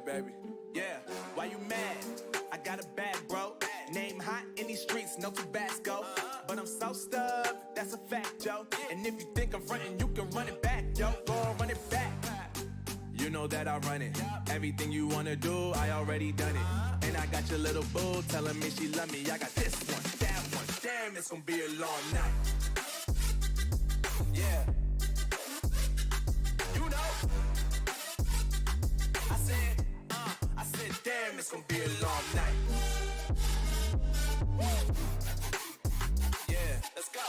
baby. Yeah, why you mad? I got a bag, bro. Name hot in these streets, no Tabasco. But I'm so stubbed, that's a fact, yo. And if you think I'm frontin', you can run it back, yo. Go on, run it back. You know that I run it. Everything you wanna do, I already done it. And I got your little boo telling me she love me. I got this one, that one. Damn, it's gonna be a long night. Yeah. You know. I said, damn, it's gonna be a long night. Yeah, let's go.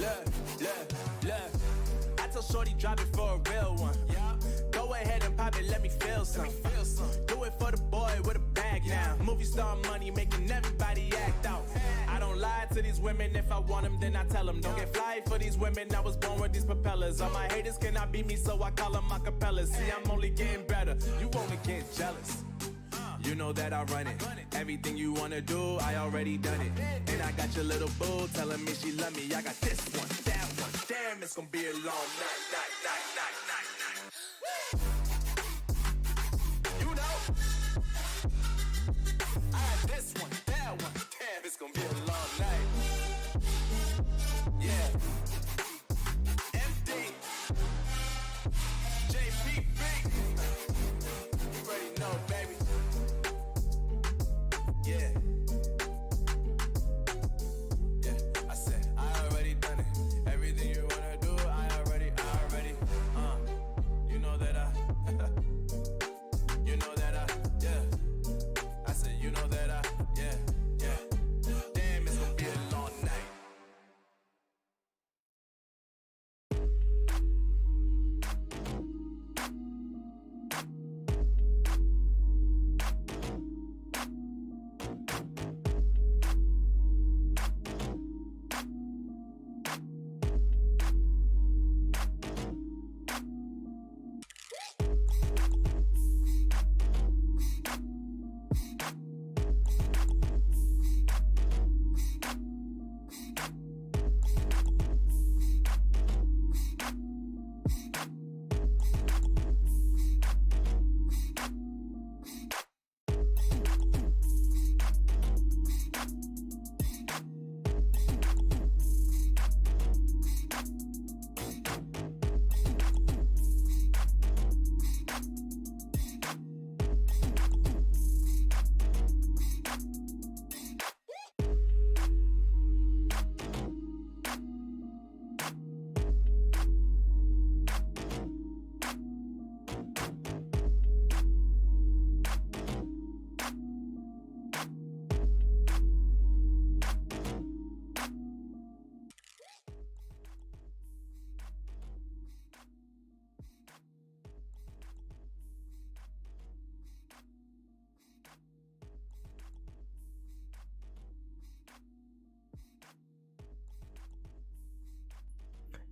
Look. I told Shorty drop it for a real one. Yeah. Go ahead and pop it, let me feel some. Do it for the boy with a bag now. Movie star money making everybody act out. I don't lie to these women, if I want them, then I tell them. Don't get fly for these women, I was born with these propellers. All my haters cannot beat me, so I call them acapellas. See, I'm only getting better, you only get jealous. You know that I run it. Everything you wanna do, I already done it. And I got your little boo telling me she love me. I got this one, that one. Damn, it's gonna be a long night. You know, I got this one, that one. Damn, it's gonna be a long night. Yeah. MD. JPB. You already know, baby. Yeah. I said, I already done it. Everything you wanna do, I already. You know that yeah. I said, you know that yeah. Damn, it's gonna be a long night.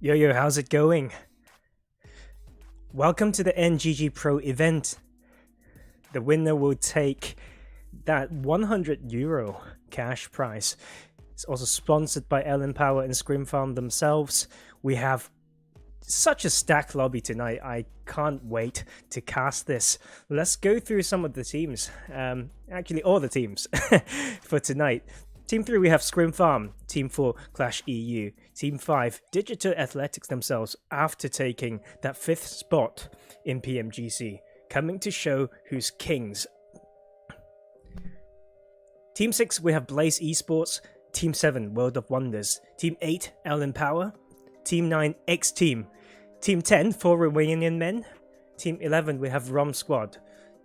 Yo, how's it going? Welcome to the NGG Pro event. The winner will take that €100 cash prize. It's also sponsored by LMV and ScrimFarm themselves. We have such a stacked lobby tonight. I can't wait to cast this. Let's go through some of the teams. Actually, all the teams for tonight. Team 3, we have ScrimFarm. Team 4, Qlash EU. Team 5, Digital Athletics themselves after taking that 5th spot in PMGC, coming to show who's kings. Team 6, we have Blaze Esports. Team 7, World of Wonders. Team 8, LMV. Team 9, XTEAM. Team 10, 4 Romanian Men. Team 11, we have ROMsquad.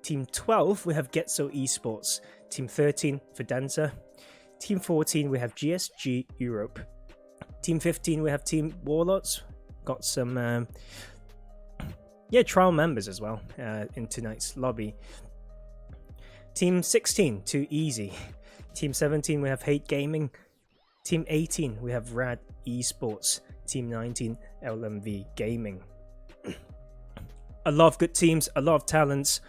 Team 12, we have Getso Esports. Team 13, Fidanza. Team 14, we have GSG Europe. Team 15, we have Team Warlords. Got some trial members as well in tonight's lobby. Team 16, Too Easy. Team 17, we have Hate Gaming. Team 18, we have RAAD Esports. Team 19, LMV Gaming. A lot of good teams, a lot of talents.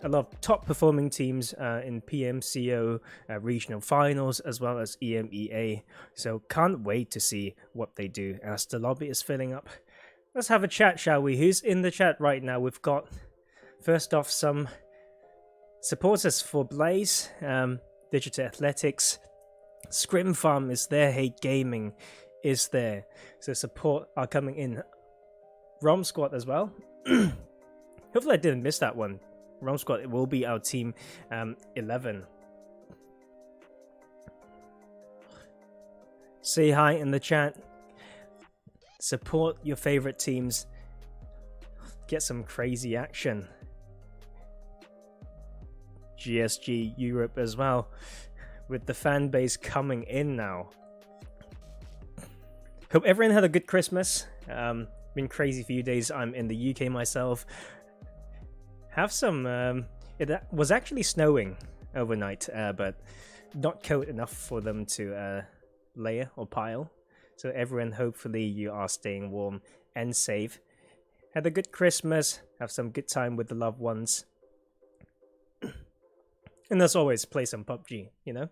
A lot of top performing teams in PMCO regional finals as well as EMEA. So can't wait to see what they do as the lobby is filling up. Let's have a chat, shall we? Who's in the chat right now? We've got, first off, some supporters for Blaze, Digital Athletics, ScrimFarm is there, RAAD Gaming is there. So support are coming in. ROMsquad as well. Hopefully I didn't miss that one. ROMsquad, it will be our team 11. Say hi in the chat. Support your favorite teams. Get some crazy action. GSG Europe as well, with the fan base coming in now. Hope everyone had a good Christmas. Been crazy few days. I'm in the UK myself. Have some. It was actually snowing overnight, but not cold enough for them to layer or pile. So everyone, hopefully you are staying warm and safe. Had a good Christmas. Have some good time with the loved ones. And as always, play some PUBG, you know?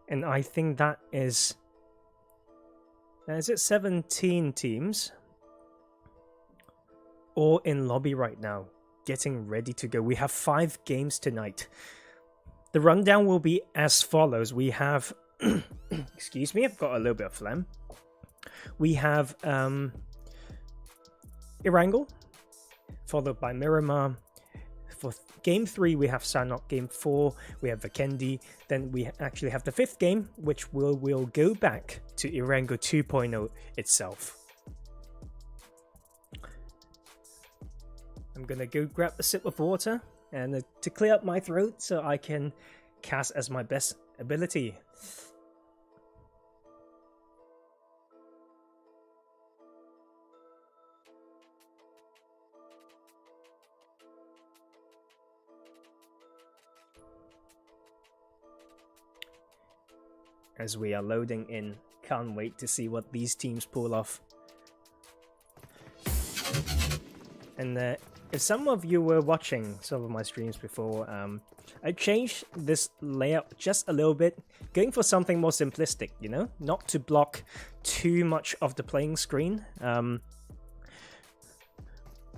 And I think that is it 17 teams? All in lobby right now, getting ready to go. We have 5 games tonight. The rundown will be as follows. We have... excuse me, I've got a little bit of phlegm. We have... Erangel, followed by Miramar. For game 3 we have Sanhok, game 4 we have Vikendi, then we actually have the 5th game, which will go back to Erangel 2.0 itself. I'm gonna go grab a sip of water and to clear up my throat so I can cast as my best ability. As we are loading in, can't wait to see what these teams pull off. And if some of you were watching some of my streams before, I changed this layout just a little bit, going for something more simplistic, you know, not to block too much of the playing screen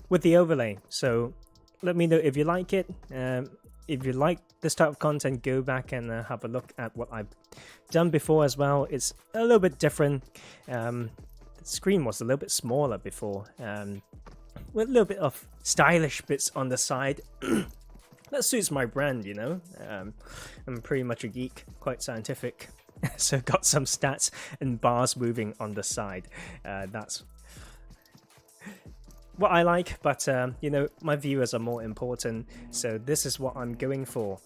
with the overlay. So let me know if you like it. If you like this type of content, go back and have a look at what I've done before as well. It's a little bit different. The screen was a little bit smaller before, with a little bit of stylish bits on the side. That suits my brand, you know. I'm pretty much a geek, quite scientific. So got some stats and bars moving on the side. That's what I like, but you know, my viewers are more important, so this is what I'm going for.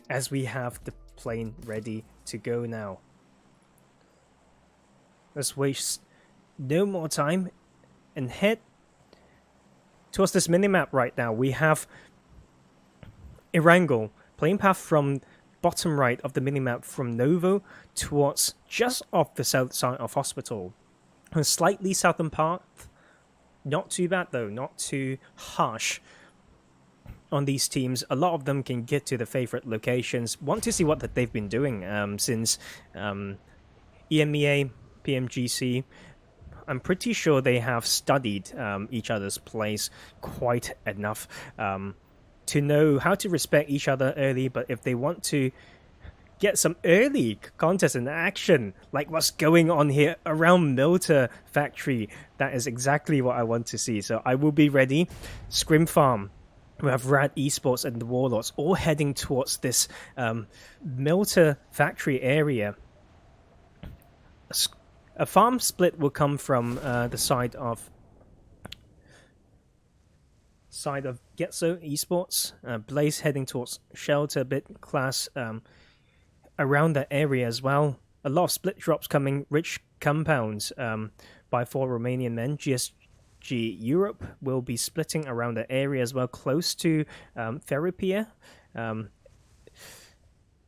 As we have the plane ready to go now. Let's waste no more time and head towards this minimap right now. We have Erangel, plane path from bottom right of the minimap from Novo towards just off the south side of Hospital. A slightly southern path, not too bad though, not too harsh on these teams. A lot of them can get to the favorite locations. Want to see what that they've been doing since EMEA PMGC. I'm pretty sure they have studied each other's plays quite enough to know how to respect each other early, but if they want to get some early contest and action, like what's going on here around Milta Factory, that is exactly what I want to see. So I will be ready. ScrimFarm, we have RAAD Esports and the Warlords all heading towards this Milta Factory area. A farm split will come from the side of Getso Esports. Blaze heading towards Shelter, Bit Class, around that area as well. A lot of split drops coming, rich compounds by 4 Romanian Men. GSG Europe will be splitting around the area as well, close to Ferry.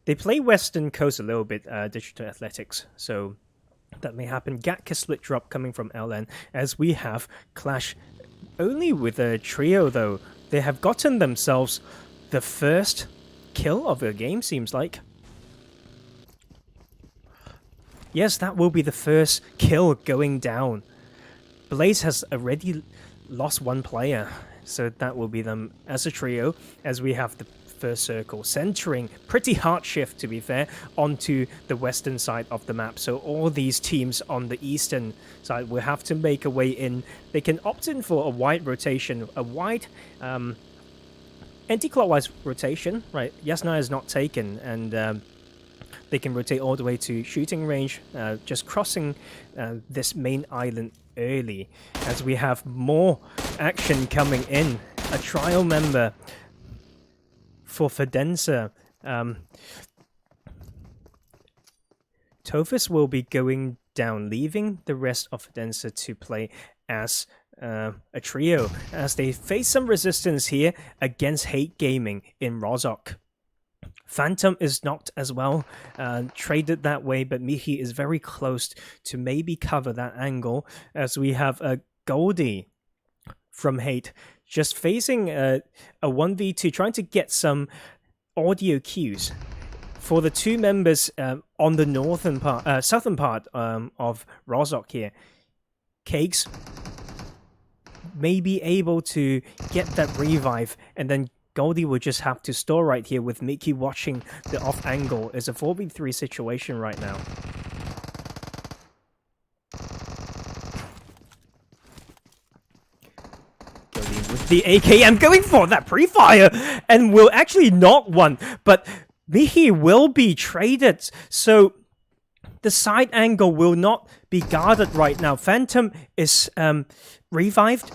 They play Western Coast a little bit, Digital Athletics, so that may happen. Gatka split drop coming from LN, as we have Qlash only with a trio though. They have gotten themselves the first kill of the game, seems like. Yes, that will be the first kill going down. Blaze has already lost one player, so that will be them as a trio, as we have the first circle centering, pretty hard shift to be fair, onto the western side of the map. So all these teams on the eastern side will have to make a way in. They can opt in for a wide rotation, a wide anti-clockwise rotation, right? Yasna is not taken, and they can rotate all the way to shooting range, just crossing this main island early, as we have more action coming in. A trial member for Fidanza. Tophus will be going down, leaving the rest of Fidanza to play as a trio, as they face some resistance here against Hate Gaming in Rozhok. Phantom is knocked as well, traded that way, but Mihi is very close to maybe cover that angle, as we have a Goldie from Hate just facing a 1v2, trying to get some audio cues for the two members on the northern part, southern part of Rozhok here. Cakes may be able to get that revive, and then Goldie will just have to store right here with Mickey watching the off angle. It's a 4v3 situation right now. Goldie with the AKM going for that pre-fire and will actually knock one, but Mickey will be traded, so the side angle will not be guarded right now. Phantom is revived.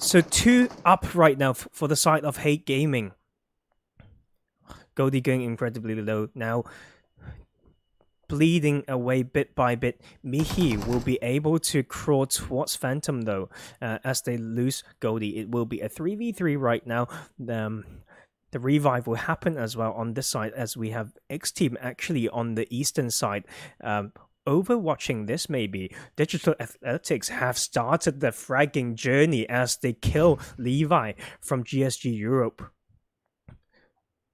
So 2 up right now for the side of Hate Gaming. Goldie going incredibly low now. Bleeding away bit by bit. Mihi will be able to crawl towards Phantom though. As they lose Goldie, it will be a 3v3 right now. The revive will happen as well on this side, as we have XTEAM actually on the eastern side. Overwatching this maybe, Digital Athletics have started the fragging journey as they kill Levi from GSG Europe.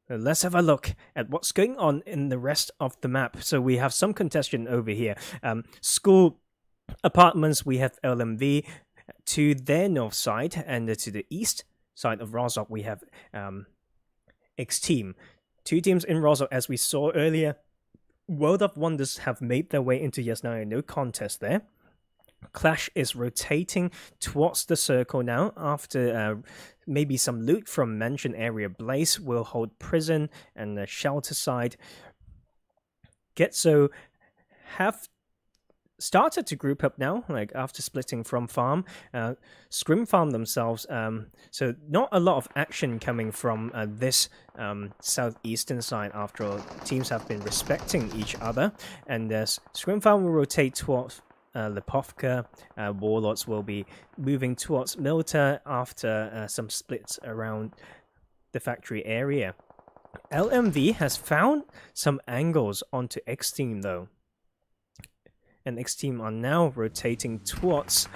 Let's have a look at what's going on in the rest of the map. So we have some contention over here. School apartments, we have LMV to their north side, and to the east side of Rozhok we have XTEAM. 2 teams in Rozhok, as we saw earlier. World of Wonders have made their way into Yasnaya, no contest there. Qlash is rotating towards the circle now after maybe some loot from mentioned area. Blaze will hold prison and the shelter side. Getso have started to group up now, like after splitting from farm. ScrimFarm themselves, so not a lot of action coming from this southeastern side after all. Teams have been respecting each other, and ScrimFarm will rotate towards Lipovka. Warlords will be moving towards Milta after some splits around the factory area. LMV has found some angles onto XTEAM though, and XTEAM are now rotating towards.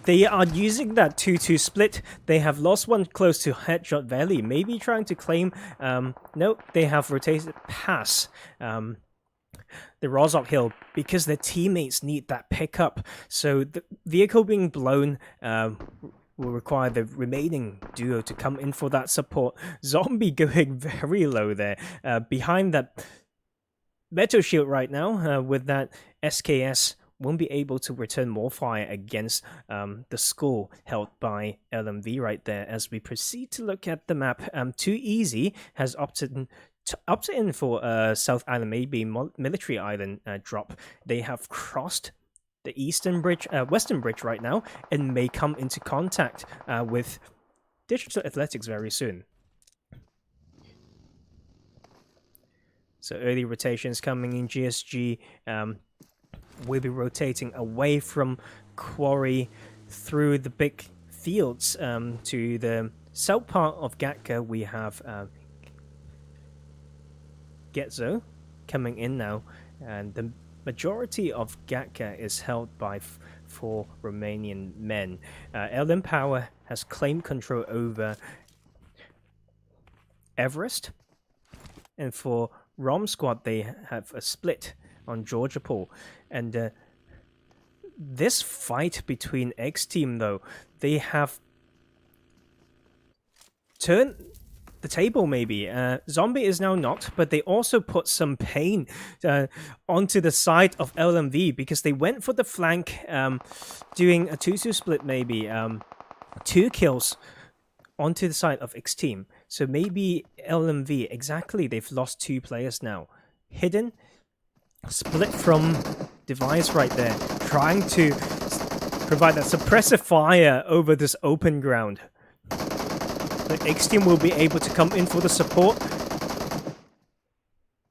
They are using that 2-2 split. They have lost one close to Headshot Valley, maybe trying to claim. No, they have rotated past the Rozhok Hill because their teammates need that pickup. So the vehicle being blown will require the remaining duo to come in for that support. Zombie going very low there. Behind that Metal Shield right now, with that SKS, won't be able to return more fire against the school held by LMV right there. As we proceed to look at the map, Too Easy has opted in for South Island, maybe Military Island drop. They have crossed the western bridge right now, and may come into contact with Digital Athletics very soon. So early rotations coming in. GSG will be rotating away from Quarry through the big fields to the south part of Gatka. We have Getso coming in now, and the majority of Gatka is held by 4 Romanian men. LM Power has claimed control over Everest, and for ROMsquad, they have a split on Georgia Pool. And this fight between XTEAM, though, they have turned the table, maybe. Zombie is now not, but they also put some pain onto the side of LMV because they went for the flank, doing a 2-2 split, maybe. 2 kills onto the side of XTEAM. So maybe LMV, exactly, they've lost 2 players now. Hidden, split from Device right there, trying to provide that suppressive fire over this open ground. But XTEAM will be able to come in for the support.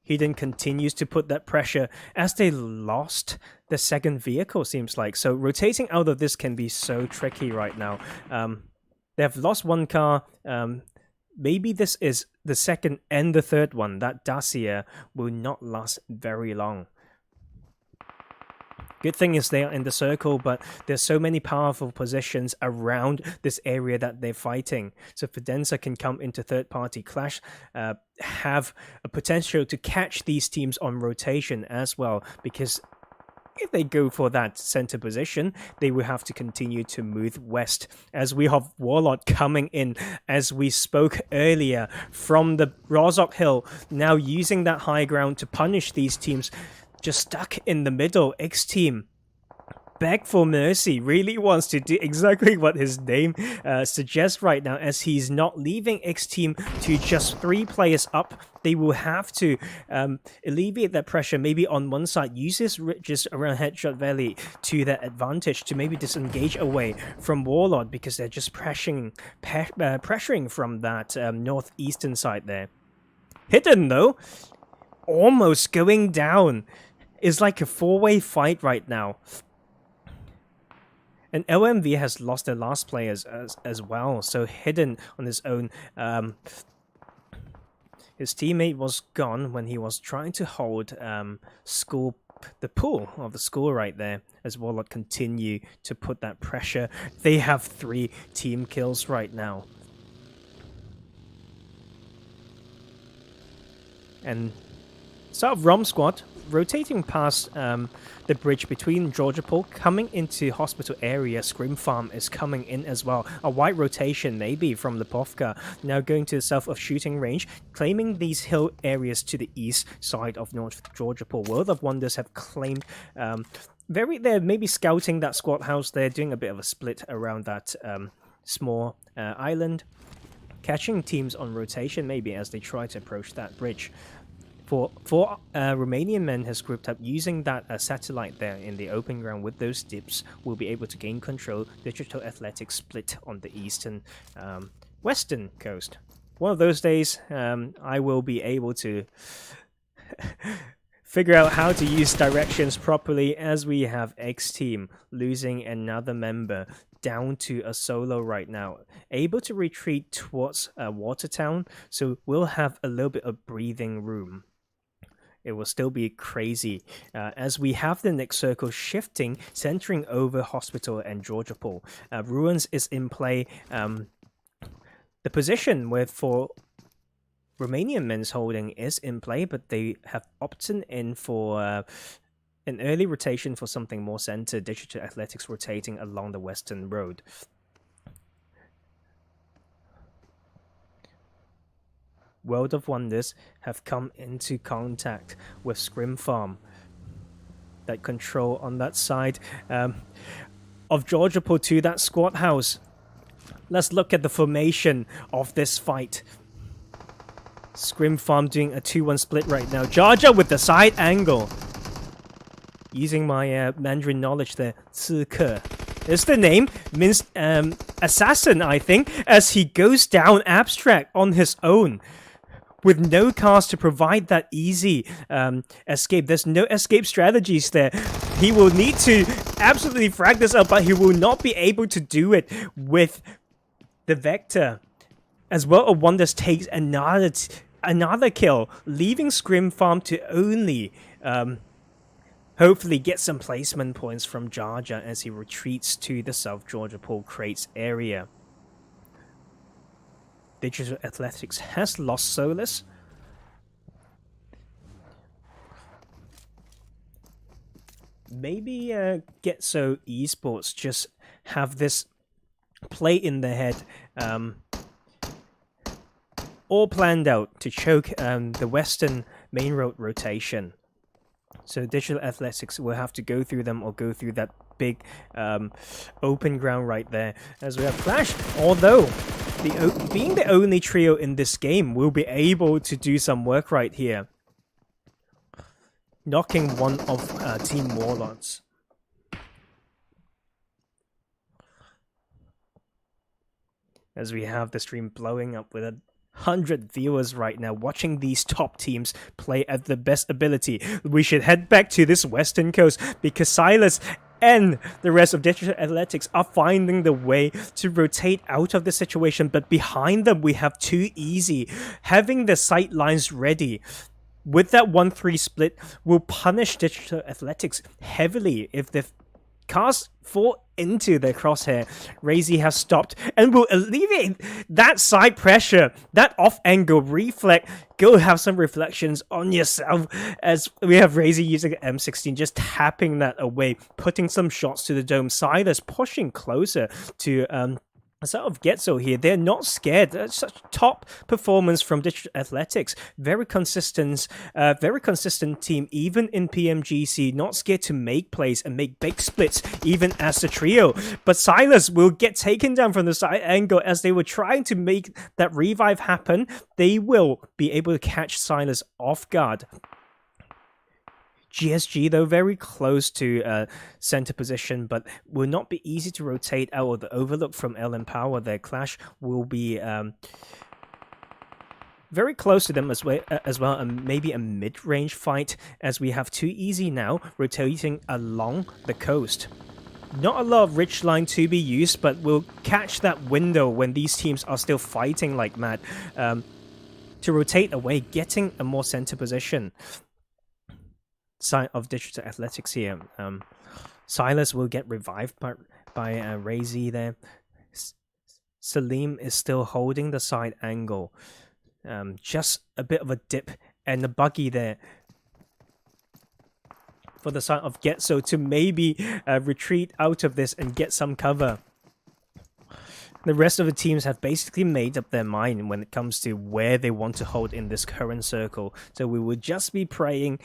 Hidden continues to put that pressure as they lost the second vehicle, seems like. So rotating out of this can be so tricky right now. They have lost 1 car. Maybe this is the second and the third one. That Dacia will not last very long. Good thing is they are in the circle, but there's so many powerful positions around this area that they're fighting. So Fidanza can come into third-party Qlash, have a potential to catch these teams on rotation as well, because if they go for that center position, they will have to continue to move west. As we have Warlord coming in, as we spoke earlier, from the Rozhok Hill, now using that high ground to punish these teams just stuck in the middle. XTEAM beg for mercy, really wants to do exactly what his name suggests right now, as he's not leaving XTEAM to just 3 players up. They will have to alleviate that pressure, maybe on one side, use his riches around Headshot Valley to their advantage to maybe disengage away from Warlord, because they're just pressuring from that northeastern side there. Hidden though, almost going down. It's like a 4-way fight right now. And LMV has lost their last players as well. So Hidden on his own. His teammate was gone when he was trying to hold the pool of the school right there, as Warlord continue to put that pressure. They have 3 team kills right now. And start of ROMsquad rotating past the bridge between Georgia Pool, coming into hospital area. ScrimFarm is coming in as well. A wide rotation maybe from the Povka, now going to the south of shooting range, claiming these hill areas to the east side of North Georgia Pool. World of Wonders have claimed they're maybe scouting that squad house. They're doing a bit of a split around that small island, catching teams on rotation maybe as they try to approach that bridge. For Romanian Men has grouped up using that satellite there in the open ground with those dips. Will be able to gain control. Digital Athletics split on the eastern western coast. One of those days I will be able to figure out how to use directions properly, as we have XTEAM losing another member down to a solo right now, able to retreat towards Watertown, so we'll have a little bit of breathing room. It will still be crazy as we have the next circle shifting, centering over Hospital and Georgia Pool. Ruins is in play. The position for Romanian Men's holding is in play, but they have opted in for an early rotation for something more center. Digital Athletics rotating along the western road. World of Wonders have come into contact with ScrimFarm. That control on that side of Georgia Pool to that squad house. Let's look at the formation of this fight. ScrimFarm doing a 2-1 split right now. Jaja with the side angle. Using my Mandarin knowledge there. 刺客 is the name. Means assassin, I think. As he goes down abstract on his own, with no cars to provide that easy escape. There's no escape strategies there. He will need to absolutely frag this up, but he will not be able to do it with the Vector. As World of Wonders takes another kill, leaving ScrimFarm to only hopefully get some placement points from Jaja as he retreats to the South Georgia Pool crates area. Digital Athletics has lost Solus. maybe Getso Esports just have this play in their head, all planned out to choke the Western main road rotation. So Digital Athletics will have to go through them or go through that big open ground right there. As we have Qlash, although being the only trio in this game, will be able to do some work right here, knocking one of Team Warlords. As we have the stream blowing up with 100 viewers right now watching these top teams play at the best ability. We should head back to this western coast because Silas and the rest of Digital Athletics are finding the way to rotate out of the situation, but behind them we have Too Easy having the sight lines ready. With that 1-3 split will punish Digital Athletics heavily if the cars fall into their crosshair. Razy has stopped and will alleviate that side pressure, that off-angle reflect. Go have some reflections on yourself, as we have Razy using M16, just tapping that away, putting some shots to the dome. Silas pushing closer to sort of Getso here. They're not scared. That's such top performance from Digital Athletics. Very consistent team, even in PMGC. Not scared to make plays and make big splits, even as the trio. But Silas will get taken down from the side angle as they were trying to make that revive happen. They will be able to catch Silas off guard. GSG, though, very close to center position, but will not be easy to rotate out of the overlook from LM Power. Their Qlash will be very close to them as well, and maybe a mid-range fight, as we have Too Easy now rotating along the coast. Not a lot of rich line to be used, but we'll catch that window when these teams are still fighting like mad to rotate away, getting a more center position. Side of Digital Athletics here. Silas will get revived by Razy there. Salim is still holding the side angle. Just a bit of a dip and a buggy there for the side of Getso to maybe retreat out of this and get some cover. The rest of the teams have basically made up their mind when it comes to where they want to hold in this current circle. So we will just be praying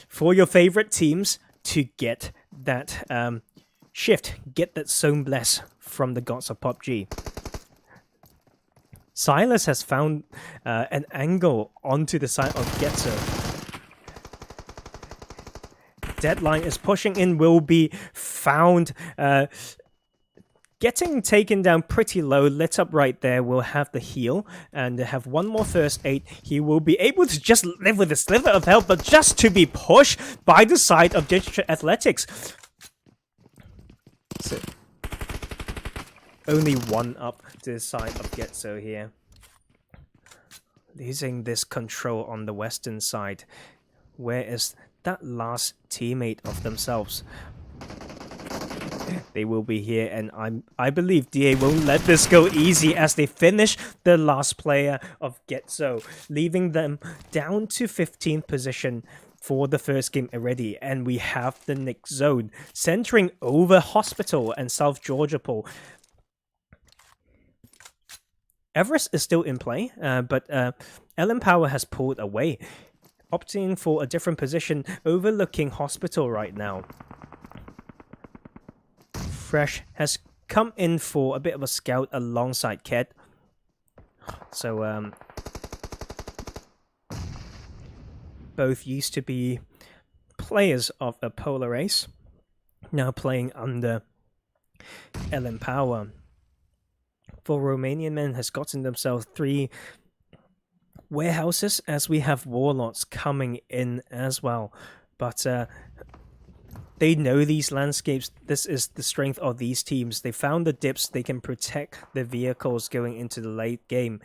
for your favorite teams to get that shift, get that zone bless from the gods of PUBG. Silas has found an angle onto the side of Getso. Deadline is pushing in, will be found. Getting taken down pretty low, lit up right there. We'll have the heal and have one more first aid. He will be able to just live with a sliver of health, but just to be pushed by the side of Digital Athletics. So, only one up to the side of Getso here. Losing this control on the western side. Where is that last teammate of themselves? They will be here, and I believe DA won't let this go easy as they finish the last player of Getso, leaving them down to 15th position for the first game already. And we have the next zone centering over Hospital and South Georgia Pool. Everest is still in play, but LM Power has pulled away, opting for a different position overlooking Hospital right now. Fresh has come in for a bit of a scout alongside Ked. So, both used to be players of a Polar Ace, now playing under LM Power. For Romanian Men has gotten themselves 3 warehouses, as we have Warlords coming in as well. But they know these landscapes. This is the strength of these teams. They found the dips. They can protect their vehicles going into the late game.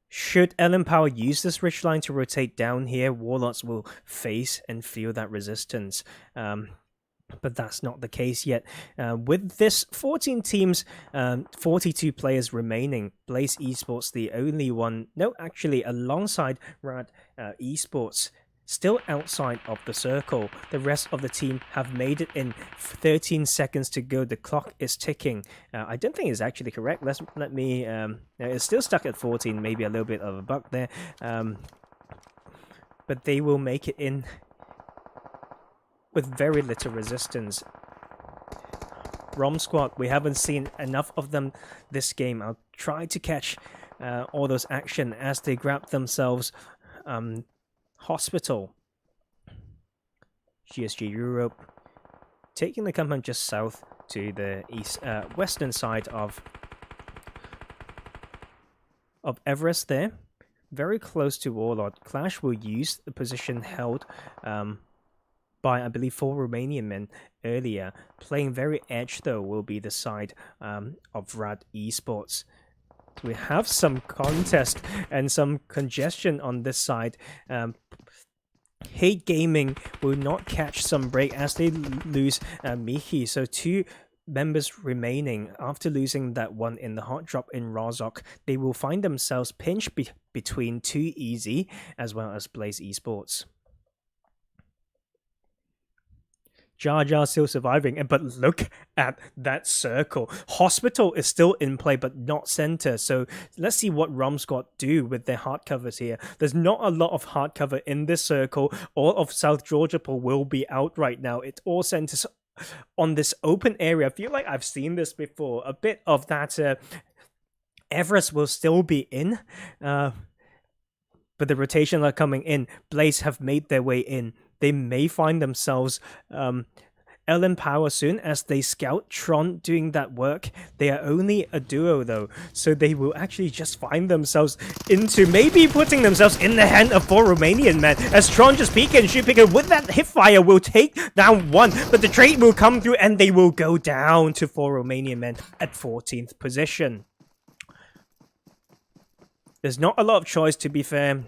Should LM Power use this rich line to rotate down here, Warlords will face and feel that resistance. But that's not the case yet. With this 14 teams, 42 players remaining, GSG Esports the only one, no, actually alongside RAAD Esports, still outside of the circle. The rest of the team have made it in. 13 seconds to go. The clock is ticking. I don't think it's actually correct. Let me... it's still stuck at 14, maybe a little bit of a bug there. But they will make it in with very little resistance. ROMsquad, we haven't seen enough of them this game. I'll try to catch all those action as they grab themselves Hospital. GSG Europe taking the compound just south to the western side of Everest there. Very close to Warlord. Qlash will use the position held by, I believe, 4 Romanian men earlier. Playing very edge, though, will be the side of RAAD Esports. So we have some contest and some congestion on this side. Hate Gaming will not catch some break as they lose Miki. So 2 members remaining after losing that one in the hot drop in Rozhok. They will find themselves pinched between 2 Easy as well as Blaze Esports. Jar Jar still surviving, but look at that circle. Hospital is still in play, but not center. So let's see what ROMsquad do with their hardcovers here. There's not a lot of hardcover in this circle. All of South Georgia Pool will be out right now. It all centers on this open area. I feel like I've seen this before. A bit of that Everest will still be in, but the rotation are coming in. Blaze have made their way in. They may find themselves LM Power soon as they scout Tron doing that work. They are only a duo though, so they will actually just find themselves into maybe putting themselves in the hand of 4 Romanian men as Tron just peek and shoot picker with that hipfire will take down 1, but the trade will come through and they will go down to 4 Romanian men at 14th position. There's not a lot of choice, to be fair,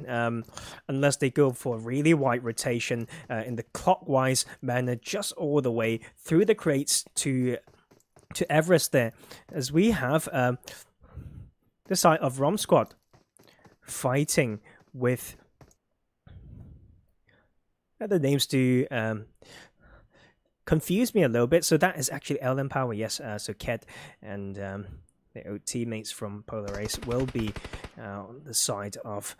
unless they go for a really wide rotation in the clockwise manner, just all the way through the crates to Everest there. As we have the side of ROMsquad fighting with... the names do confuse me a little bit. So that is actually LM Power, yes. So Ked and... their teammates from Polar Ace will be on the side of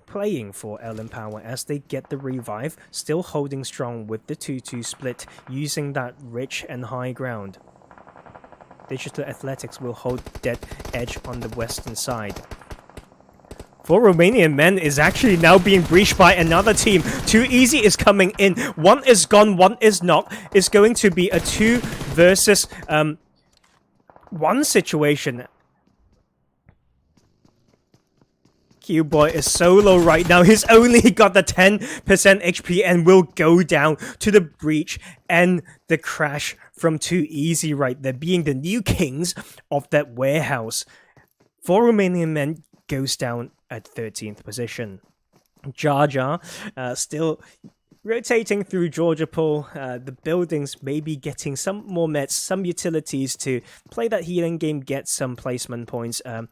playing for LM Power as they get the revive, still holding strong with the 2-2 split, using that rich and high ground. Digital Athletics will hold dead edge on the western side. 4 Romanian Men is actually now being breached by another team. 2 Easy is coming in. 1 is gone, 1 is not. It's going to be a 2 versus... 1 situation. Q-Boy is solo right now. He's only got the 10% HP and will go down to the breach and the crash from 2 Easy right there, being the new kings of that warehouse. 4 Romanian Men goes down at 13th position. Jar Jar still... rotating through Georgia Pool, the buildings maybe getting some more mets, some utilities to play that healing game, get some placement points. A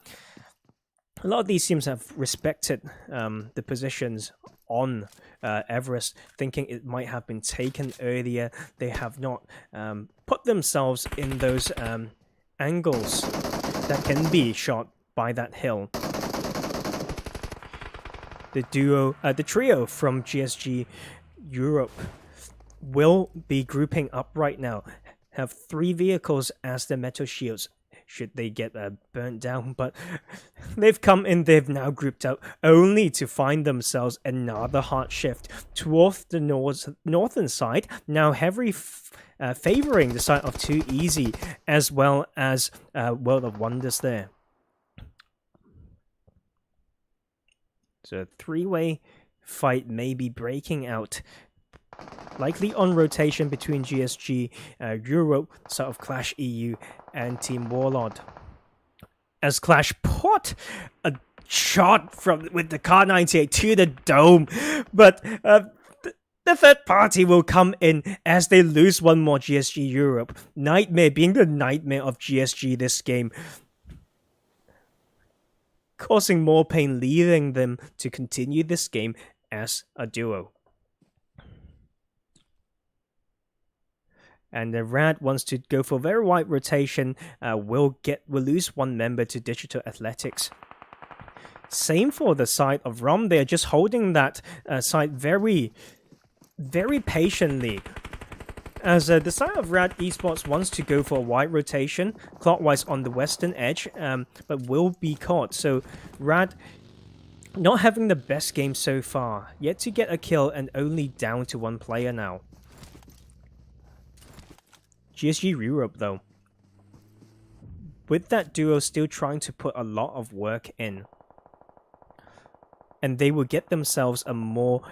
lot of these teams have respected the positions on Everest, thinking it might have been taken earlier. They have not put themselves in those angles that can be shot by that hill. The trio from GSG Europe will be grouping up right now, have 3 vehicles as their metal shields should they get burnt down, but they've come in, they've now grouped up only to find themselves another hard shift towards the northern side, now heavily favoring the side of 2 Easy as well as World of Wonders there. So a 3-way fight may be breaking out, likely on rotation between GSG Europe, sort of Qlash EU, and Team Warlord. As Qlash put a shot with the Kar 98 to the dome, but the third party will come in as they lose one more. GSG Europe, Nightmare being the nightmare of GSG this game, causing more pain, leaving them to continue this game as a duo. And the RAAD wants to go for very wide rotation. Will lose one member to Digital Athletics. Same for the side of ROM. They are just holding that side very, very patiently. As the side of RAAD Esports wants to go for a wide rotation, clockwise on the western edge, but will be caught. So RAAD not having the best game so far. Yet to get a kill and only down to one player now. GSG Europe though, with that duo still trying to put a lot of work in. And they will get themselves a more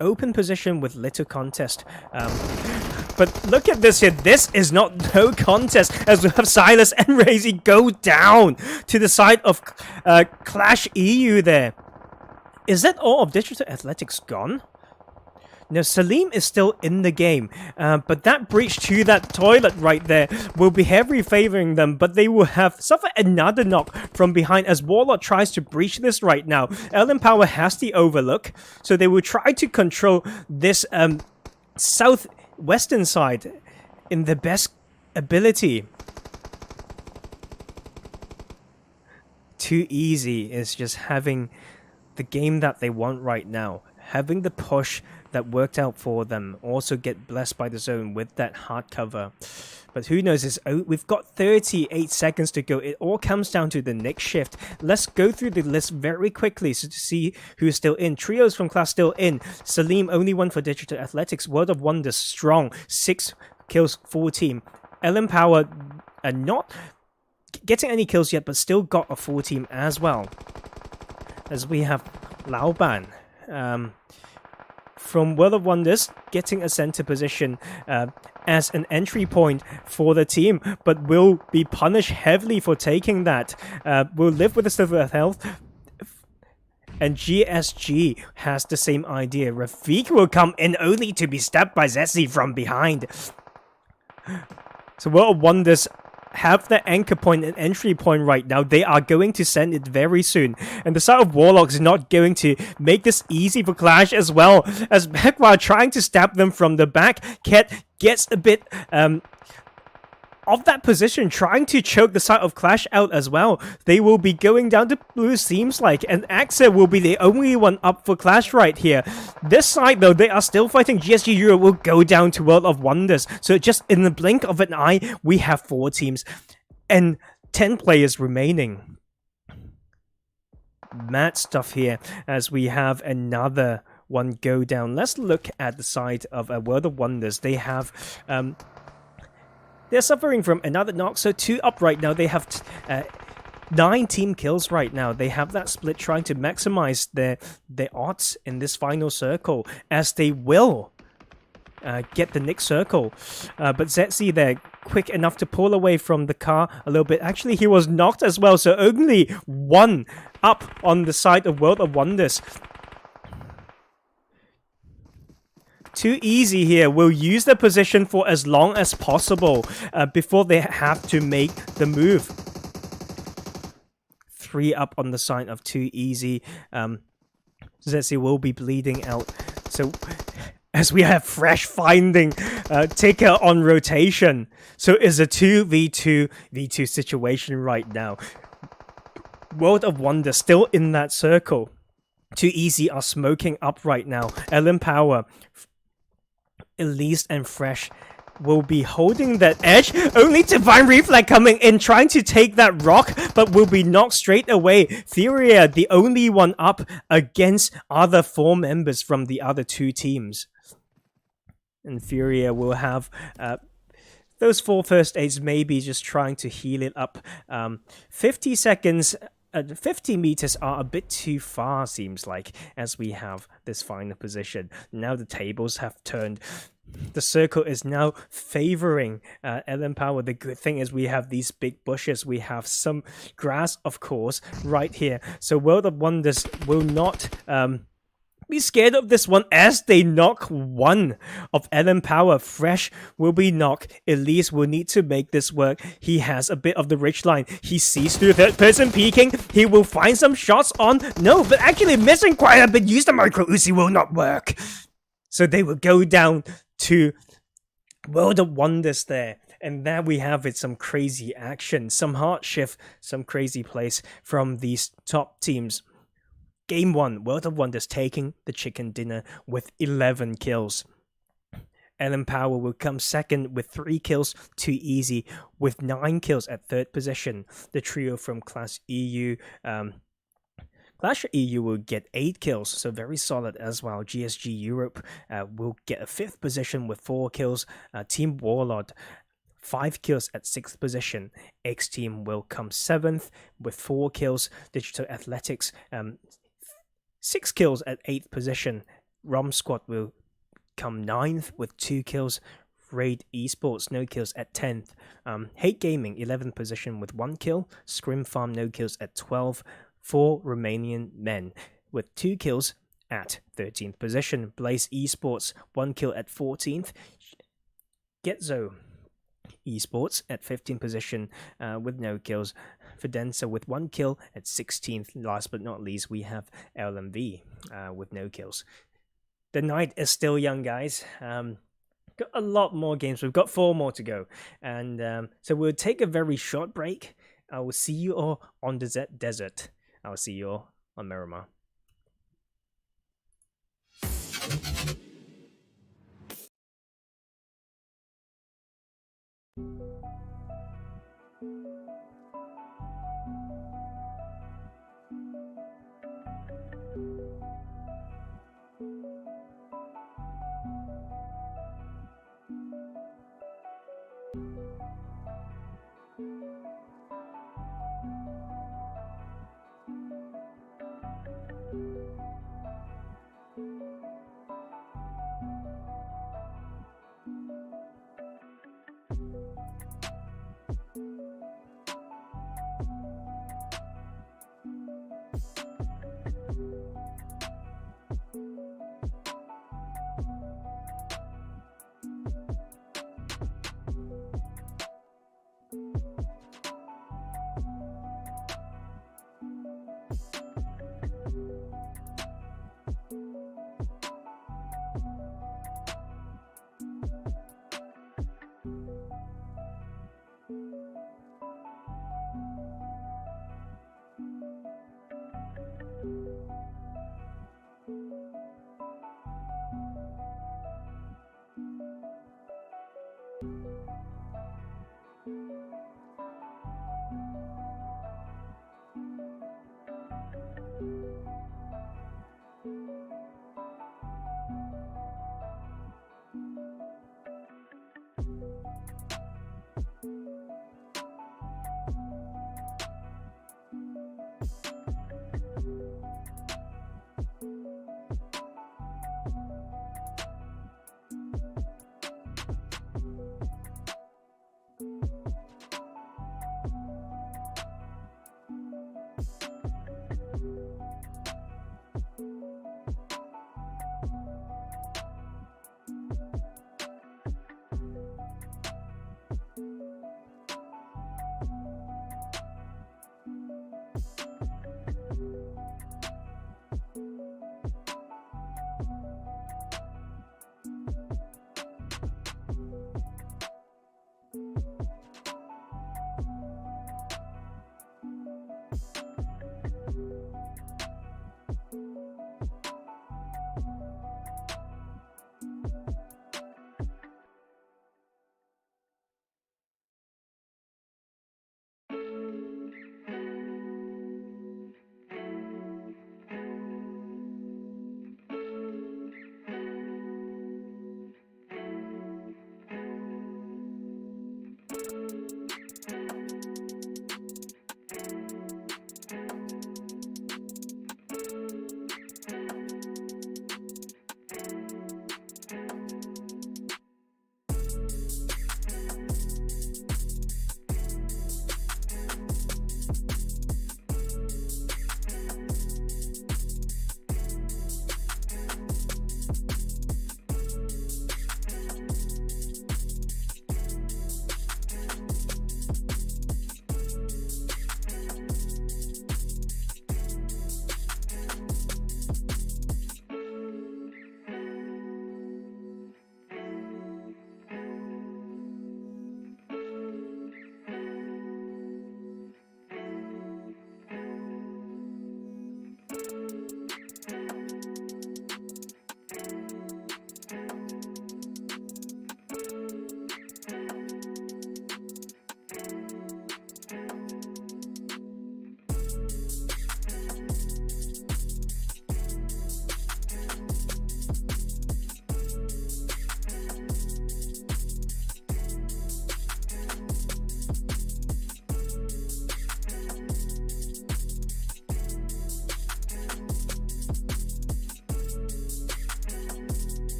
open position with little contest. But look at this here. This is not no contest as we have Silas and Razy go down to the side of Qlash EU there. Is that all of Digital Athletics gone? No, Salim is still in the game, but that breach to that toilet right there will be heavily favoring them, but they will have suffered another knock from behind as Warlord tries to breach this right now. Power has the overlook, so they will try to control this southwestern side in the best ability. Too easy is just having the game that they want right now, having the push that worked out for them, also get blessed by the zone with that hard cover. But who knows, we've got 38 seconds to go. It all comes down to the next shift. Let's go through the list very quickly so to see who's still in. Trios from Class still in. Salim only one for Digital Athletics. World of Wonders strong. 6 kills, 4 team. Power not getting any kills yet, but still got a 4 team as well. As we have Laoban. From World of Wonders, getting a center position as an entry point for the team, but will be punished heavily for taking that. Will live with the silver health. And GSG has the same idea. Rafik will come in only to be stabbed by Zessi from behind. So World of Wonders have the anchor point and entry point right now. They are going to send it very soon. And the side of Warlocks is not going to make this easy for Qlash as well. As Bekwa trying to stab them from the back, Ket gets a bit of that position, trying to choke the side of Qlash out as well. They will be going down to blue, seems like, and Axa will be the only one up for Qlash right here. This side, though, they are still fighting. GSG Europe will go down to World of Wonders. So just in the blink of an eye, we have 4 teams and 10 players remaining. Mad stuff here as we have another one go down. Let's look at the side of World of Wonders. They have they're suffering from another knock, so 2 up right now. They have 9 team kills right now. They have that split trying to maximize their odds in this final circle, as they will get the next circle. But Zetsi there, quick enough to pull away from the car a little bit. Actually, he was knocked as well, so only 1 up on the side of World of Wonders. Too easy here. Will use the position for as long as possible before they have to make the move. 3 up on the side of Too Easy. Zetsi will be bleeding out. So as we have Fresh finding Ticker on rotation. So it's a 2v2 situation right now. World of Wonder still in that circle. Too Easy are smoking up right now. Power, Elise and Fresh will be holding that edge, only Divine Reflect coming in, trying to take that rock, but will be knocked straight away. Furia, the only one up against other 4 members from the other 2 teams. And Furia will have those 4 first aids, maybe just trying to heal it up. 50 seconds, 50 meters are a bit too far, seems like, as we have this final position. Now the tables have turned. The circle is now favoring Power. The good thing is we have these big bushes. We have some grass, of course, right here. So World of Wonders will not be scared of this one as they knock 1 of Power. Fresh will be knocked. Elise will need to make this work. He has a bit of the rich line. He sees through third person peeking. He will find some shots on. No, but actually missing quite a bit. Use the micro Uzi will not work. So they will go down to World of Wonders there. And there we have it, some crazy action, some hard shift, some crazy plays from these top teams. Game 1, World of Wonders taking the chicken dinner with 11 kills. LM Power will come second with 3 kills, Too Easy with 9 kills at third position. The trio from Qlash EU, Qlash EU will get 8 kills, so very solid as well. GSG Europe will get a 5th position with 4 kills. Team Warlord, 5 kills at 6th position. XTEAM will come 7th with 4 kills. Digital Athletics, 6 kills at 8th position. ROMsquad will come 9th with 2 kills. RAAD Esports, no kills at 10th. Hate Gaming, 11th position with 1 kill. ScrimFarm, no kills at 12th. 4 Romanian Men with 2 kills at 13th position. Blaze Esports, 1 kill at 14th. Getso Esports at 15th position with no kills. Fidanza with 1 kill at 16th. Last but not least, we have LMV with no kills. The night is still young, guys. Got a lot more games. We've got 4 more to go. And so we'll take a very short break. I will see you all on the desert. I'll see you all on Miramar.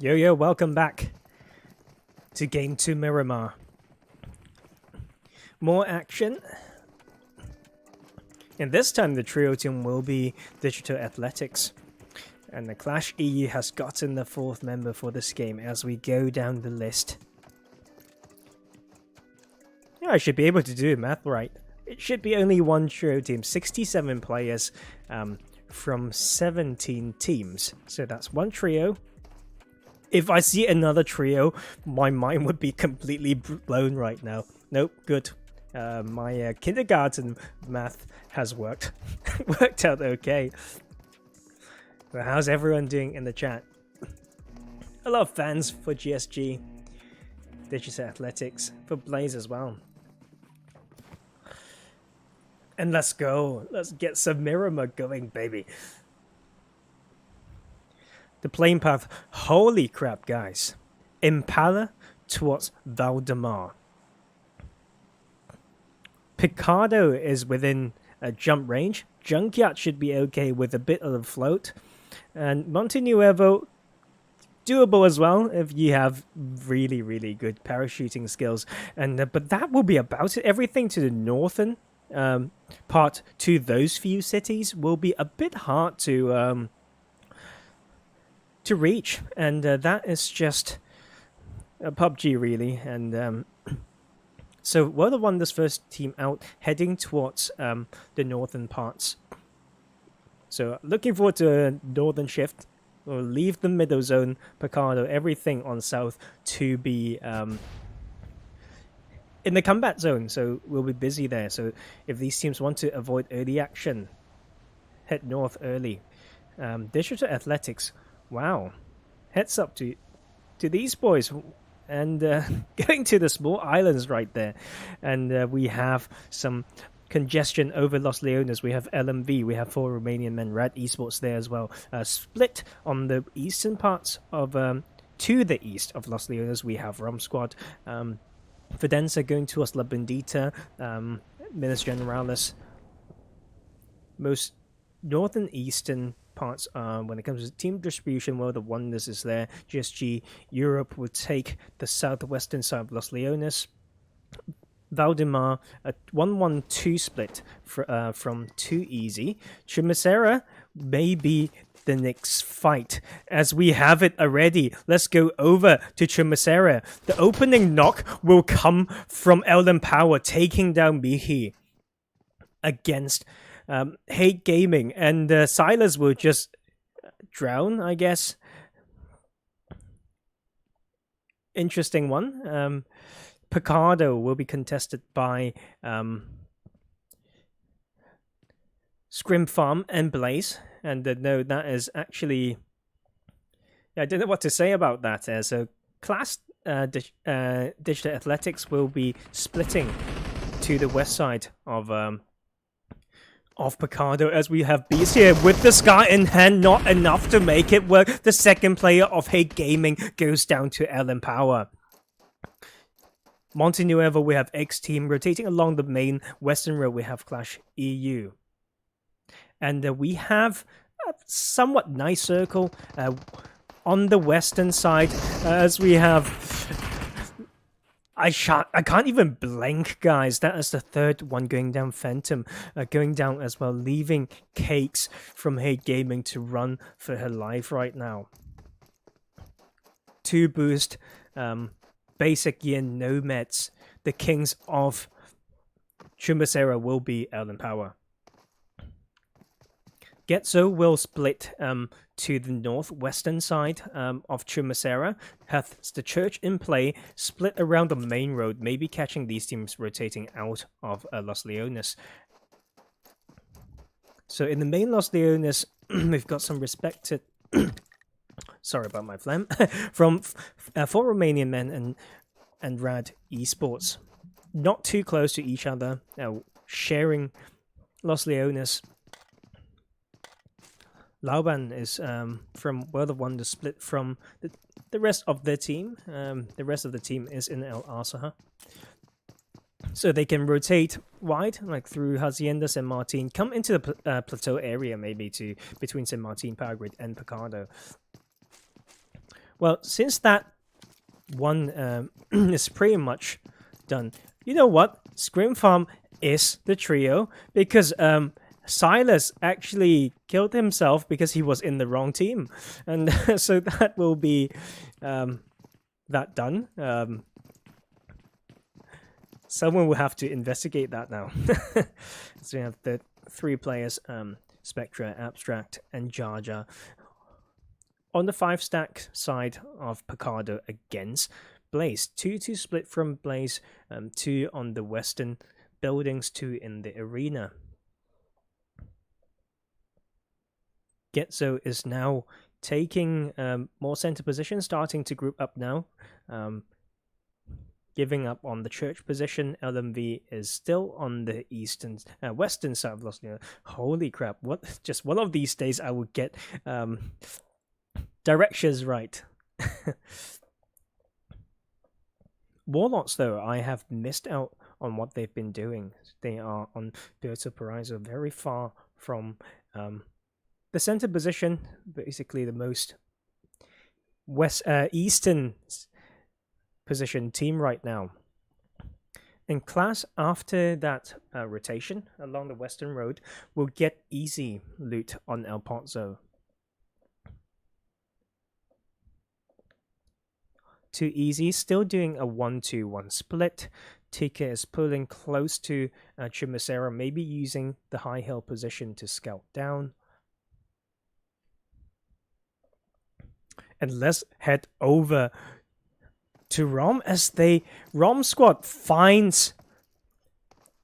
Yo, welcome back to Game 2 Miramar. More action. And this time the trio team will be Digital Athletics. And the Qlash EU has gotten the 4th member for this game as we go down the list. Yeah, I should be able to do math right. It should be only one trio team, 67 players from 17 teams. So that's one trio. If I see another trio, my mind would be completely blown right now. Nope, good. My kindergarten math has worked. Worked out okay. But how's everyone doing in the chat? A lot of fans for GSG, Digital Athletics, for Blaze as well. And let's go. Let's get some Miramar going, baby. The playing path. Holy crap, guys. Impala towards Valdemar. Picardo is within a jump range. Junkyard should be okay with a bit of a float. And Monte Nuevo, doable as well if you have really, really good parachuting skills. And but that will be about it. Everything to the northern part to those few cities will be a bit hard to reach. And that is just a PUBG really. And so World of Wonders first team out, heading towards the northern parts. So looking forward to a northern shift. We'll leave the middle zone, Picardo, everything on south to be in the combat zone. So we'll be busy there. So if these teams want to avoid early action, head north early. Digital Athletics, wow. Heads up to these boys. And going to the small islands right there. And we have some congestion over Los Leones. We have LMV, we have 4 Romanian Men, RAAD Esports there as well. Split on the eastern parts of, to the east of Los Leones, we have ROMsquad. Fidanza going towards La Bendita, Minas Generalis. Most northern eastern parts when it comes to team distribution, World of Wonders is there. GSG Europe will take the southwestern side of Los Leones. Valdemar, a 1-1-2 split from 2 easy. Chumacera may be the next fight, as we have it already. Let's go over to Chumacera. The opening knock will come from Elden Power taking down Mihi against Hate Gaming, and Silas will just drown, I guess. Interesting one. Picardo will be contested by ScrimFarm and Blaze, and no, that is actually, I don't know what to say about that. So Class Digital Athletics will be splitting to the west side of Picardo, as we have Beast here with the Scar in hand, not enough to make it work. The second player of Hate Gaming goes down to Ellen Power. Monte Nuevo, we have XTEAM rotating along the main western road. We have Qlash EU. And we have a somewhat nice circle on the western side, as we have... I can't even blink, guys. That is the third one going down. Phantom going down as well, leaving Cakes from Hate Gaming to run for her life right now. 2 boost, basic year nomads. The kings of Chumacera will be Elden Power. Getso will split to the northwestern side of Chumacera. Has the church in play, split around the main road, maybe catching these teams rotating out of Los Leones. So in the main Los Leones, we've got some respected... Sorry about my phlegm. From 4 Romanian Men and RAAD Esports. Not too close to each other, sharing Los Leones. Lauban is from World of Wonders, split from the rest of their team. The rest of the team is in El Asaha. So they can rotate wide, like through Hacienda, San Martin, come into the plateau area maybe to between San Martin, Power Grid, and Picardo. Well, since that one is pretty much done, you know what? ScrimFarm is the trio because Silas actually killed himself because he was in the wrong team, and so that will be that done. Someone will have to investigate that now. So we have the 3 players, Spectra, Abstract, and Jar Jar. On the 5-stack side of Picardo against Blaze. 2-2 split from Blaze, 2 on the western buildings, 2 in the arena. Getso is now taking more center position, starting to group up now. Giving up on the church position. LMV is still on the western side of Los Leones. Holy crap, what? Just one of these days I will get directions right. Warlords, though, I have missed out on what they've been doing. They are on Puerto Paraíso, very far from the center position, basically the most eastern position team right now. In Qlash, after that rotation along the western road, will get easy loot on El Pozo. Too easy, still doing a 1-2-1 split. Tika is pulling close to Chimicera, maybe using the high hill position to scout down. And let's head over to Rom as ROMsquad finds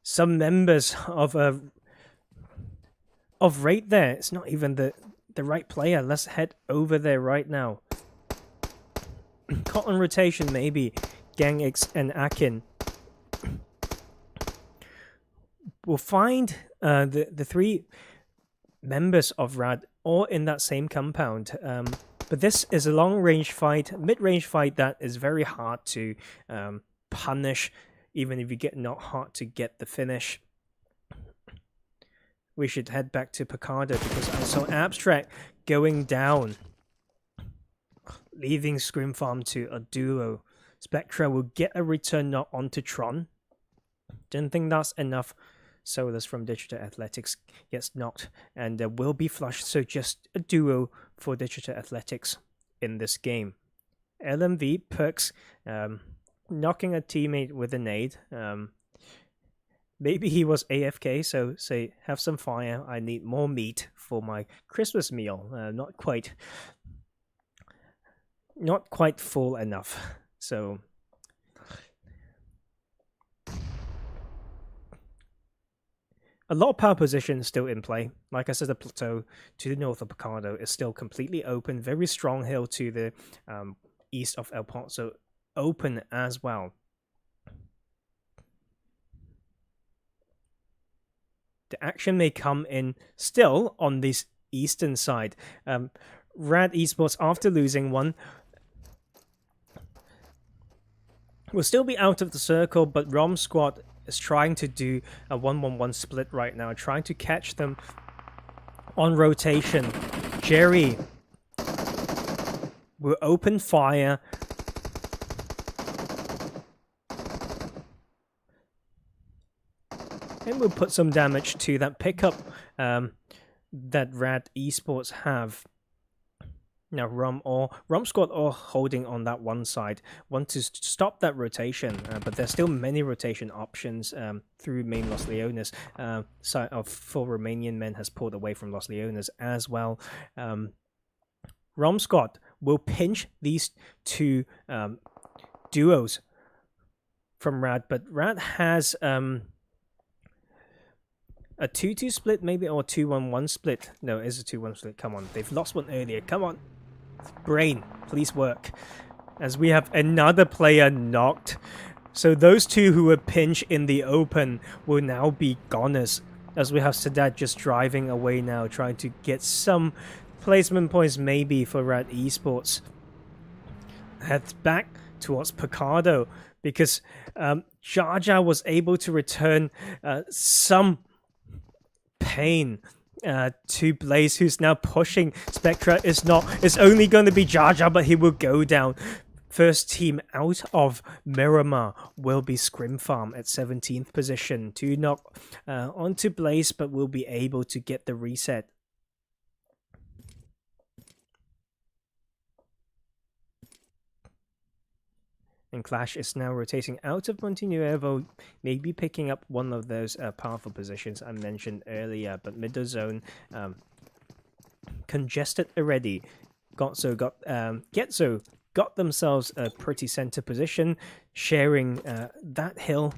some members of RAAD there. It's not even the right player. Let's head over there right now. Caught on rotation, maybe Gang X and Akin. We'll find the 3 members of RAAD all in that same compound. But this is a long-range fight, mid-range fight that is very hard to punish, even if you get not hard to get the finish. We should head back to Picardo because I saw Abstract going down, leaving ScrimFarm to a duo. Spectra will get a return not onto Tron. Didn't think that's enough. Solus from Digital Athletics gets knocked and will be flushed, so just a duo for Digital Athletics in this game. LMV Perks knocking a teammate with a nade. Maybe he was AFK, so say, have some fire. I need more meat for my Christmas meal. Not quite full enough. So a lot of power positions still in play. Like I said, the plateau to the north of Picardo is still completely open. Very strong hill to the east of El Pozo, open as well. The action may come in still on this eastern side. RAAD Esports, after losing one, will still be out of the circle, but ROMsquad is trying to do a 1-1-1 split right now, trying to catch them on rotation. Jerry will open fire. And we'll put some damage to that pickup that RAAD Esports have. Now ROMsquad are holding on that one side, want to stop that rotation, but there's still many rotation options through main Los Leones. Side of full Romanian Men has pulled away from Los Leones as well. ROMsquad will pinch these 2 duos from RAAD, but RAAD has a 2-2 split maybe, or 2-1-1 split. No, it is a 2-1 split. Come on, they've lost one earlier. Come on. Brain, please work. As we have another player knocked. So those 2 who were pinched in the open will now be goners. As we have Sadat just driving away now, trying to get some placement points maybe for RAAD Esports. Heads back towards Picardo because Jar Jar was able to return some pain to Blaze, who's now pushing. Spectra is not. It's only going to be Jar Jar, but he will go down. First team out of Miramar will be ScrimFarm at 17th position. 2 knock onto Blaze, but will be able to get the reset. And Qlash is now rotating out of Montenuevo, maybe picking up one of those powerful positions I mentioned earlier. But middle zone congested already. Getso got themselves a pretty center position, sharing that hill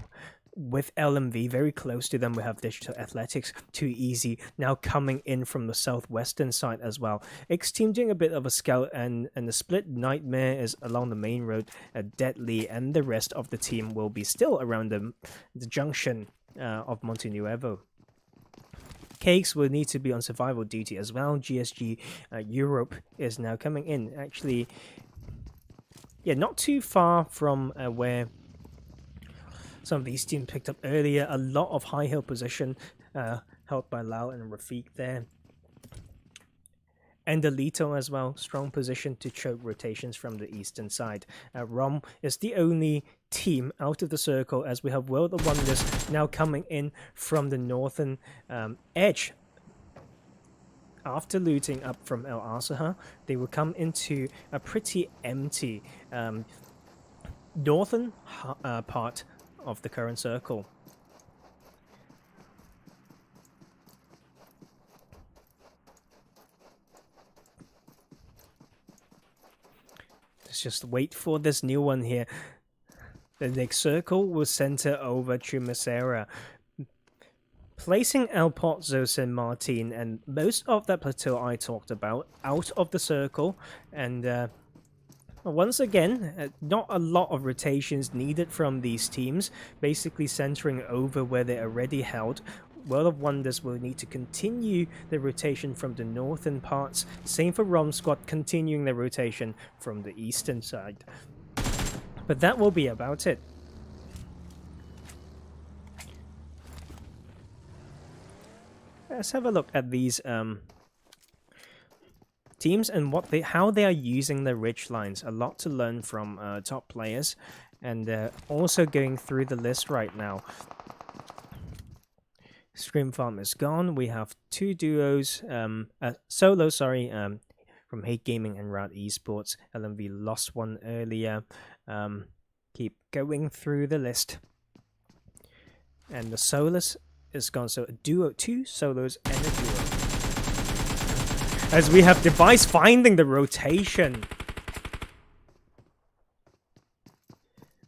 with LMV very close to them. We have Digital Athletics, Too Easy, now coming in from the southwestern side as well. XTEAM doing a bit of a scout, and the split Nightmare is along the main road. Deadly and the rest of the team will be still around the junction of Montenuevo. Cakes will need to be on survival duty as well. GSG Europe is now coming in. Actually, yeah, not too far from where some of these teams picked up earlier. A lot of high hill position held by Lau and Rafiq there. And Alito as well, strong position to choke rotations from the eastern side. Rom is the only team out of the circle, as we have World of Wonders now coming in from the northern edge. After looting up from El Asaha, they will come into a pretty empty northern part of the current circle. Let's just wait for this new one here. The next circle will center over Chumacera, placing El Pozzo, San Martin, and most of that plateau I talked about out of the circle. And once again, not a lot of rotations needed from these teams, basically centering over where they already held. World of Wonders will need to continue the rotation from the northern parts. Same for ROMsquad, continuing the rotation from the eastern side. But that will be about it. Let's have a look at these teams and how they are using the ridge lines. A lot to learn from top players, and also going through the list right now. ScrimFarm is gone. We have 2 duos, solos, sorry, from Hate Gaming and RAAD Esports. LMV lost one earlier. Keep going through the list, and the solos is gone. So a duo, 2 solos and a duo. As we have Device finding the rotation.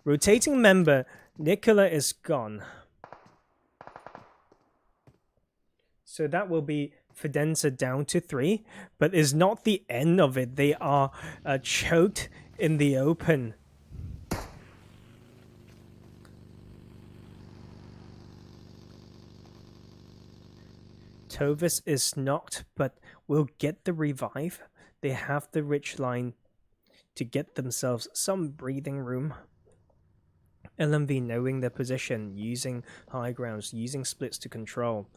Rotating member, Nicola is gone. So that will be Fidanza down to 3, but is not the end of it. They are choked in the open. Tovis is knocked, but will get the revive. They have the ridge line to get themselves some breathing room. LMV knowing their position, using high grounds, using splits to control.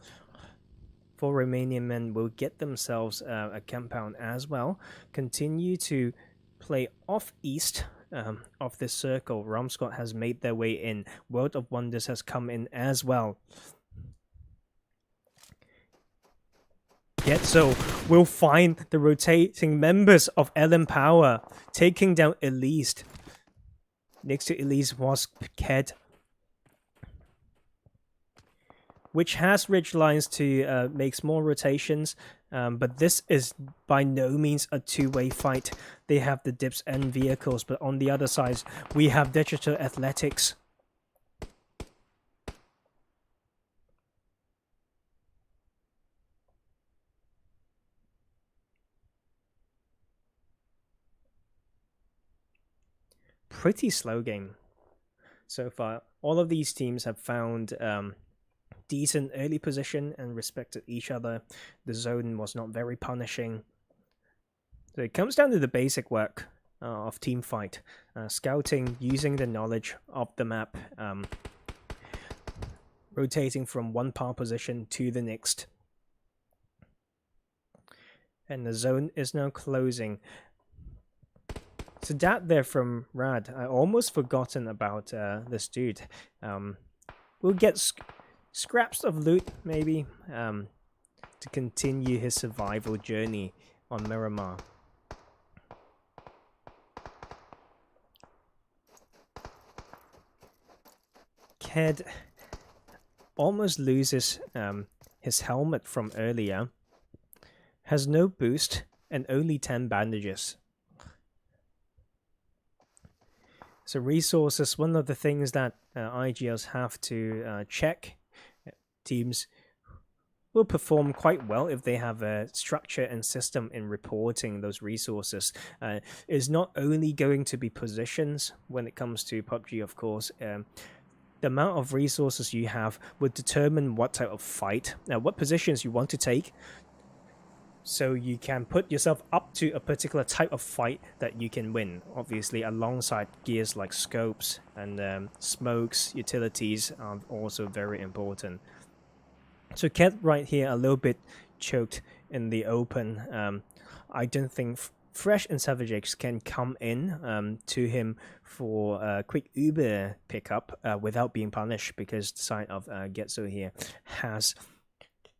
For Romanian Men will get themselves a compound as well. Continue to play off east of this circle. ROMsquad has made their way in. World of Wonders has come in as well. Getso will find the rotating members of LM Power, taking down Elise. Next to Elise was Ked, which has ridge lines to make more rotations, but this is by no means a two-way fight. They have the dips and vehicles, but on the other side, we have Digital Athletics. Pretty slow game so far. All of these teams have found decent early position and respected each other. The zone was not very punishing. So it comes down to the basic work of team fight. Scouting, using the knowledge of the map, rotating from one par position to the next. And the zone is now closing. So that there from RAAD. I almost forgotten about this dude. We'll get scraps of loot, maybe, to continue his survival journey on Miramar. Ked almost loses his helmet from earlier. Has no boost and only 10 bandages. So resources, one of the things that IGLs have to check. Teams will perform quite well if they have a structure and system in reporting those resources. Is not only going to be positions when it comes to PUBG, of course. The amount of resources you have would determine what type of fight, what positions you want to take. So you can put yourself up to a particular type of fight that you can win. Obviously, alongside gears like scopes and smokes, utilities are also very important. So Ket right here a little bit choked in the open. I don't think Fresh and Savage X can come in to him for a quick Uber pickup without being punished, because the side of Getso here has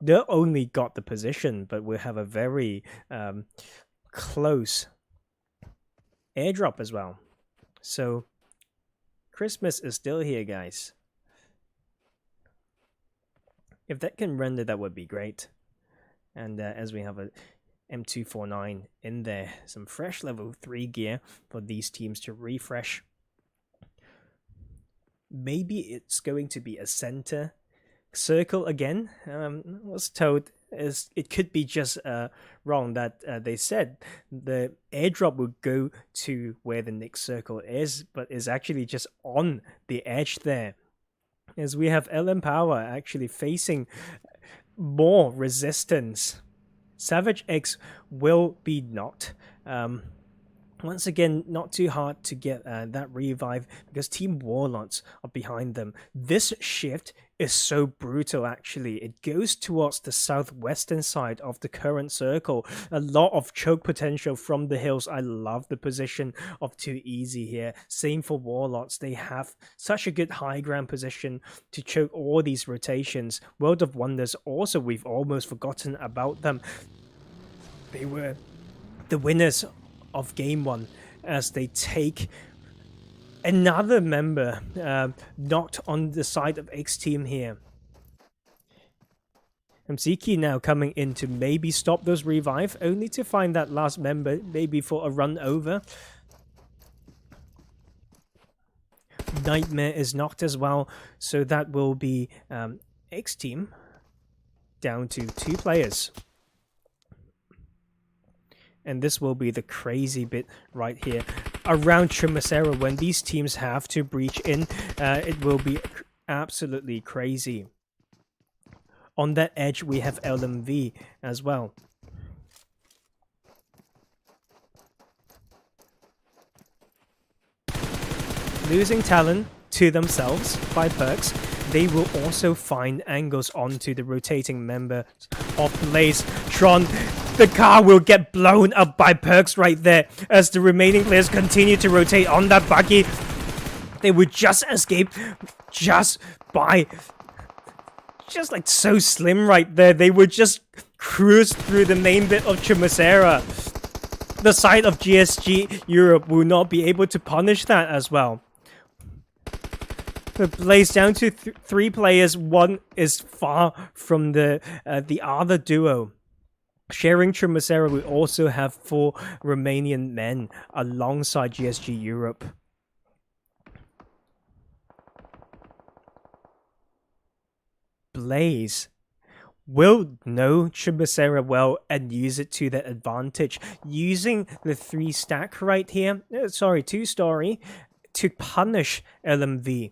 not only got the position, but will have a very close airdrop as well. So Christmas is still here, guys. If that can render, that would be great. And as we have a M249 in there, some fresh level 3 gear for these teams to refresh. Maybe it's going to be a center circle again. Was told is it could be just wrong that they said the airdrop would go to where the next circle is, but is actually just on the edge there. As we have LM Power actually facing more resistance. Savage X will be knocked. Once again, not too hard to get that revive because Team Warlords are behind them. This shift is so brutal, actually. It goes towards the southwestern side of the current circle. A lot of choke potential from the hills. I love the position of Too Easy here. Same for Warlords. They have such a good high ground position to choke all these rotations. World of Wonders also, we've almost forgotten about them. They were the winners of game 1 as they take another member knocked on the side of XTEAM here. MCK now coming in to maybe stop those revive, only to find that last member maybe for a run over. Nightmare is knocked as well, so that will be XTEAM down to 2 players. And this will be the crazy bit right here around Chumacera. When these teams have to breach in, it will be absolutely crazy. On that edge, we have LMV as well. Losing talent to themselves by Perks, they will also find angles onto the rotating member of Blaze. Tron, the car will get blown up by Perks right there as the remaining players continue to rotate on that buggy. They would just escape just by... just like so slim right there. They would just cruise through the main bit of Chumacera. The side of GSG Europe will not be able to punish that as well. The Blaze down to 3 players. One is far from the other duo. Sharing Chumacera, we also have 4 Romanian Men alongside GSG Europe. Blaze will know Chumacera well and use it to their advantage, using the 3 stack right here, 2 story, to punish LMV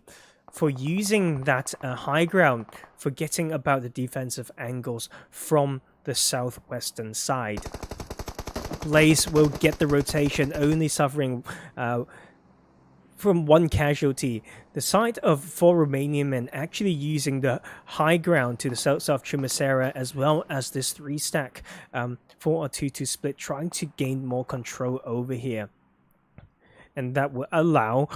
for using that high ground, forgetting about the defensive angles from the southwestern side. Blaze will get the rotation, only suffering from one casualty. The side of 4 Romanian men actually using the high ground to the south of Trimisera, as well as this 3-stack 4-2-2 split, trying to gain more control over here. And that will allow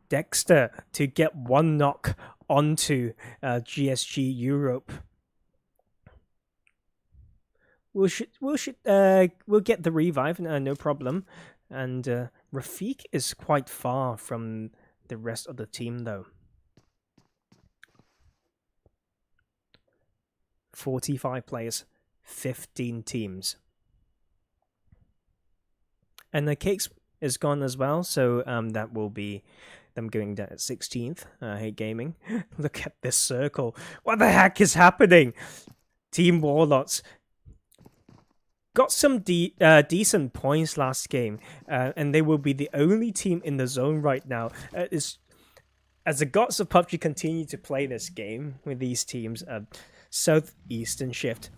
Dexter to get 1 knock onto GSG Europe. We'll get the revive, no problem. And Rafik is quite far from the rest of the team, though. 45 players, 15 teams. And the Cakes is gone as well, so that will be them going down at 16th. Hey Gaming, look at this circle. What the heck is happening? Team Warlords got some decent points last game, and they will be the only team in the zone right now. As the gods of PUBG continue to play this game with these teams, Southeastern Shift,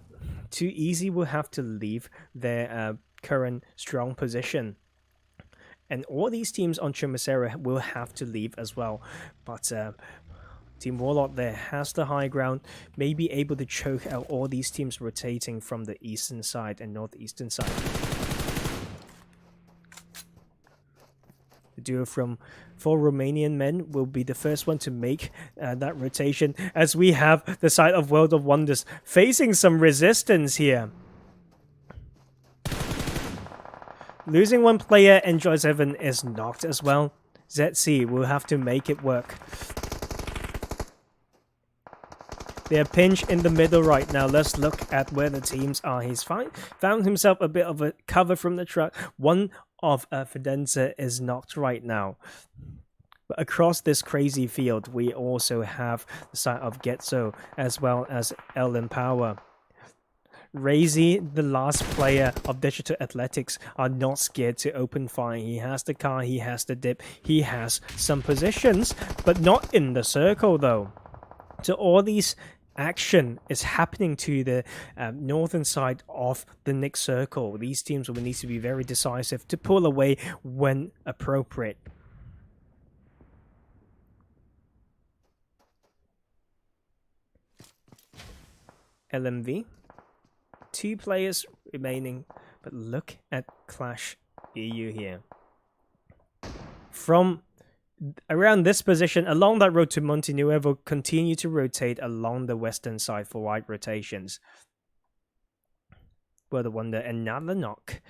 Too Easy will have to leave their current strong position. And all these teams on Trimisera will have to leave as well. But Team Warlord there has the high ground, may be able to choke out all these teams rotating from the eastern side and northeastern side. The duo from 4 Romanian men will be the first one to make that rotation, as we have the side of World of Wonders facing some resistance here. Losing 1 player, Enjoy7 is knocked as well. ZC will have to make it work. They're pinched in the middle right now. Let's look at where the teams are. He's found himself a bit of a cover from the truck. One of Fidanza is knocked right now. But across this crazy field, we also have the side of Getso as well as LMV. Razy, the last player of Digital Athletics, are not scared to open fire. He has the car, he has the dip, he has some positions, but not in the circle though. So all these action is happening to the northern side of the next circle. These teams will need to be very decisive to pull away when appropriate. LMV, 2 players remaining, but look at Qlash EU here. From around this position, along that road to Montenuevo, continue to rotate along the western side for wide rotations. World of Wonder, another knock.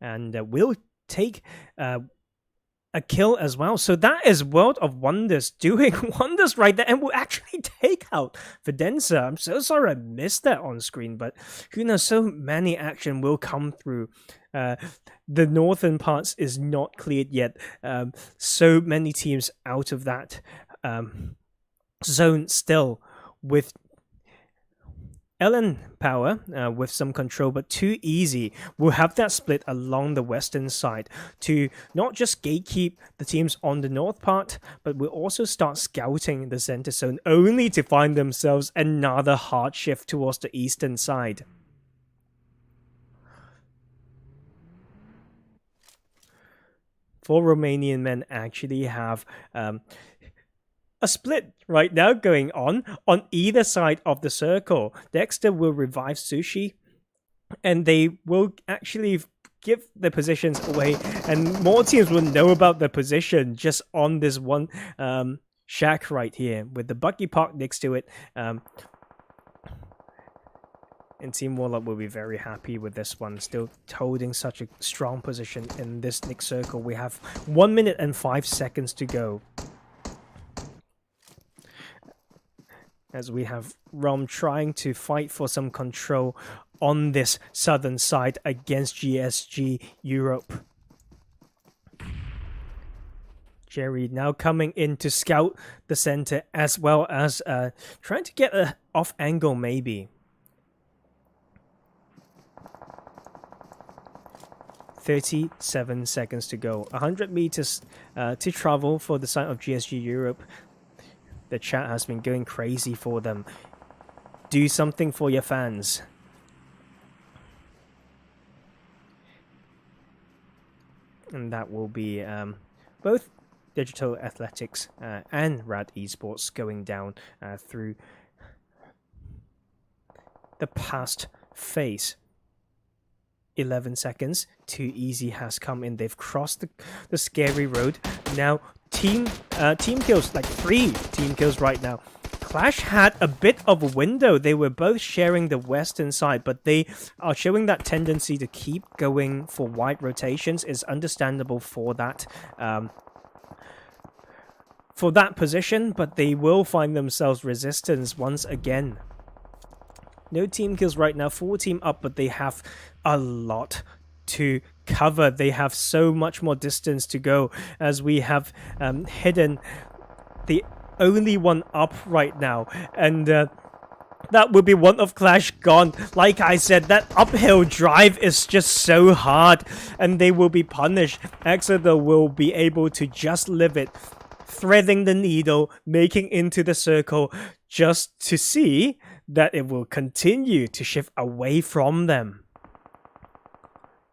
And we'll take a kill as well. So that is World of Wonders doing wonders right there, and will actually take out Fidanza. I'm so sorry I missed that on screen, but who knows, so many action will come through. The northern parts is not cleared yet. So many teams out of that zone still, with LMV with some control, but Too Easy will have that split along the western side to not just gatekeep the teams on the north part, but will also start scouting the center zone, only to find themselves another hard shift towards the eastern side. Four Romanian men actually have a split right now going on either side of the circle. Dexter will revive Sushi, and they will actually give the positions away, and more teams will know about the position just on this one shack right here with the buggy park next to it. And Team Warlock will be very happy with this one, still holding such a strong position in this next circle. We have 1 minute and 5 seconds to go, as we have Rom trying to fight for some control on this southern side against GSG Europe. Jerry now coming in to scout the center, as well as trying to get an off angle maybe. 37 seconds to go. 100 meters to travel for the side of GSG Europe. The chat has been going crazy for them. Do something for your fans. And that will be both Digital Athletics and RAAD Esports going down through the past phase. 11 seconds. Too Easy has come in. They've crossed the scary road. Now team kills, like 3 team kills right now. Qlash had a bit of a window. They were both sharing the western side, but they are showing that tendency to keep going for wide rotations. Is understandable for that position, but they will find themselves resistance once again. No team kills right now, 4 team up, but they have a lot to cover. They have so much more distance to go, as we have hidden the only one up right now, and that will be one of Qlash gone. Like I said, that uphill drive is just so hard, and they will be punished. Exeter will be able to just live it, threading the needle, making into the circle, just to see that it will continue to shift away from them.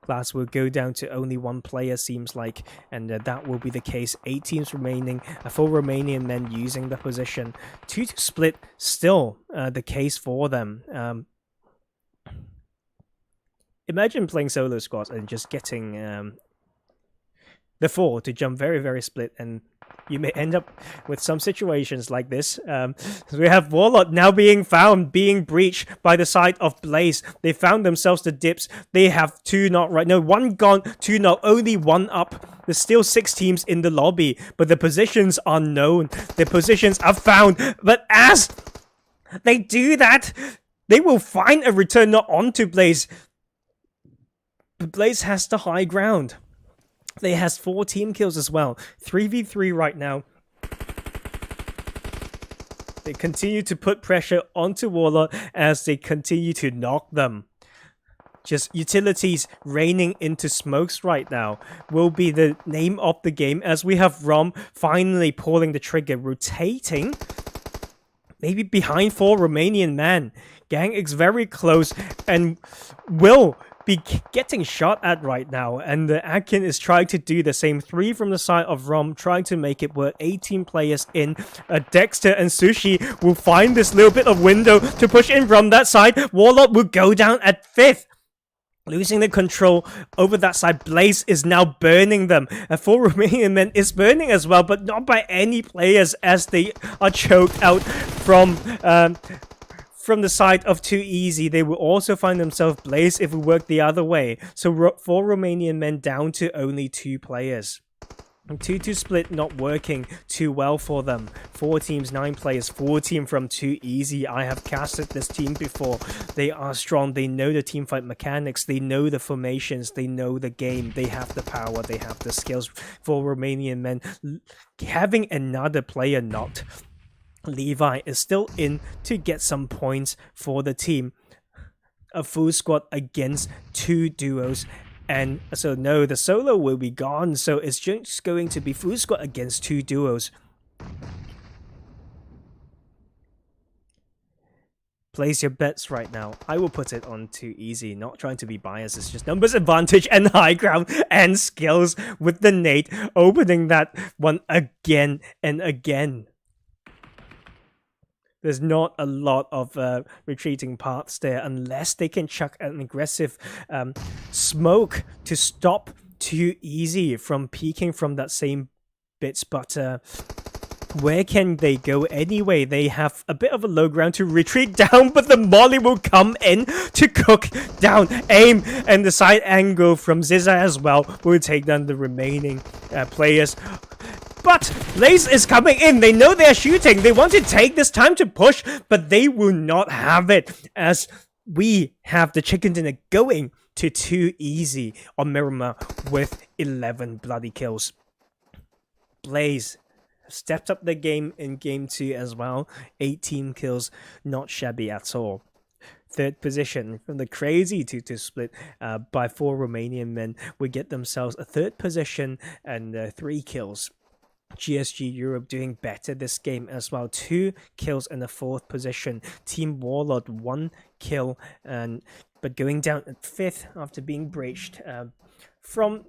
Qlash will go down to only 1 player, seems like, and that will be the case. 8 teams remaining, 4 Romanian men using the position. 2 to split, still the case for them. Imagine playing solo squads and just getting the 4 to jump very, very split, and you may end up with some situations like this. We have Warlord now being found, being breached by the side of Blaze. They found themselves the dips. They have 2 not right. No, 1 gone, 2 not. Only 1 up. There's still 6 teams in the lobby, but the positions are known. The positions are found. But as they do that, they will find a return not onto Blaze. But Blaze has the high ground. They has 4 team kills as well. 3v3 right now. They continue to put pressure onto Warlord as they continue to knock them. Just utilities raining into smokes right now will be the name of the game, as we have Rom finally pulling the trigger, rotating. Maybe behind 4 Romanian men. Gang is very close and will be getting shot at right now, and Akin is trying to do the same. 3 from the side of Rom, trying to make it work. 18 players in. Dexter and Sushi will find this little bit of window to push in from that side. Warlord will go down at 5th. Losing the control over that side. Blaze is now burning them. 4 Romanian men is burning as well, but not by any players, as they are choked out from the side of Too Easy. They will also find themselves Blaze if we work the other way. So 4 Romanian men down to only 2 players. 2-2 split not working too well for them. 4 teams, 9 players, 4 team from Too Easy. I have casted this team before. They are strong. They know the teamfight mechanics. They know the formations. They know the game. They have the power. They have the skills. 4 Romanian men having another player knocked. Levi is still in to get some points for the team. A full squad against 2 duos. And so no, the solo will be gone. So it's just going to be full squad against 2 duos. Place your bets right now. I will put it on Too Easy. Not trying to be biased. It's just numbers advantage and high ground and skills with the nade. Opening that one again and again. There's not a lot of retreating paths there, unless they can chuck an aggressive smoke to stop Too Easy from peeking from that same bits. But where can they go anyway? They have a bit of a low ground to retreat down, but the molly will come in to cook down aim, and the side angle from Ziza as well will take down the remaining players. But Blaze is coming in. They know they're shooting. They want to take this time to push, but they will not have it, as we have the chicken dinner going to Too Easy on Miramar with 11 bloody kills. Blaze stepped up the game in game 2 as well. 18 kills, not shabby at all. 3rd position from the crazy 2-2 split by 4 Romanian men will get themselves a 3rd position and 3 kills. GSG Europe doing better this game as well. 2 kills in the 4th position. Team Warlord 1 kill, but going down at 5th after being breached from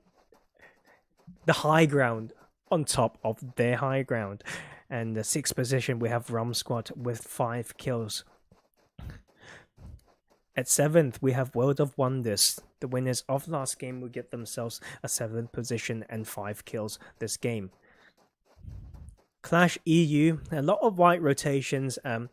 the high ground on top of their high ground. And the 6th position, we have ROMsquad with 5 kills. At 7th, we have World of Wonders. The winners of last game will get themselves a 7th position and 5 kills this game. Qlash EU, a lot of wide rotations, a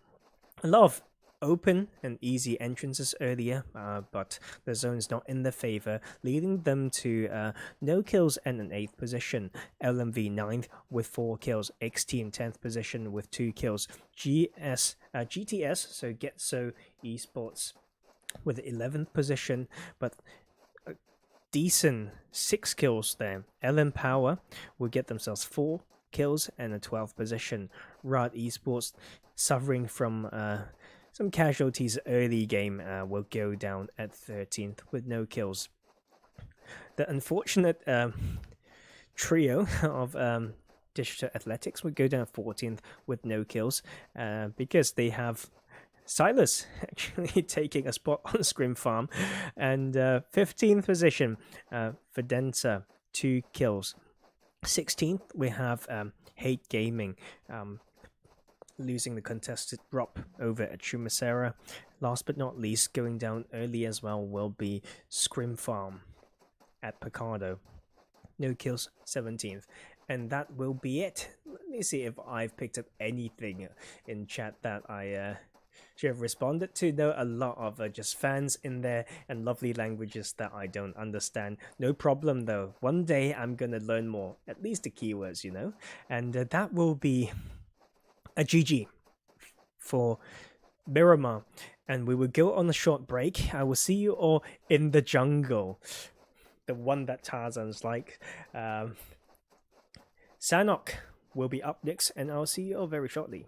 lot of open and easy entrances earlier, but the zone's not in their favor, leading them to no kills and an 8th position. LMV 9th with 4 kills, XTEAM 10th position with 2 kills, GTS, so Getso Esports, with 11th position, but a decent 6 kills there. LM Power will get themselves 4 kills and a 12th position. RAAD Esports, suffering from some casualties early game, will go down at 13th with no kills. The unfortunate trio of Digital Athletics would go down 14th with no kills, because they have Silas actually taking a spot on ScrimFarm. And 15th position, Fidanza, 2 kills. 16th, we have RAAD Gaming, losing the contested drop over at Shumasera. Last but not least, going down early as well will be ScrimFarm at Picado. No kills, 17th. And that will be it. Let me see if I've picked up anything in chat that I should have responded to. No, a lot of just fans in there and lovely languages that I don't understand. No problem though. One day I'm gonna learn more, at least the keywords, you know. And that will be a GG for Miramar. And we will go on a short break. I will see you all in the jungle, the one that Tarzan's like. Sanhok will be up next, and I'll see you all very shortly.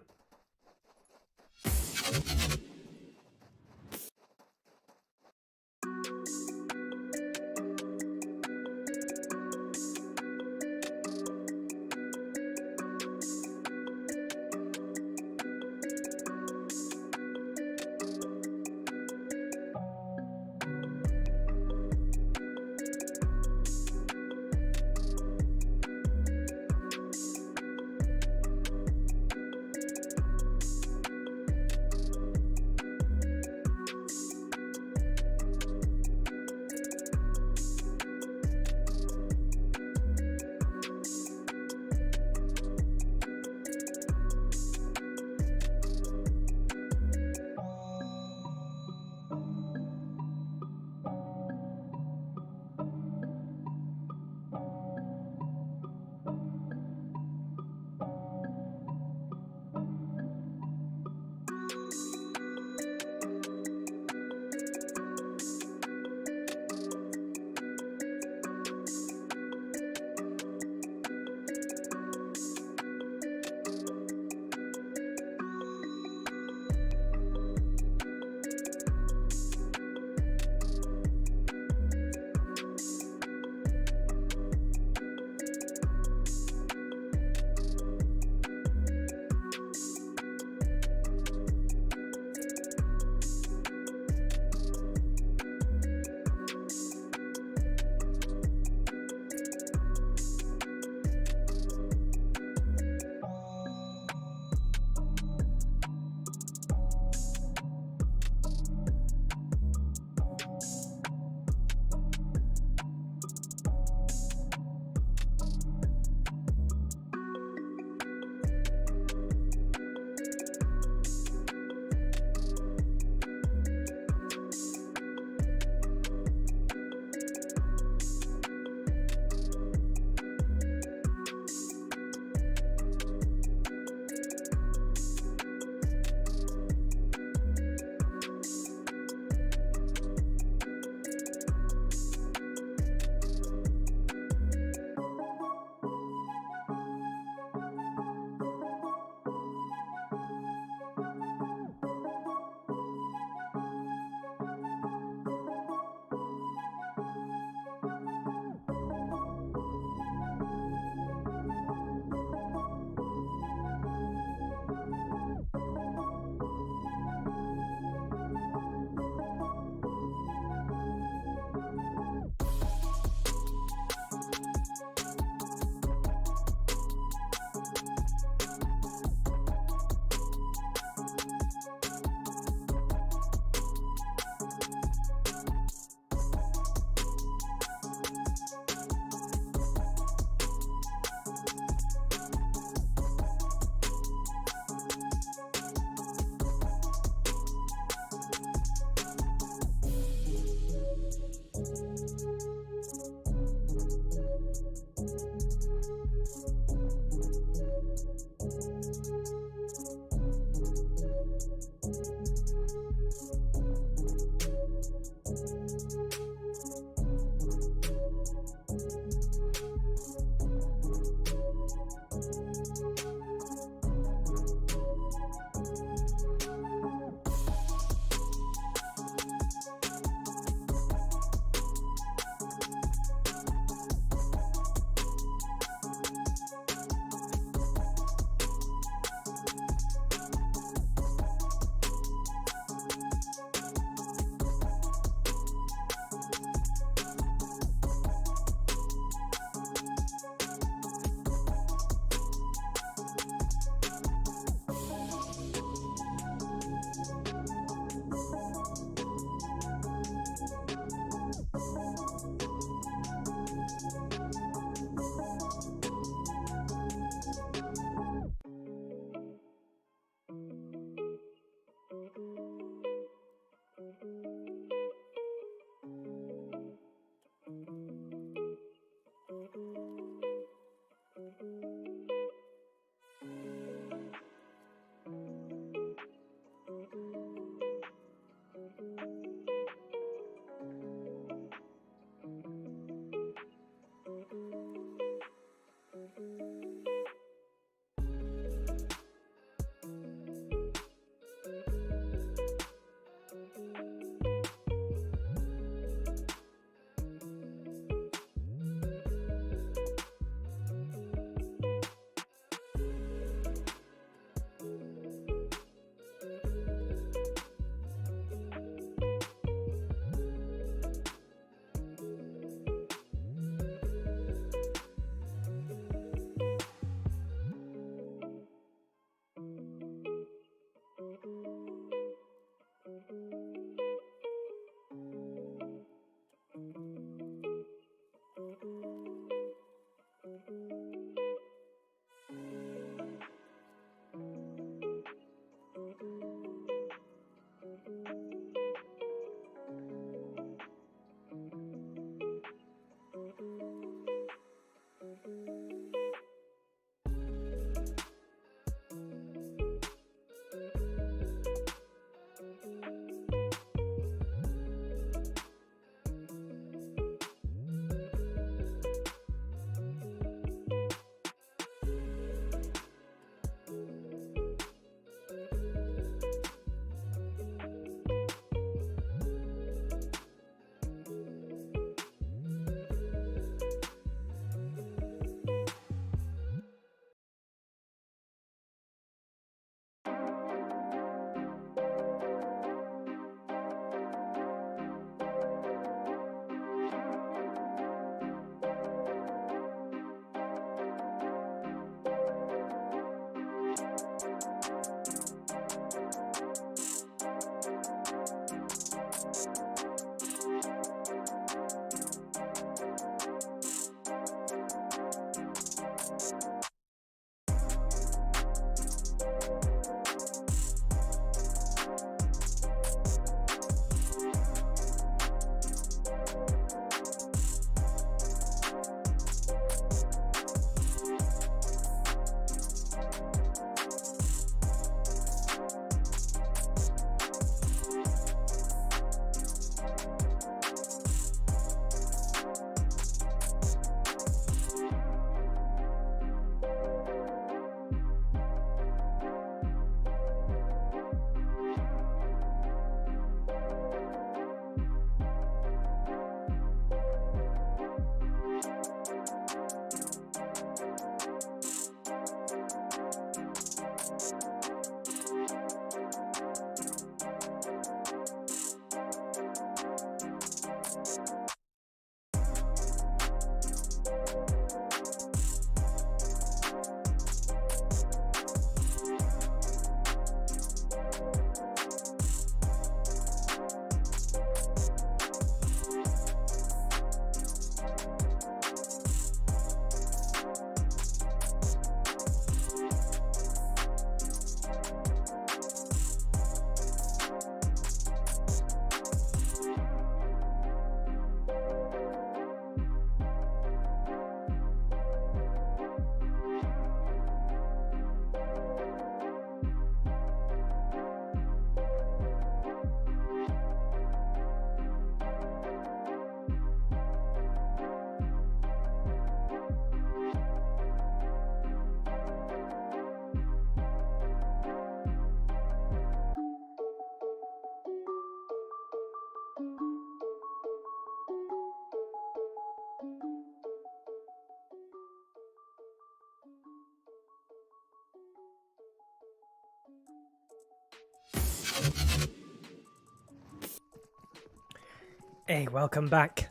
Hey, welcome back.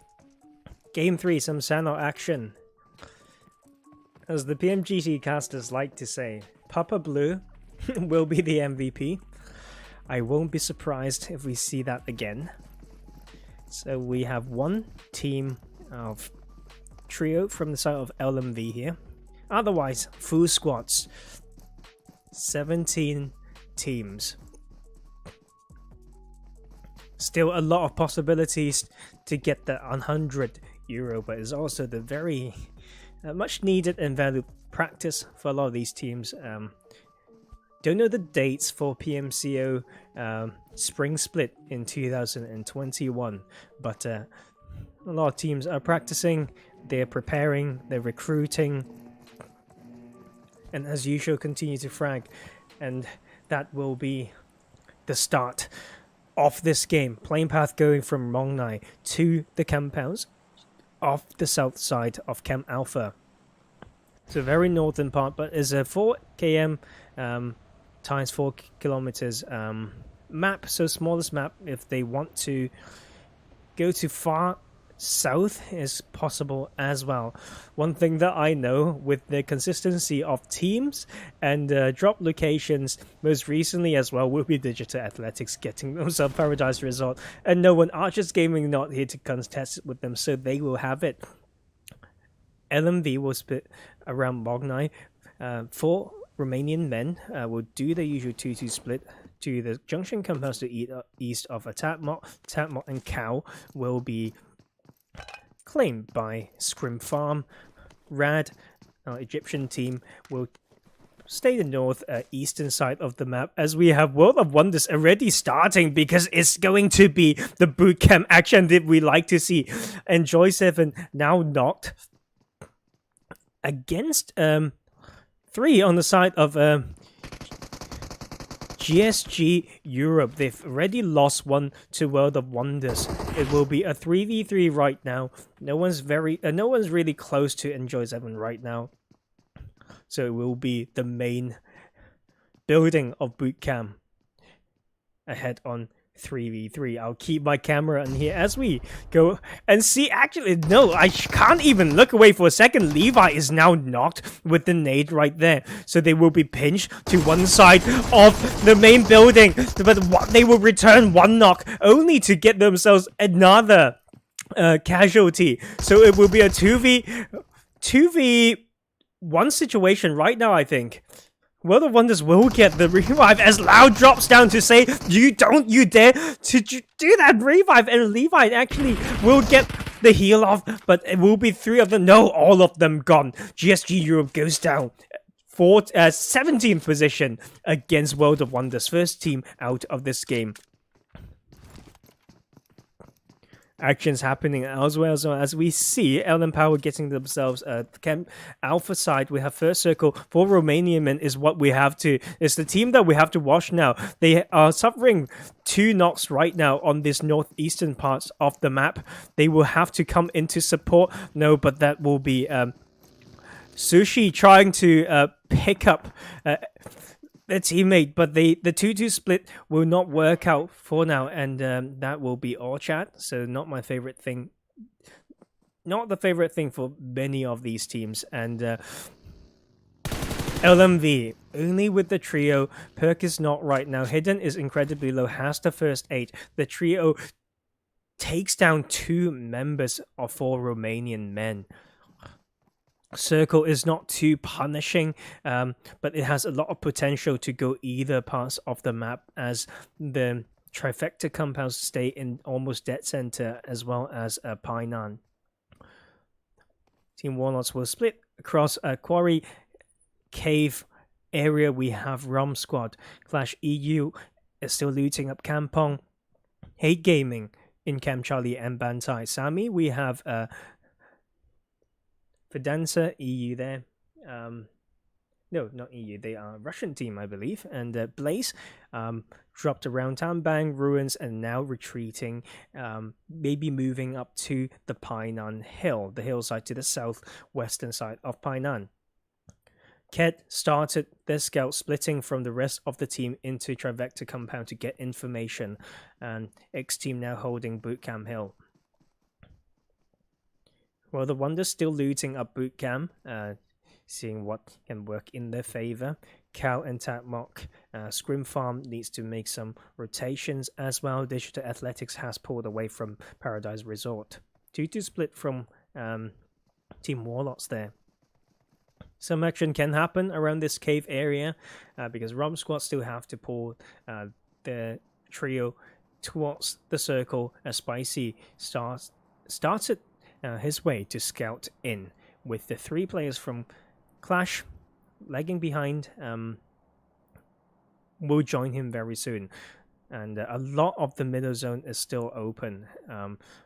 Game 3, some Sanhok action. As the PMGC casters like to say, Papa Blue will be the MVP. I won't be surprised if we see that again. So we have one team of trio from the side of LMV here. Otherwise, full squads. 17 teams. Still a lot of possibilities to get the €100, but it's also the very much needed and valued practice for a lot of these teams. Don't know the dates for PMCO spring split in 2021, but a lot of teams are practicing, they're preparing, they're recruiting, and as usual continue to frag, and that will be the start of this game. Playing path going from Mongnai to the compounds off the south side of Camp Alpha. It's a very northern part, but it's a 4 km times 4 kilometers map, so smallest map. If they want to go to far south is possible as well. One thing that I know with the consistency of teams and drop locations most recently as well will be Digital Athletics getting themselves Paradise Resort, and no one, Archers Gaming not here to contest with them, so they will have it. LMV will split around Mognai. For Romanian Men will do the usual 2-2 split to the junction compounds to east of a Tatmok. Tatmok and Cow will be claimed by ScrimFarm. RAAD, our Egyptian team, will stay the north eastern side of the map, as we have World of Wonders already starting, because it's going to be the bootcamp action that we like to see. And Joy7 now knocked against 3 on the side of GSG Europe. They've already lost 1 to World of Wonders. It will be a 3v3 right now. No one's really close to Enjoy7 right now. So it will be the main building of bootcamp ahead on 3v3. I'll keep my camera on here as we go and see. Actually, no, I can't even look away for a second. Levi is now knocked with the nade right there, so they will be pinched to one side of the main building, but they will return 1 knock only to get themselves another casualty. So it will be a 2v1 situation right now, I think. World of Wonders will get the revive as Loud drops down to say, you dare to do that revive, and Levi actually will get the heal off, but it will be 3 of them. No, all of them gone. GSG Europe goes down. 17th position against World of Wonders. First team out of this game. Actions happening elsewhere as well, as we see LM Power getting themselves Camp Alpha side. We have first circle for Romanian Men is what we have to. It's the team that we have to watch now. They are suffering 2 knocks right now on this northeastern parts of the map. They will have to come into support. No, but that will be Sushi trying to pick up their teammate, but the 2-2 split will not work out for now, and that will be all chat. So not my favorite thing, not the favorite thing for many of these teams. And LMV only with the trio. Perk is not right now. Hidden is incredibly low, has the first 8. The trio takes down 2 members of 4 Romanian Men. Circle is not too punishing, but it has a lot of potential to go either parts of the map, as the trifecta compounds stay in almost dead center, as well as Painan. Team Warlords will split across a quarry cave area. We have ROMsquad. Qlash EU is still looting up Kampong. RAAD Gaming in Camp Charlie and Bantai. Sami, we have Fidanza, EU there. No, not EU. They are a Russian team, I believe. And Blaze dropped around town, Bang, Ruins, and now retreating. Maybe moving up to the Painan Hill, the hillside to the southwestern side of Painan. Ket started their scout splitting from the rest of the team into Trivector compound to get information. And XTEAM now holding Bootcamp Hill. Well, the Wonders still looting up boot camp, seeing what can work in their favor. Cal and Tatmok, ScrimFarm needs to make some rotations as well. Digital Athletics has pulled away from Paradise Resort. 2-2 split from Team Warlords there. Some action can happen around this cave area because ROMsquad still have to pull the trio towards the circle as Spicy started his way to scout in, with the 3 players from Qlash lagging behind. Will join him very soon, and a lot of the middle zone is still open,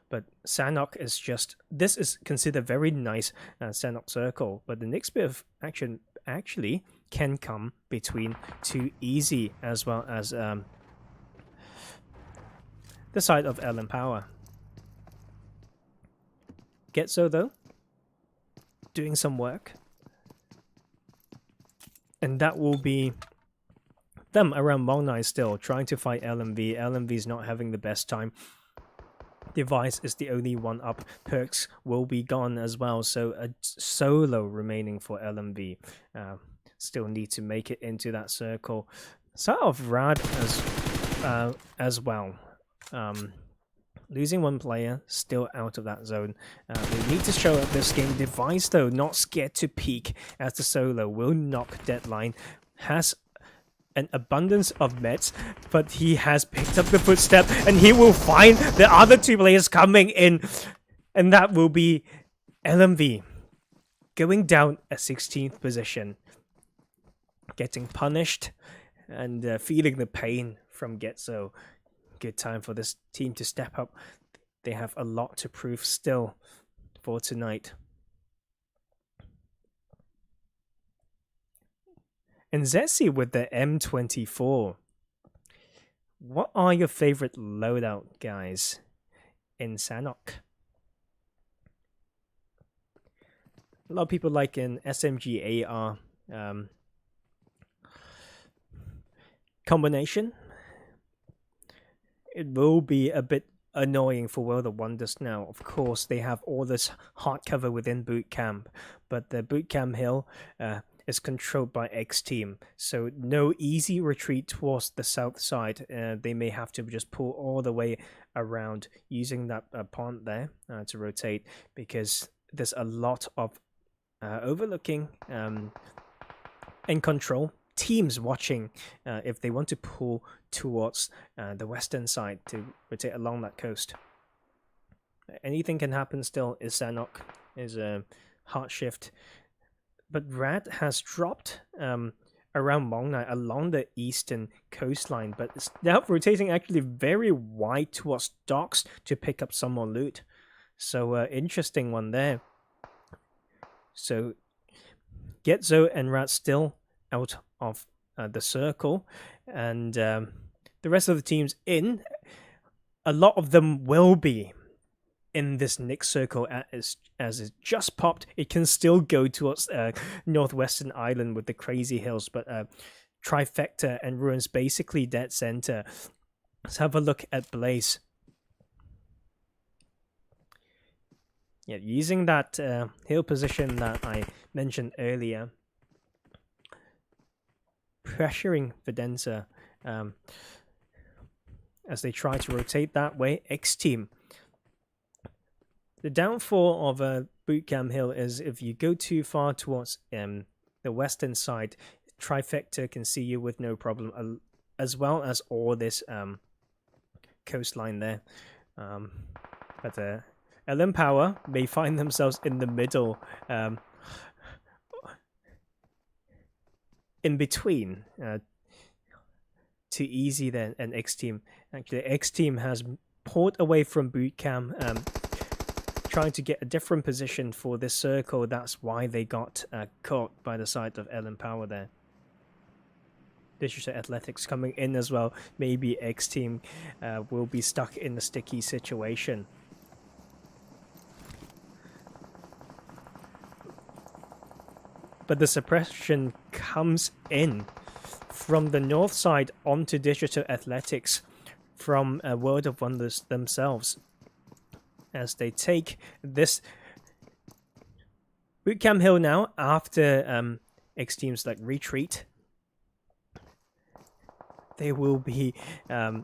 but Sanhok is just, this is considered very nice Sanhok circle, but the next bit of action actually can come between 2 Easy as well as the side of LM Power. Getso though, doing some work, and that will be them around Molnai still, trying to fight LMV. LMV's not having the best time. Device is the only one up. Perks will be gone as well, so a solo remaining for LMV. Still need to make it into that circle. Sort of RAAD as well. Losing 1 player, still out of that zone. They need to show up this game. Device though, not scared to peek as the solo will knock Deadline. Has an abundance of meds, but he has picked up the footstep and he will find the other 2 players coming in, and that will be LMV going down a 16th position, getting punished and feeling the pain from Getso. Good time for this team to step up. They have a lot to prove still for tonight. And Zetsi with the M24. What are your favorite loadout guys in Sanhok? A lot of people like an SMG AR combination. It will be a bit annoying for World of Wonders now. Of course, they have all this hard cover within boot camp, but the boot camp hill is controlled by XTEAM, so no easy retreat towards the south side. They may have to just pull all the way around using that pond there to rotate, because there's a lot of overlooking and control teams watching if they want to pull towards the western side to rotate along that coast. Anything can happen still. Is Sanhok is a hard shift, but RAAD has dropped around Molnai along the eastern coastline, but it's now rotating actually very wide towards docks to pick up some more loot. So interesting one there. So Getso and RAAD still out of the circle, and the rest of the teams in. A lot of them will be in this next circle as it just popped. It can still go towards northwestern island with the crazy hills, but Trifecta and Ruins basically dead center. Let's have a look at Blaze. Yeah, using that hill position that I mentioned earlier, pressuring Fidanza as they try to rotate that way. XTEAM. The downfall of a bootcamp hill is if you go too far towards the western side, Trifecta can see you with no problem, as well as all this coastline there. But LM Power may find themselves in the middle, in between Too Easy then and XTEAM. Actually, XTEAM has pulled away from bootcamp, trying to get a different position for this circle. That's why they got caught by the side of LM Power there. Digital Athletics coming in as well. Maybe XTEAM will be stuck in a sticky situation. But the suppression comes in from the north side onto Digital Athletics from World of Wonders themselves, as they take this Bootcamp Hill now, after XTEAM's like retreat, they will be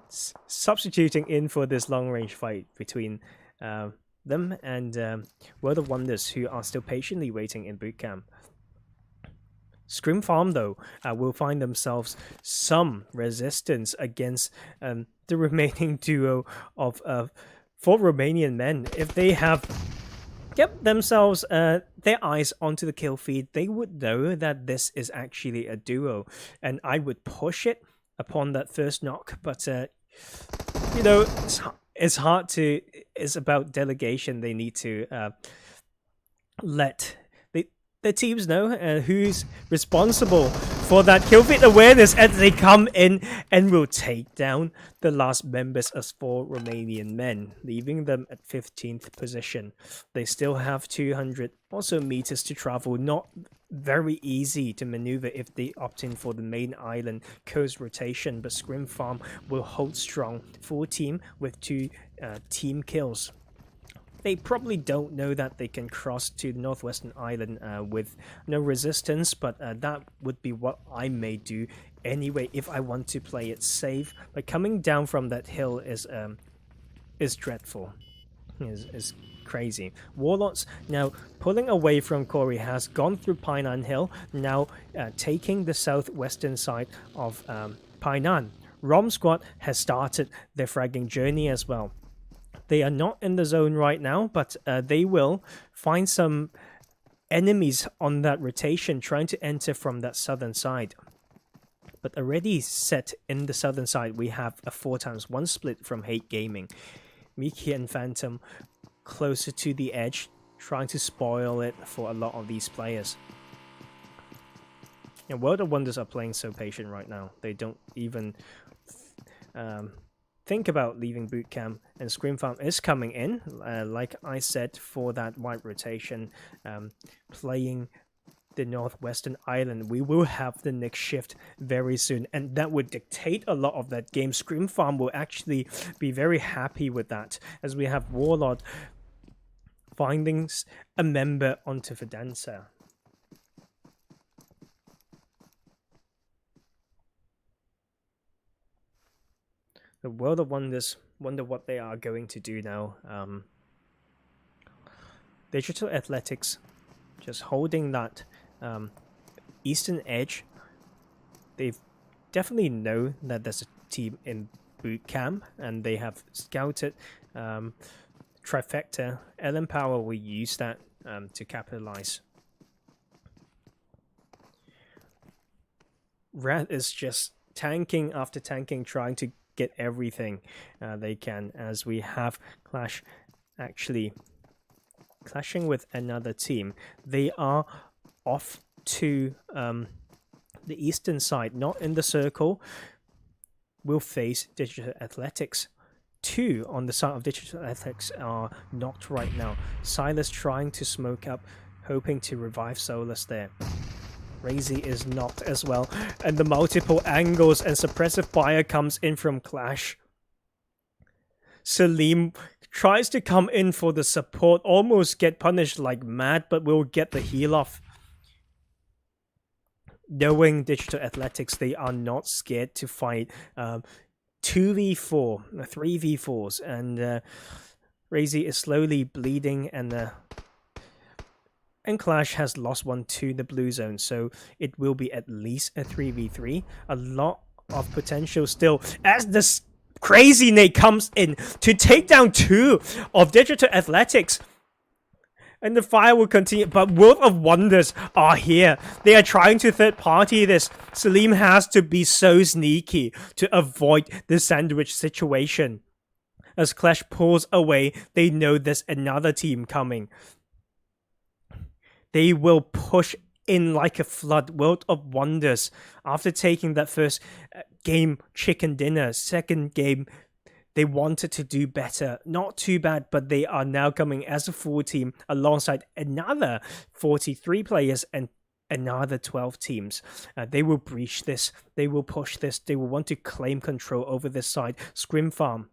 substituting in for this long-range fight between them and World of Wonders, who are still patiently waiting in bootcamp. ScrimFarm, though, will find themselves some resistance against the remaining duo of 4 Romanian men. If they have kept themselves their eyes onto the kill feed, they would know that this is actually a duo, and I would push it upon that first knock. But you know, it's hard to. It's about delegation. They need to let the teams know who's responsible for that kill feed awareness as they come in and will take down the last members as 4 Romanian men, leaving them at 15th position. They still have 200 also meters to travel, not very easy to maneuver if they opt in for the main island coast rotation, but ScrimFarm will hold strong, full team with 2 team kills. They probably don't know that they can cross to the northwestern island with no resistance, but that would be what I may do anyway if I want to play it safe. But coming down from that hill is dreadful, is crazy. Warlords now pulling away from Corey, has gone through Painan Hill, now taking the southwestern side of Painan. ROMsquad has started their fragging journey as well. They are not in the zone right now, but they will find some enemies on that rotation trying to enter from that southern side. But already set in the southern side, we have a 4x1 split from Hate Gaming. Miki and Phantom closer to the edge, trying to spoil it for a lot of these players. And World of Wonders are playing so patient right now. They don't even think about leaving bootcamp, and ScrimFarm is coming in, like I said, for that wide rotation, playing the northwestern island. We will have the next shift very soon, and that would dictate a lot of that game. ScrimFarm will actually be very happy with that, as we have Warlord finding a member onto Fidanza. The World of Wonders wonder what they are going to do now. Digital Athletics just holding that eastern edge. They definitely know that there's a team in boot camp, and they have scouted Trifecta. LM Power will use that to capitalize. RAAD is just tanking after tanking, trying to get everything they can, as we have Qlash actually clashing with another team. They are off to the eastern side, not in the circle. Will face Digital Athletics. 2 on the side of Digital Athletics are knocked right now. Silas trying to smoke up, hoping to revive Solus there. Razy is knocked as well, and the multiple angles and suppressive fire comes in from Qlash. Salim tries to come in for the support, almost get punished like mad, but will get the heal off. Knowing Digital Athletics, they are not scared to fight 2v4, 3v4s, and Razy is slowly bleeding, and Qlash has lost one to the blue zone, so it will be at least a 3v3. A lot of potential still, as this crazy nade comes in to take down 2 of Digital Athletics. And the fire will continue, but World of Wonders are here. They are trying to third party this. Salim has to be so sneaky to avoid the sandwich situation. As Qlash pulls away, they know there's another team coming. They will push in like a flood. World of Wonders, after taking that first game chicken dinner, second game, they wanted to do better. Not too bad, but they are now coming as a full team alongside another 43 players and another 12 teams. They will breach this. They will push this. They will want to claim control over this side. ScrimFarm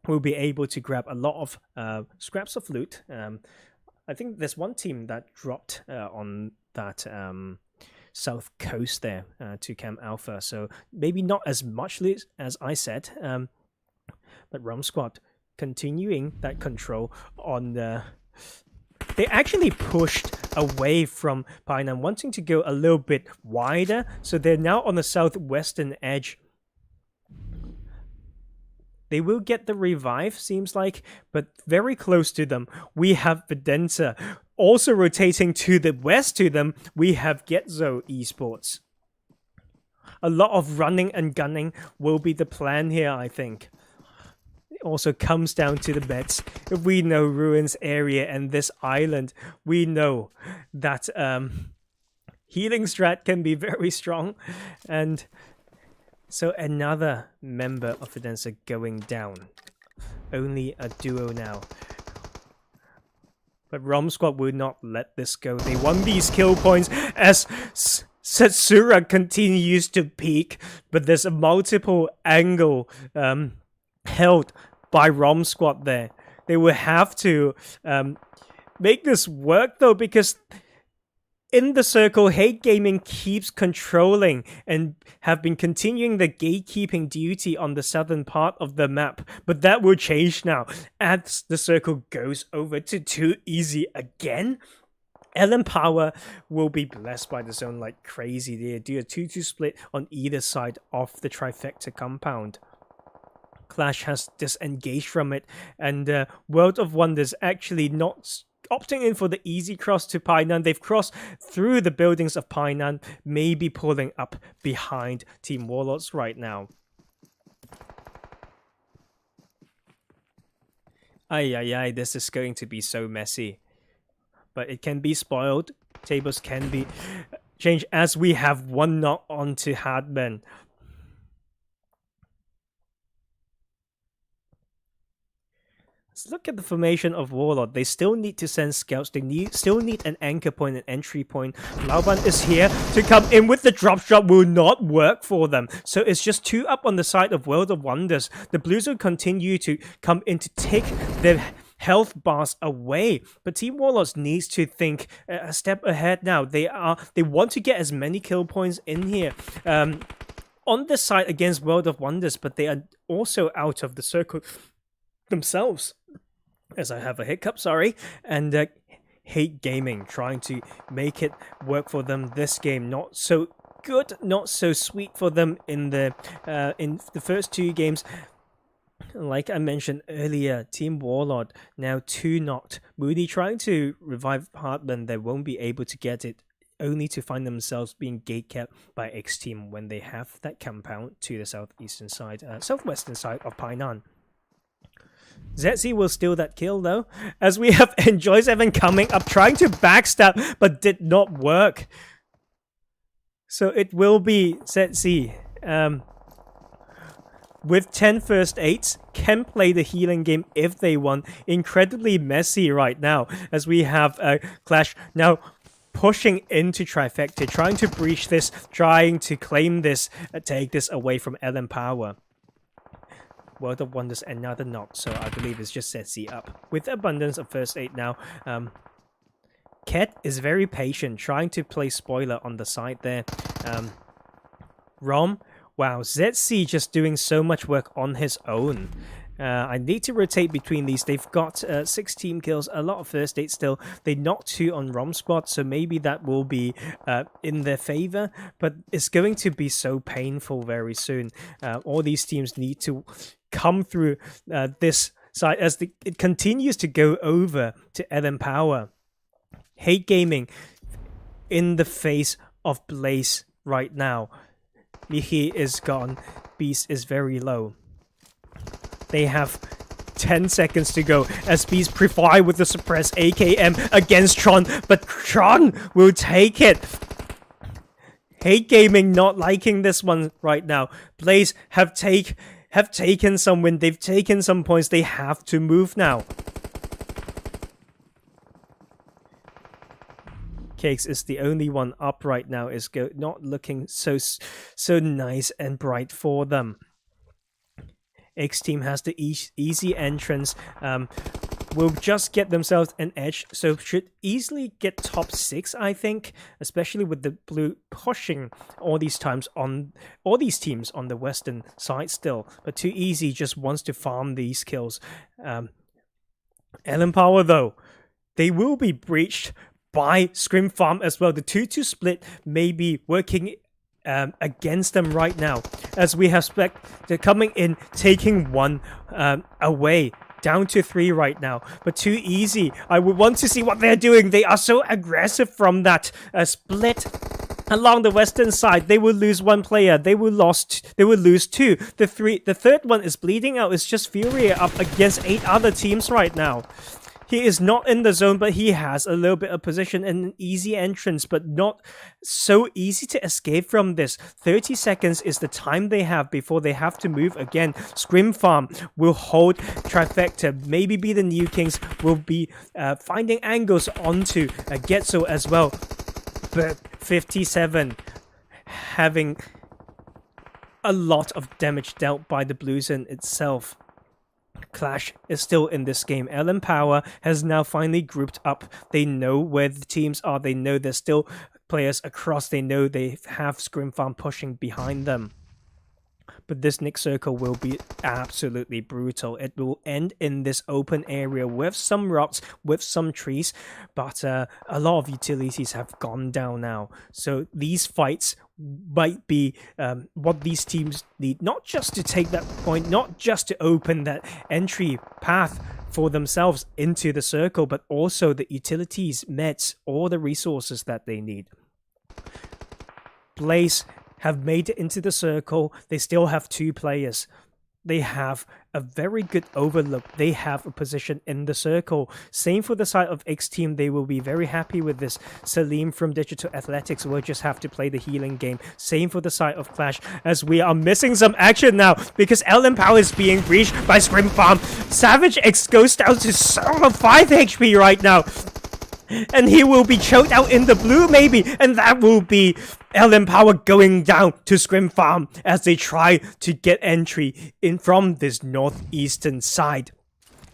will be able to grab a lot of scraps of loot. I think there's one team that dropped on that south coast there to Camp Alpha, so maybe not as much as I said, but ROMsquad continuing that control on the... They actually pushed away from Painan, wanting to go a little bit wider, so they're now on the southwestern edge. They will get the revive, seems like, but very close to them, we have Fidanza. Also rotating to the west to them, we have Getso Esports. A lot of running and gunning will be the plan here, I think. It also comes down to the bets. If we know Ruins area and this island, we know that healing strat can be very strong. And so another member of Fidanza going down. Only a duo now. But ROMsquad will not let this go. They won these kill points as Satsura continues to peak. But there's a multiple angle held by ROMsquad there. They will have to make this work though, because in the circle, Hate Gaming keeps controlling and have been continuing the gatekeeping duty on the southern part of the map. But that will change now as the circle goes over to 2 easy again. LM Power will be blessed by the zone like crazy. They do a 2-2 split on either side of the trifecta compound. Qlash has disengaged from it, and World of Wonders actually not opting in for the easy cross to Painan. They've crossed through the buildings of Painan, maybe pulling up behind Team Warlords right now. Ay, this is going to be so messy. But it can be spoiled. Tables can be changed as we have one knock onto Hardman. Let's look at the formation of Warlord. They still need to send scouts. They still need an anchor point, an entry point. Lauban is here to come in with the drop shot. Will not work for them. So it's just 2 up on the side of World of Wonders. The Blues will continue to come in to take their health bars away, but Team Warlords needs to think a step ahead now. They want to get as many kill points in here on the side against World of Wonders, but they are also out of the circle themselves. As I have a hiccup, sorry. And Hate Gaming trying to make it work for them this game. Not so good, not so sweet for them in the first 2 games. Like I mentioned earlier, Team Warlord now 2 knocked. Moody trying to revive Heartland. They won't be able to get it, only to find themselves being gatekept by XTEAM when they have that compound to the southwestern side of Painan. Zetzi will steal that kill though, as we have Enjoy7 coming up, trying to backstab, but did not work. So it will be Zetzi with 10 first aids, can play the healing game if they want. Incredibly messy right now, as we have Qlash now pushing into Trifecta, trying to breach this, trying to claim this, take this away from LM Power. World of Wonders, another knock, so I believe it's just Setsi up. With abundance of first aid now, Ket is very patient, trying to play spoiler on the side there. Rom, wow, Zetsi just doing so much work on his own. I need to rotate between these. They've got 6 team kills, a lot of first aid still. They knocked 2 on ROMsquad, so maybe that will be in their favor, but it's going to be so painful very soon. All these teams need to come through this side as it continues to go over to LM Power. Hate Gaming in the face of Blaze right now. Mihi is gone. Beast is very low. They have 10 seconds to go as Beast provide with the suppress AKM against Tron, but Tron will take it. Hate Gaming not liking this one right now. Blaze have taken some win. They've taken some points. They have to move now. Cakes is the only one up right now. Is not looking so nice and bright for them. XTEAM has the easy entrance. will just get themselves an edge, so should easily get top 6, I think, especially with the blue pushing all these teams on the western side still. But Too Easy just wants to farm these kills. LM Power, though, they will be breached by ScrimFarm as well. The 2-2 split may be working against them right now, as we have Spec, they're coming in, taking one away, down to 3 right now. But Too Easy, I would want to see what they're doing. They are so aggressive from that split along the western side. They will lose 1 player, they will lose 2. The third one is bleeding out. It's just Furia up against 8 other teams right now. He is not in the zone, but he has a little bit of position and an easy entrance, but not so easy to escape from this. 30 seconds is the time they have before they have to move again. ScrimFarm will hold trifecta, maybe be the New Kings, will be finding angles onto Getso as well. But 57 having a lot of damage dealt by the Blue Zone itself. Qlash is still in this game. LM Power has now finally grouped up. They know where the teams are. They know there's still players across. They know they have ScrimFarm pushing behind them. But this next circle will be absolutely brutal. It will end in this open area with some rocks, with some trees, but a lot of utilities have gone down now. So these fights might be what these teams need, not just to take that point, not just to open that entry path for themselves into the circle, but also the utilities, meds, all the resources that they need. Blaze have made it into the circle. They still have 2 players. They have a very good overlook. They have a position in the circle. Same for the side of XTEAM. They will be very happy with this. Salim from Digital Athletics will just have to play the healing game. Same for the side of Qlash, as we are missing some action now because LM Power is being breached by ScrimFarm. Savage X goes down to 5 HP right now. And he will be choked out in the blue maybe, and that will be LM Power going down to ScrimFarm as they try to get entry in from this northeastern side.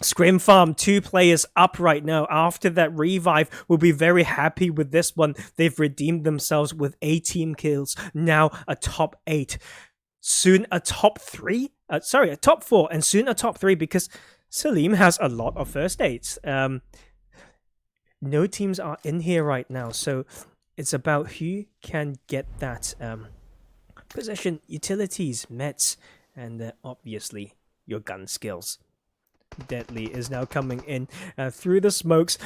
ScrimFarm, 2 players up right now. After that revive, will be very happy with this one. They've redeemed themselves with 18 kills, now a top 8. Soon a top 3? A top 4, and soon a top 3 because Salim has a lot of first aids. No teams are in here right now, so it's about who can get that possession, utilities, meds, and obviously your gun skills. Deadly is now coming in through the smokes,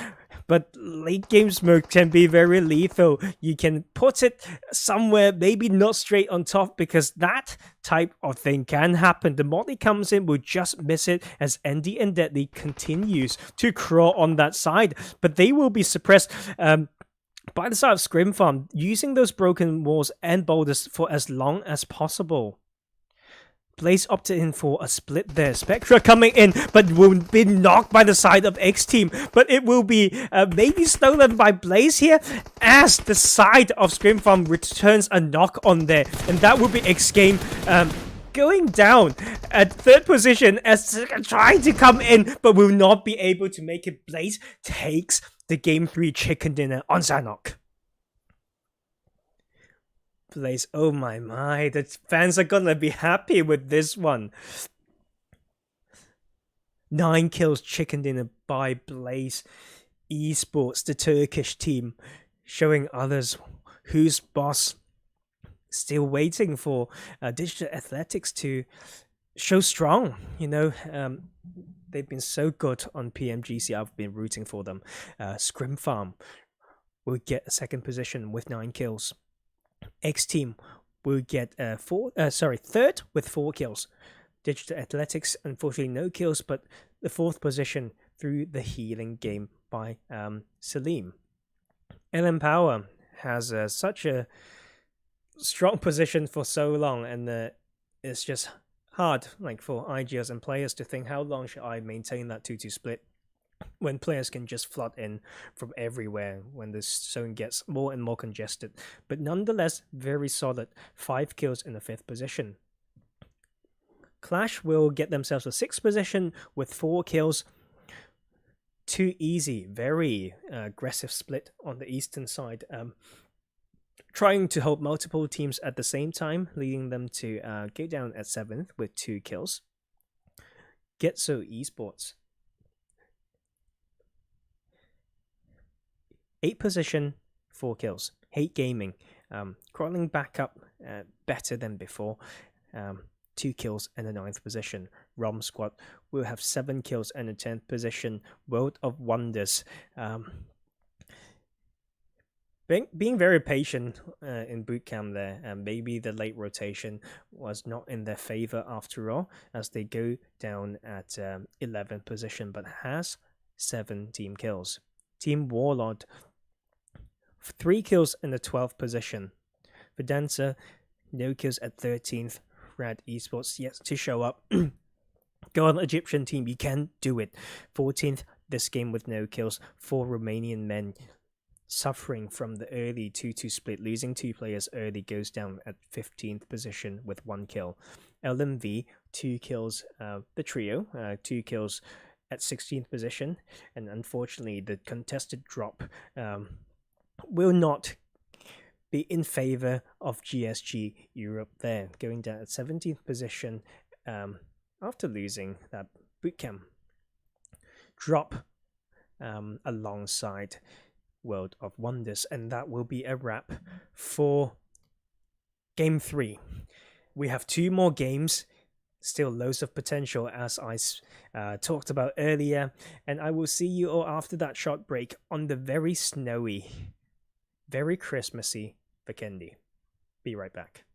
but late game smoke can be very lethal. You can put it somewhere, maybe not straight on top, because that type of thing can happen. The molly comes in, will just miss it as Andy and Deadly continues to crawl on that side, but they will be suppressed by the side of ScrimFarm, using those broken walls and boulders for as long as possible. Blaze opted in for a split there. Spectra coming in, but will be knocked by the side of X-Team. But it will be maybe stolen by Blaze here, as the side of ScrimFarm returns a knock on there. And that will be X-Game going down at 3rd position as trying to come in, but will not be able to make it. Blaze takes the Game 3 chicken dinner on Sanhok. Blaze, oh my, the fans are gonna be happy with this one. 9 kills chicken dinner by Blaze Esports, the Turkish team, showing others who's boss. Still waiting for Digital Athletics to show strong. You know, they've been so good on PMGC. I've been rooting for them. ScrimFarm will get a 2nd position with 9 kills. X-Team will get 3rd with 4 kills. Digital Athletics, unfortunately, no kills, but the 4th position through the healing game by Salim. LM Power has such a strong position for so long, and it's just hard, like, for IGLs and players to think, how long should I maintain that 2-2 split when players can just flood in from everywhere when the zone gets more and more congested. But nonetheless, very solid. 5 kills in the 5th position. Qlash will get themselves a 6th position with 4 kills. too easy. Very aggressive split on the eastern side. Trying to hold multiple teams at the same time, leading them to go down at 7th with 2 kills. Getso Esports, 8th position, 4 kills. Hate Gaming, crawling back up better than before, 2 kills and a 9th position. ROMsquad will have 7 kills and a 10th position. World of Wonders, being very patient in bootcamp there, and maybe the late rotation was not in their favor after all, as they go down at 11th position, but has 7 team kills. Team Warlord, 3 kills in the 12th position. Fidanza, no kills at 13th. RAAD Esports yet to show up. Go on, Egyptian team, you can do it. 14th this game with no kills. 4 Romanian Men, suffering from the early 2-2 split, losing 2 players early, goes down at 15th position with 1 kill. LMV, 2 kills, the trio, 2 kills at 16th position, and unfortunately the contested drop will not be in favor of GSG Europe there, going down at 17th position after losing that bootcamp drop alongside World of Wonders. And that will be a wrap for Game 3. We have 2 more games, still loads of potential as I talked about earlier, and I will see you all after that short break on the very snowy, very Christmassy Vikendi. Be right back.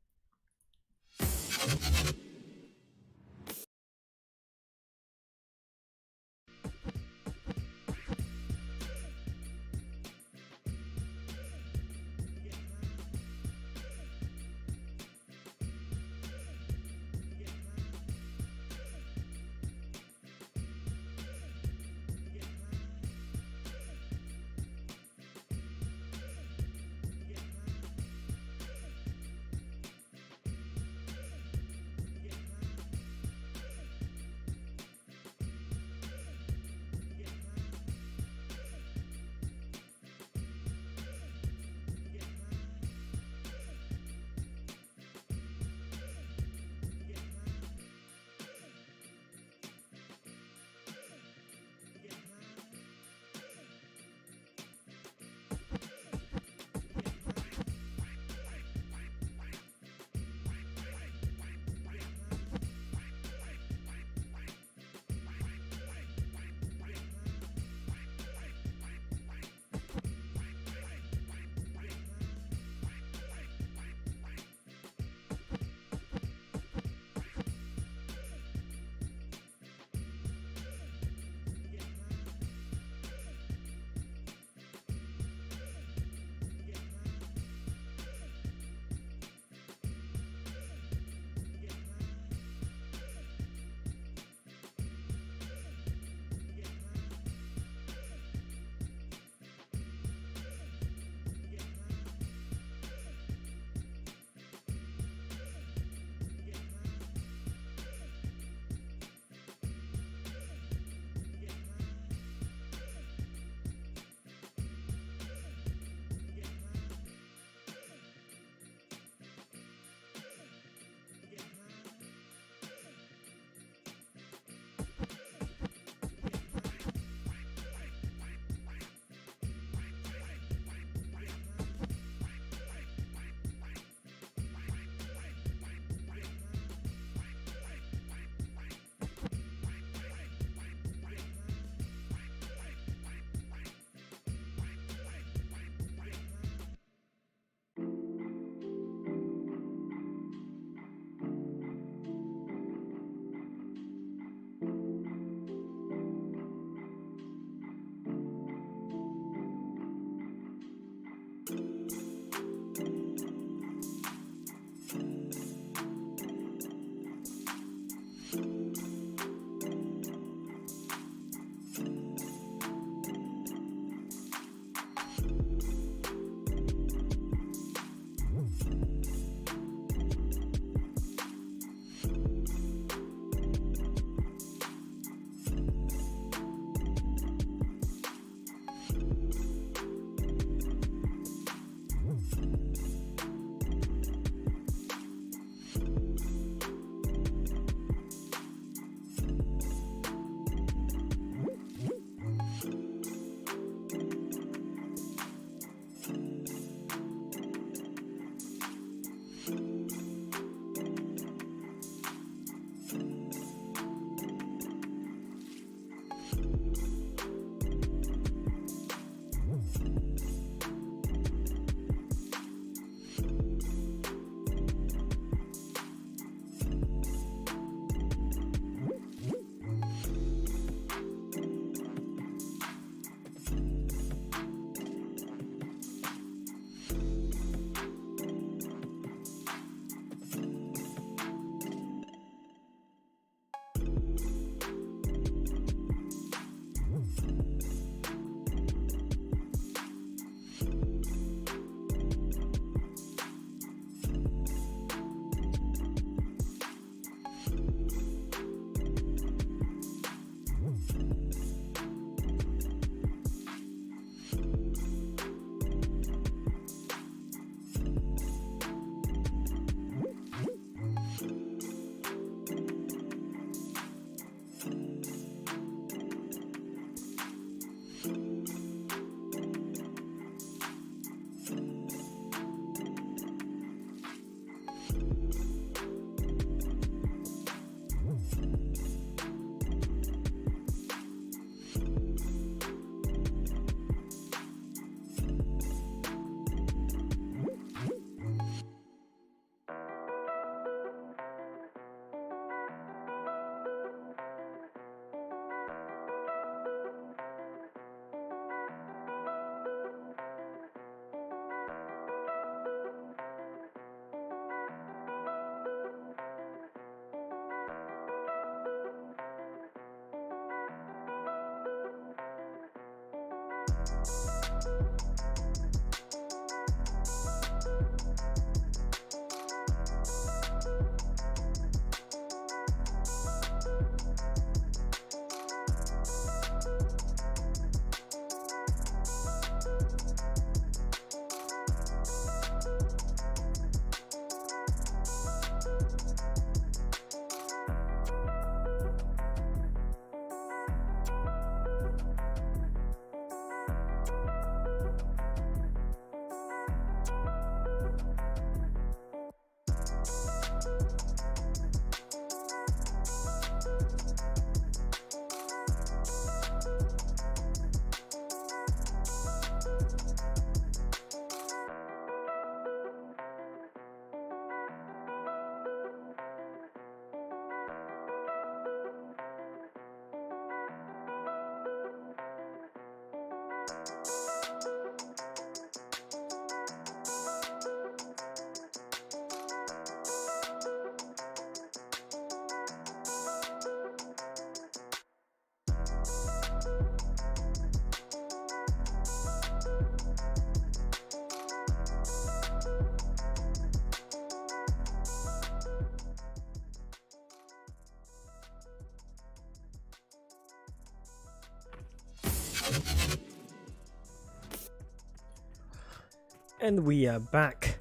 And we are back.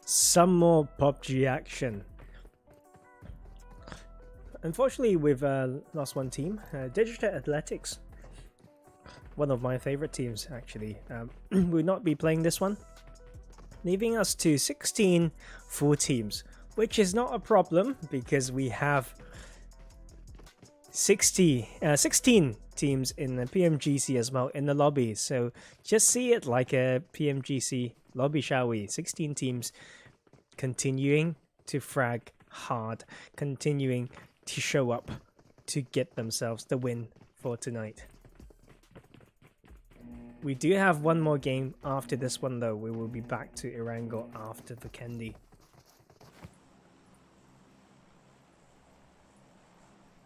Some more PUBG action. Unfortunately, we've lost one team. Digital Athletics, one of my favorite teams actually, will not be playing this one, leaving us to 16 full teams, which is not a problem because we have 16 teams in the PMGC as well in the lobby. So just see it like a PMGC lobby, shall we? 16 teams continuing to frag hard, continuing to show up to get themselves the win for tonight. We do have one more game after this one though. We will be back to Erangel after Vikendi.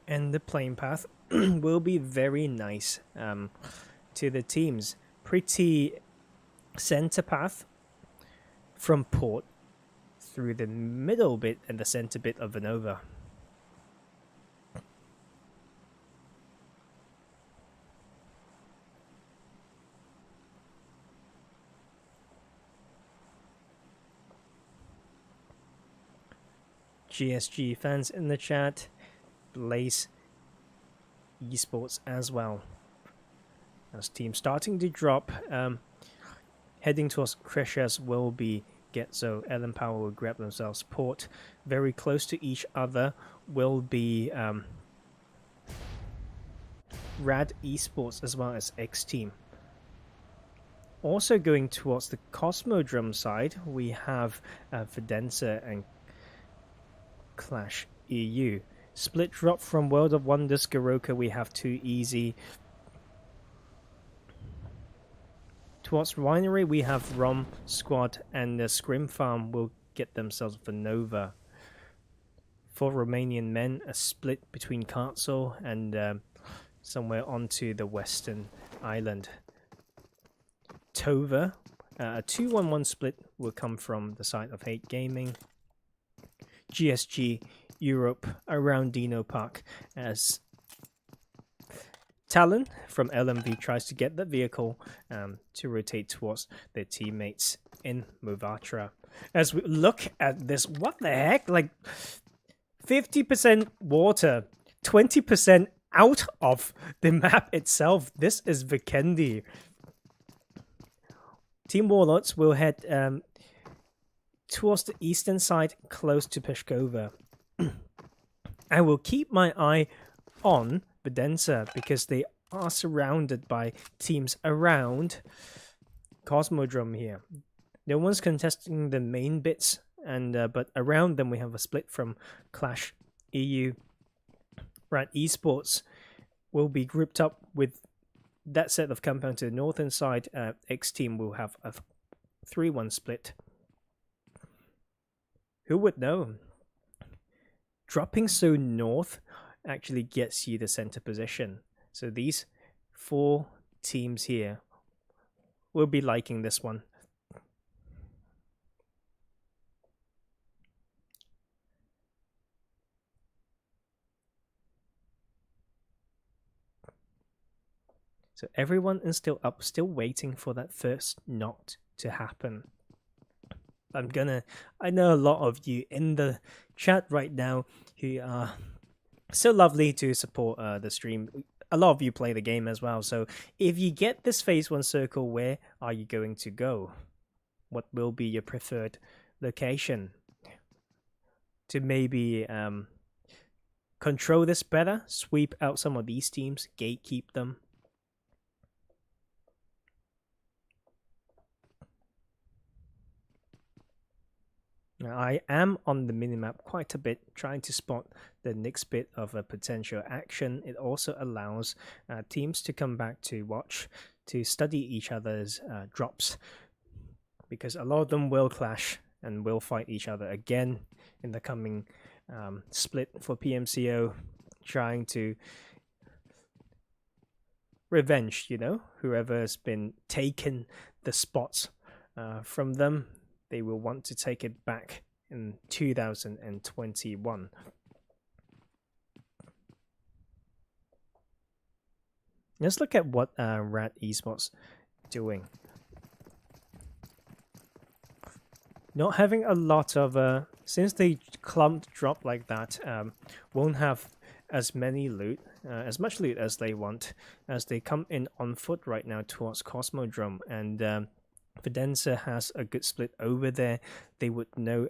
And the playing path will be very nice to the teams. Pretty center path from port through the middle bit and the center bit of Vanova. GSG fans in the chat. LAKONOSTRA Esports as well. As team starting to drop, heading towards Crashers will be Getso. LM Power will grab themselves port. Very close to each other will be RAAD Esports as well as XTEAM. Also going towards the Cosmodrome side, we have Fidanza and Qlash EU. Split drop from World of Wonders Garoka, we have Too Easy. Towards Winery, we have ROMsquad, and the ScrimFarm will get themselves Vanova. For Romanian Men, a split between Kartsel and somewhere onto the western island. Tova, a 2-1-1 split will come from the side of RAAD Gaming. GSG Europe around Dino Park as Talon from LMV tries to get the vehicle to rotate towards their teammates in Muvatra. As we look at this, what the heck? Like 50% water, 20% out of the map itself. This is Vikendi. Team Warlords will head towards the eastern side, close to Peshkova. I will keep my eye on Fidanza because they are surrounded by teams around Cosmodrome here. No one's contesting the main bits, and but around them we have a split from Qlash EU. RAAD Esports will be grouped up with that set of compound to the northern side. XTEAM will have a 3-1 split. Who would know? Dropping so north actually gets you the center position. So these 4 teams here will be liking this one. So everyone is still up, still waiting for that first knock to happen. I know a lot of you in the chat right now who are so lovely to support the stream. A lot of you play the game as well. So if you get this phase 1 circle, where are you going to go? What will be your preferred location? To maybe control this better, sweep out some of these teams, gatekeep them. Now, I am on the minimap quite a bit, trying to spot the next bit of a potential action. It also allows teams to come back to watch, to study each other's drops, because a lot of them will clash and will fight each other again in the coming split for PMCO, trying to revenge, you know, whoever's been taken the spots from them. They will want to take it back in 2021. Let's look at what RAAD Esports doing. Not having a lot of since they clumped drop like that, won't have as many loot, as much loot as they want, as they come in on foot right now towards Cosmodrome, and Fidanza has a good split over there. They would know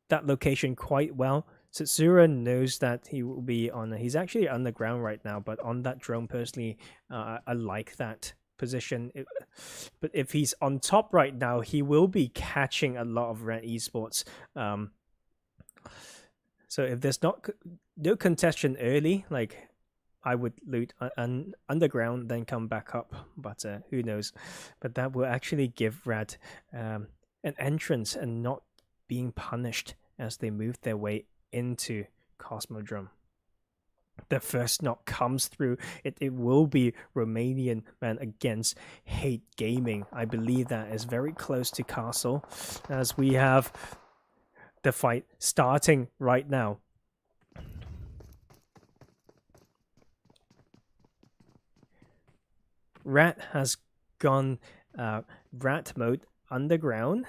that location quite well. Satsura knows that he will be on. He's actually underground right now, but on that drone, personally, I like that position. But if he's on top right now, he will be catching a lot of RAAD Esports. So if there's no contention early, like, I would loot underground, then come back up, but who knows. But that will actually give RAAD an entrance and not being punished as they move their way into Cosmodrome. The first knock comes through. It will be Romanian Men against Hate Gaming. I believe that is very close to Castle, as we have the fight starting right now. RAAD has gone RAAD mode underground,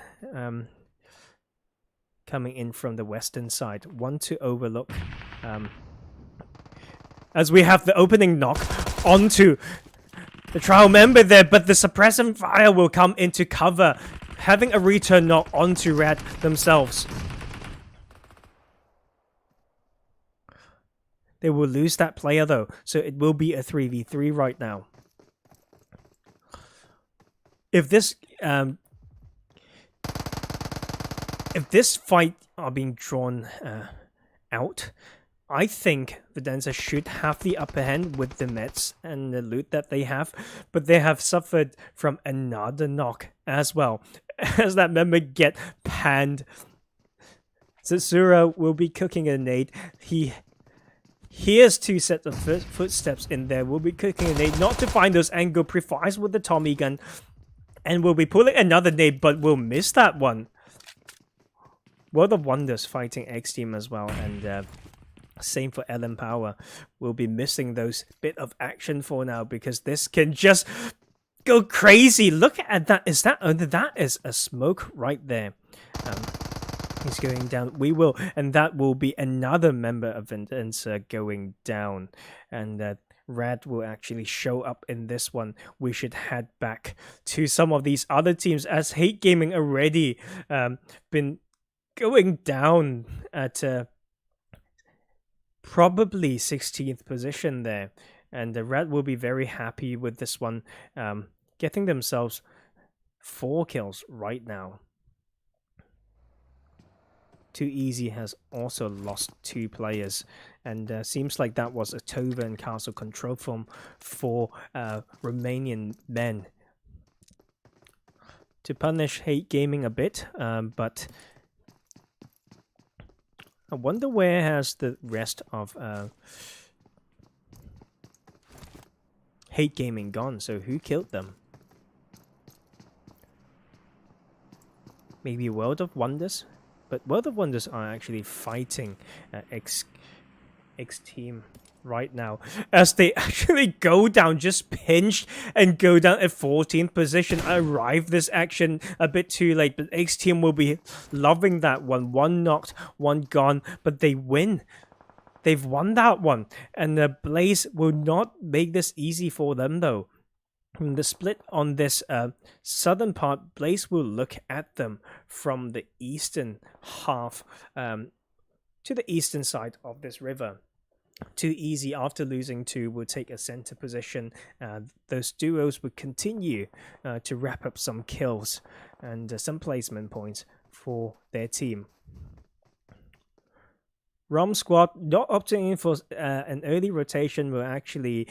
coming in from the western side. One to overlook, as we have the opening knock onto the trial member there, but the suppressing fire will come into cover, having a return knock onto RAAD themselves. They will lose that player though, so it will be a 3v3 right now. If this fight are being drawn out, I think Fidanza should have the upper hand with the meds and the loot that they have, but they have suffered from another knock as well, as that member get panned. Satsura will be cooking a nade. He hears two sets of footsteps in there, will be cooking a nade, not to find those angle, pre-fires with the Tommy gun, and will be pulling another nade, but will miss that one. World of Wonders fighting XTEAM as well, and same for LM Power. We'll be missing those bit of action for now, because this can just go crazy. Look at that. Is that that is a smoke right there. He's going down. We will, and that will be another member of Fidanza going down, and RAAD will actually show up in this one. We should head back to some of these other teams, as Hate Gaming already been going down at probably 16th position there, and the RAAD will be very happy with this one, getting themselves 4 kills right now. Too Easy has also lost 2 players, and seems like that was a Tova and Castle control form for Romanian Men to punish Hate Gaming a bit, but I wonder where has the rest of Hate Gaming gone, so who killed them? Maybe World of Wonders? But World of Wonders are actually fighting XTEAM right now, as they actually go down, just pinched and go down at 14th position. I arrived this action a bit too late, but XTEAM will be loving that one. One knocked, one gone, but they win. They've won that one, and the Blaze will not make this easy for them though. The split on this southern part, Blaze will look at them from the eastern half to the eastern side of this river. Too easy after losing two will take a center position. Those duos will continue to wrap up some kills and some placement points for their team. ROMsquad not opting in for an early rotation will actually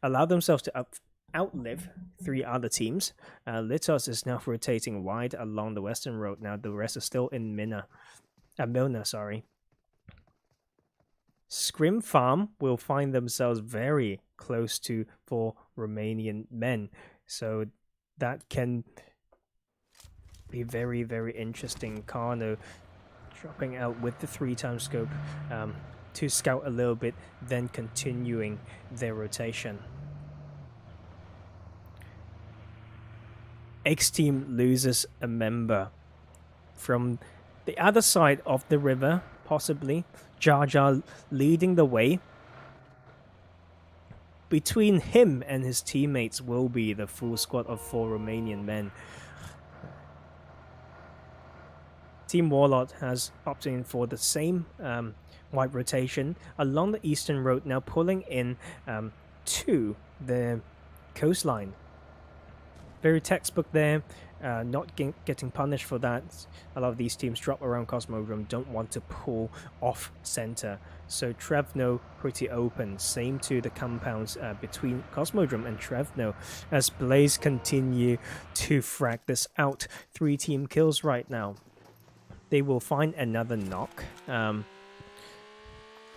allow themselves to outlive three other teams. Litos is now rotating wide along the western road. Now the rest is still in Milner, sorry. ScrimFarm will find themselves very close to for Romanian Men, so that can be very, very interesting. Carno dropping out with the 3x scope to scout a little bit, then continuing their rotation. XTEAM loses a member from the other side of the river, possibly. Jar Jar leading the way. Between him and his teammates will be the full squad of 4 Romanian men. Team Warlord has opted in for the same wide rotation along the eastern road, now pulling in to the coastline. Very textbook there, not getting punished for that. A lot of these teams drop around Cosmodrome, don't want to pull off center. So Trevno pretty open, same to the compounds between Cosmodrome and Trevno as Blaze continue to frag this out. 3 team kills right now. They will find another knock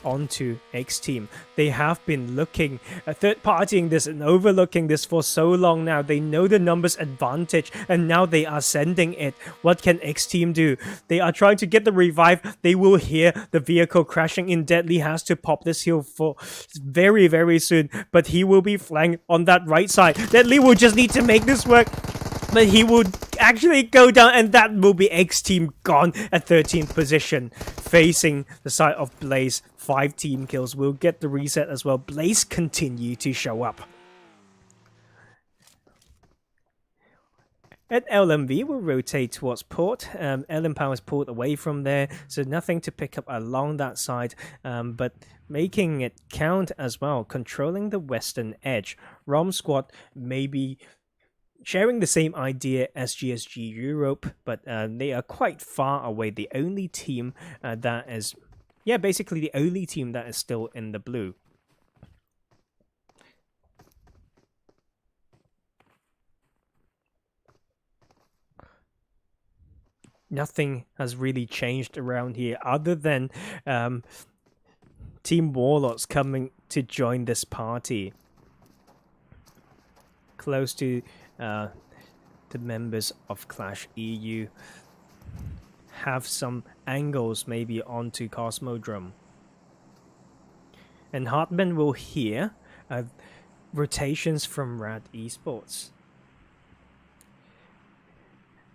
onto XTEAM. They have been looking third-partying this and overlooking this for so long now. They know the numbers advantage and now they are sending it. What can XTEAM do? They are trying to get the revive. They will hear the vehicle crashing in. Deadly has to pop this heal for very, very soon, but he will be flanked on that right side. Deadly will just need to make this work, but he will actually go down, and that will be XTEAM gone at 13th position, facing the side of Blaze. 5 team kills will get the reset as well. Blaze continue to show up. And LMV will rotate towards port. LM Power is pulled away from there, so nothing to pick up along that side, but making it count as well, controlling the western edge. ROMsquad maybe sharing the same idea as GSG Europe, but they are quite far away. The only team that is, basically the only team that is still in the blue. Nothing has really changed around here other than Team Warlords coming to join this party. Close to the members of Qlash EU. Have some angles maybe onto Cosmodrome. And Hartman will hear rotations from RAAD Esports.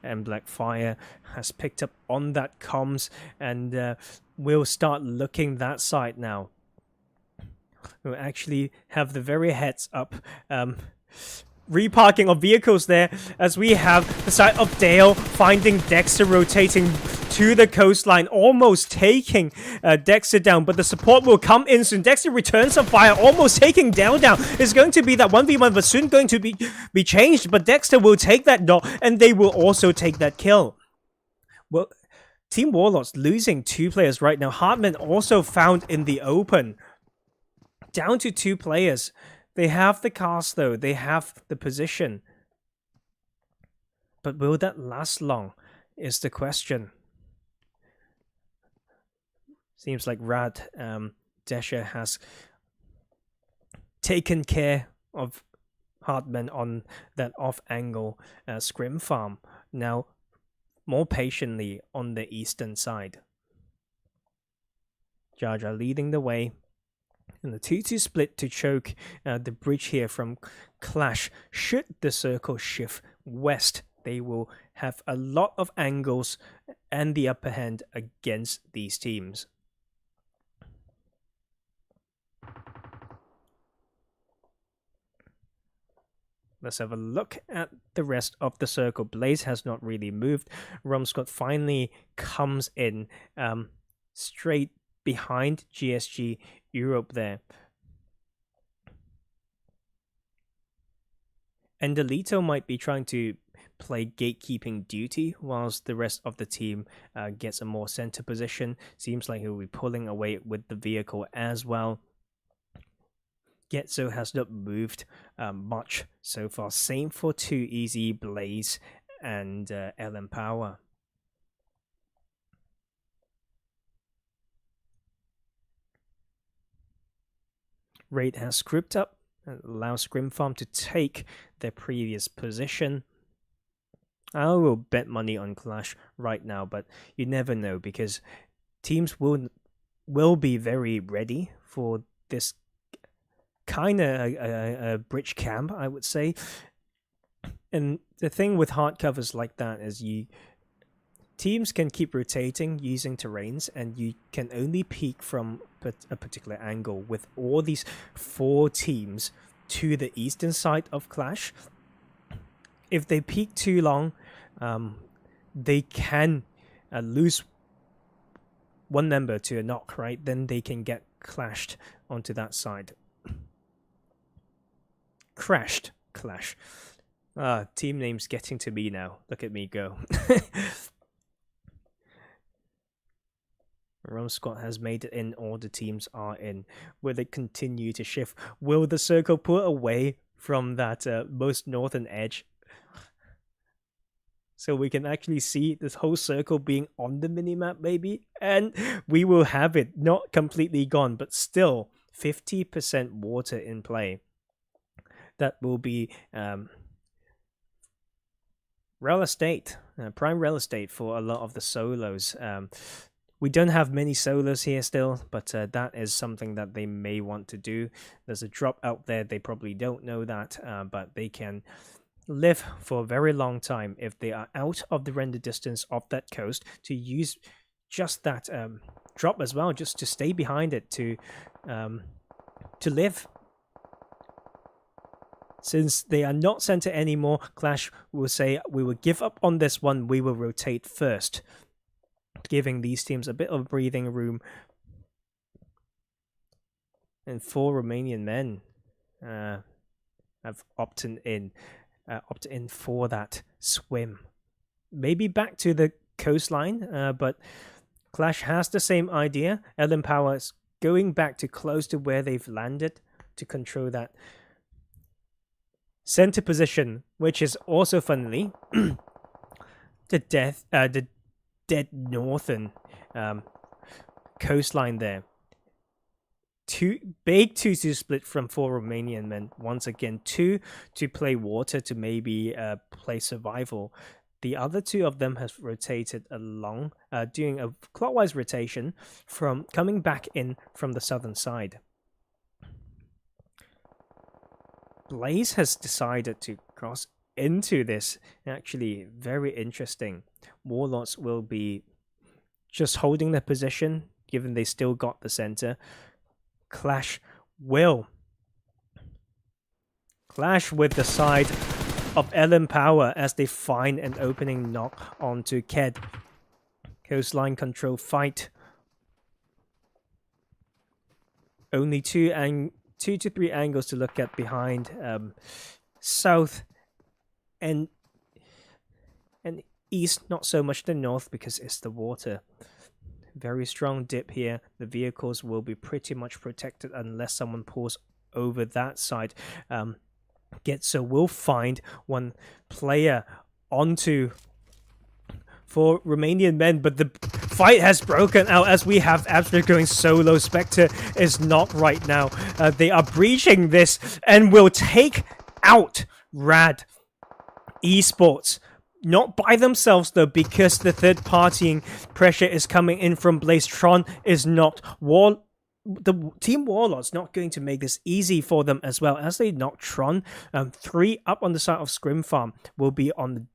And Blackfire has picked up on that comms and will start looking that side now. We'll actually have the very heads up reparking of vehicles there, as we have the side of Dale finding Dexter rotating to the coastline, almost taking Dexter down, but the support will come in soon. Dexter returns some fire, almost taking Dale down. It's going to be that 1v1, but soon going to be changed, but Dexter will take that knock, and they will also take that kill. Well, Team Warlords losing 2 players right now. Hartman also found in the open. Down to 2 players. They have the cast though, they have the position. But will that last long is the question. Seems like RAAD Desha has taken care of Hardmen on that off-angle ScrimFarm. Now, more patiently on the eastern side. Jar Jar leading the way. And the 2-2 split to choke the bridge here from Qlash. Should the circle shift west, they will have a lot of angles and the upper hand against these teams. Let's have a look at the rest of the circle. Blaze has not really moved. ROMsquad finally comes in straight behind GSG Europe there. And Delito might be trying to play gatekeeping duty whilst the rest of the team gets a more center position. Seems like he'll be pulling away with the vehicle as well. Getso has not moved much so far. Same for 2EZ, Blaze, and LM Power. RAAD has script up and allows ScrimFarm to take their previous position. I will bet money on Qlash right now, but you never know because teams will be very ready for this kind of a bridge camp, I would say. And the thing with hard covers like that is teams can keep rotating using terrains, and you can only peek from a particular angle. With all these 4 teams to the eastern side of Qlash, if they peek too long, they can lose one member to a knock, right? Then they can get clashed onto that side. Crashed Qlash. Team names getting to me now. Look at me go. ROMsquad has made it in. All the teams are in. Will they continue to shift? Will the circle pull away from that most northern edge? So we can actually see this whole circle being on the minimap maybe? And we will have it not completely gone, but still 50% water in play. That will be real estate, prime real estate for a lot of the solos. We don't have many solos here still, but that is something that they may want to do. There's a drop out there. They probably don't know that, but they can live for a very long time if they are out of the render distance of that coast to use just that drop as well, just to stay behind it to live. Since they are not center anymore, Qlash will say, we will give up on this one, we will rotate first, giving these teams a bit of breathing room. And 4 Romanian Men have opted in for that swim. Maybe back to the coastline, but Qlash has the same idea. LM Power is going back to close to where they've landed to control that center position, which is also funnily the dead northern coastline there. Big 2-2 split from 4 Romanian Men. Once again, 2 to play water to maybe play survival. The other 2 of them have rotated along, doing a clockwise rotation from coming back in from the southern side. Blaze has decided to cross into this. Actually, very interesting. Warlords will be just holding their position, given they still got the center. Qlash will clash with the side of LM Power as they find an opening knock onto Ked. Coastline control fight. Only 2 to 3 angles to look at behind south and east, not so much the north because it's the water. Very strong dip here. The vehicles will be pretty much protected unless someone pulls over that side. Getso will find one player onto for Romanian Men, but the fight has broken out as we have Abstract going solo. Spectre is not right now. They are breaching this and will take out RAAD Esports. Not by themselves though, because the third partying pressure is coming in from Blaze. Tron is not. The Team Warlords not going to make this easy for them as well as they knock Tron. 3 up on the side of ScrimFarm will be on the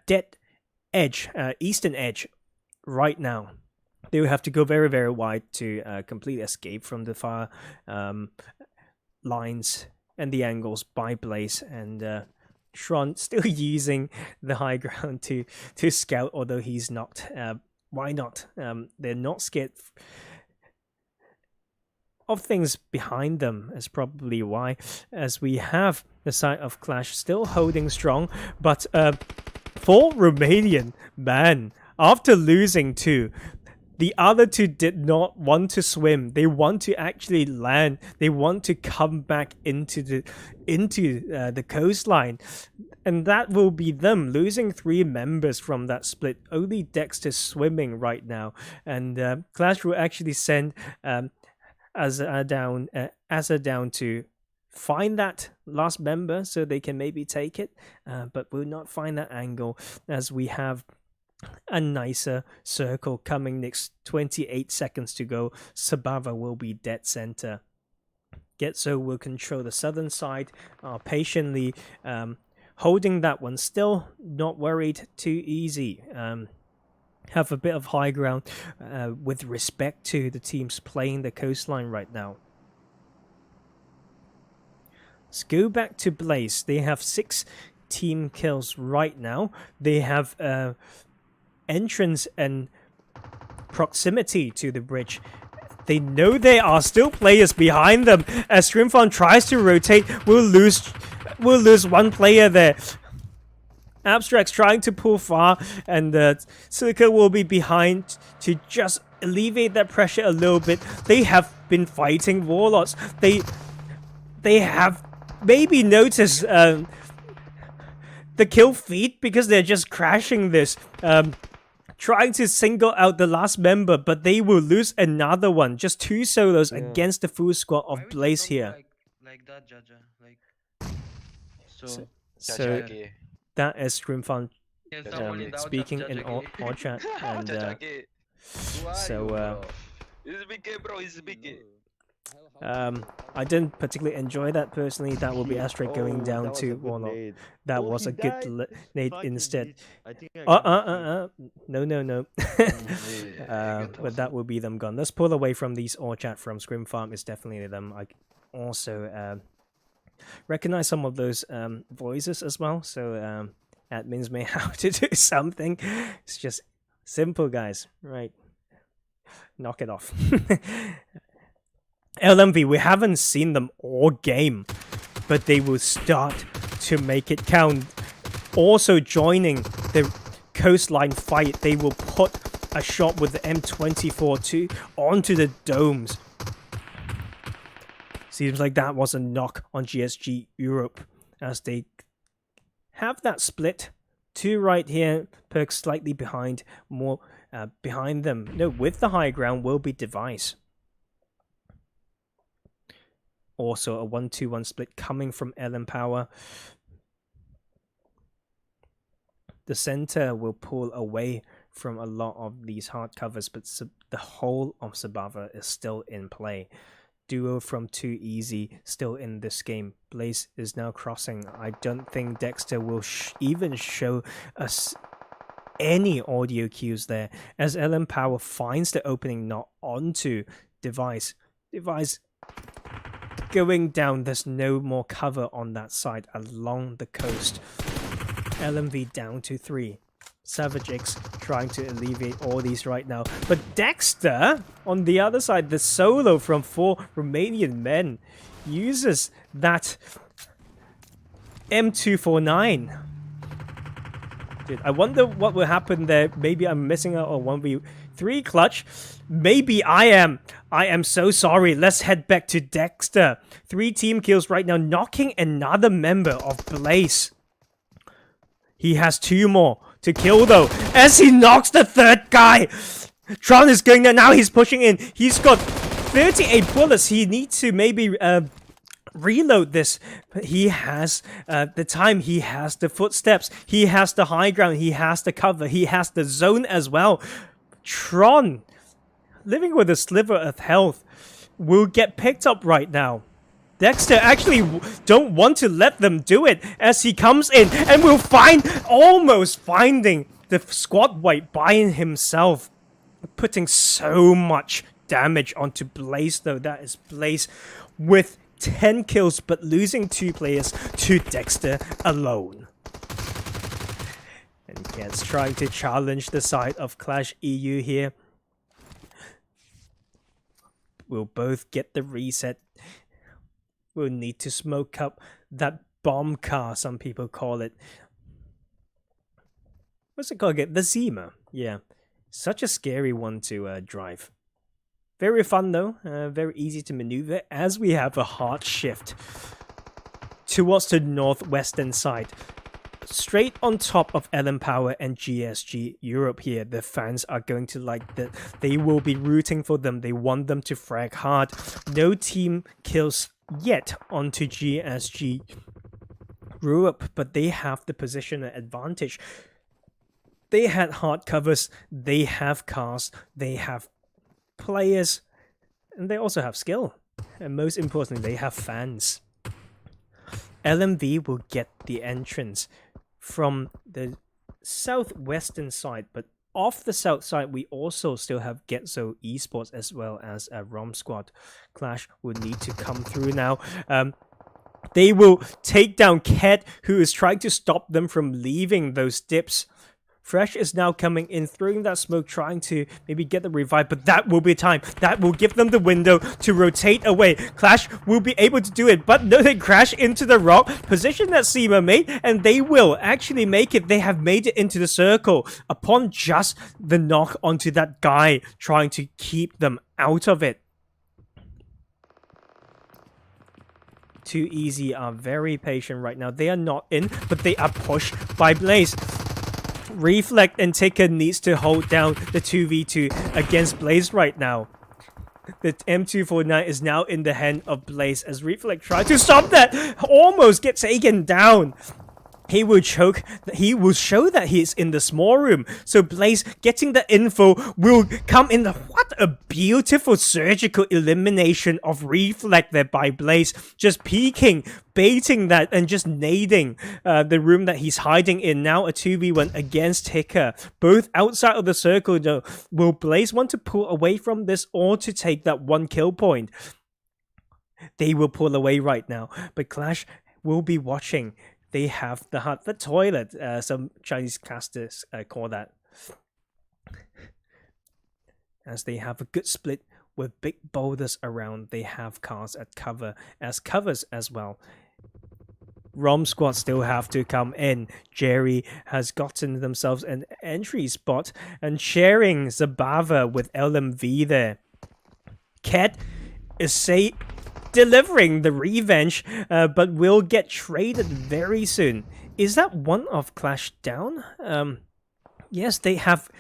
dead edge, eastern edge right now. They will have to go very, very wide to completely escape from the far lines and the angles by Blaze, and Tron still using the high ground to scout, although he's not. Why not? They're not scared of things behind them, is probably why, as we have the side of Qlash still holding strong, but for Romanian Men, after losing 2, the other 2 did not want to swim. They want to actually land. They want to come back into the coastline, and that will be them losing 3 members from that split. Only Dexter swimming right now, and Qlash will actually send Asa down to find that last member so they can maybe take it, but will not find that angle as we have a nicer circle coming next. 28 seconds to go. Sabava will be dead center. Getso will control the southern side, patiently holding that one. Still not worried too easy. Have a bit of high ground with respect to the teams playing the coastline right now. Let's go back to Blaze. They have 6 team kills right now. They have entrance and proximity to the bridge. They know there are still players behind them. As ScrimFarm tries to rotate, we'll lose 1 player there. Abstract's trying to pull far, and Silica will be behind to just alleviate that pressure a little bit. They have been fighting Warlords. They have maybe noticed the kill feed because they're just crashing this. Trying to single out the last member, but they will lose another one. Just 2 solos against the full squad of Blaze here. Like that, Jaja. Like so that is ScrimFarm speaking in all chat, and so I didn't particularly enjoy that personally. That will be Astrid going down to Warlord. That was a good nade instead. No. But that will be them gone. Let's pull away from these all chat from ScrimFarm. Is definitely them. I also recognize some of those voices as well, so admins may have to do something. It's just simple, guys, right? Knock it off. LMV, we haven't seen them all game, but they will start to make it count. Also joining the coastline fight, they will put a shot with the M24 onto the domes. Seems like that was a knock on GSG Europe as they have that split. 2 right here, Perk slightly behind, more behind them. No, with the high ground will be Device. Also a 1-2-1 split coming from LM Power. The center will pull away from a lot of these hard covers, but the whole of Sabava is still in play. Duo from Too Easy still in this game. Blaze is now crossing. I don't think Dexter will even show us any audio cues there, as LM Power finds the opening not onto Device. Device going down. There's no more cover on that side along the coast. LMV down to 3. Savage X trying to alleviate all these right now. But Dexter, on the other side, the solo from 4 Romanian Men, uses that M249. Dude, I wonder what will happen there. Maybe I'm missing out on 1v3 clutch. Maybe I am. I am so sorry. Let's head back to Dexter. 3 team kills right now, knocking another member of Blaze. He has 2 more to kill though, as he knocks the 3rd guy. Tron is going there now. He's pushing in. He's got 38 bullets. He needs to maybe reload this. But he has the time. He has the footsteps. He has the high ground. He has the cover. He has the zone as well. Tron, living with a sliver of health, will get picked up right now. Dexter actually don't want to let them do it as he comes in and will almost finding the squad wipe by himself, putting so much damage onto Blaze though. That is Blaze with 10 kills but losing 2 players to Dexter alone. And Get's trying to challenge the side of Qlash EU here. We'll both get the reset. We'll need to smoke up that bomb car, some people call it. What's it called again? The Zima. Yeah. Such a scary one to drive. Very fun though. Very easy to maneuver as we have a hard shift towards the northwestern side. Straight on top of LM Power and GSG Europe here. The fans are going to like that. They will be rooting for them. They want them to frag hard. No team kills yet onto GSG Europe, but they have the position advantage. They had hard covers, they have cars, they have players, and they also have skill. And most importantly, they have fans. LMV will get the entrance from the southwestern side, but off the south side, we also still have Getso Esports as well as a ROMsquad. Qlash will need to come through now. They will take down Ket, who is trying to stop them from leaving those dips. Fresh is now coming in, throwing that smoke, trying to maybe get the revive, but that will be time. That will give them the window to rotate away. Qlash will be able to do it, but no, they crash into the rock position that Seema made, and they will actually make it. They have made it into the circle upon just the knock onto that guy, trying to keep them out of it. Too Easy are very patient right now. They are not in, but they are pushed by Blaze. Reflect and Ticker needs to hold down the 2v2 against Blaze right now. The M249 is now in the hand of Blaze as Reflect tries to stop that. Almost gets taken down. He will choke. He will show that he is in the small room. So Blaze getting the info will come in. What a beautiful surgical elimination of Reflect there by Blaze. Just peeking, baiting that, and just nading the room that he's hiding in. Now a 2v1 against Ticker. Both outside of the circle though. Will Blaze want to pull away from this or to take that 1 kill point? They will pull away right now. But Qlash will be watching. They have the toilet, some Chinese casters call that. As they have a good split with big boulders around, they have cars at cover as covers as well. ROMsquad still have to come in. Jerry has gotten themselves an entry spot and sharing Zabava with LMV there. Ket is delivering the revenge, but will get traded very soon. Is that one of Qlash down? Yes, they have.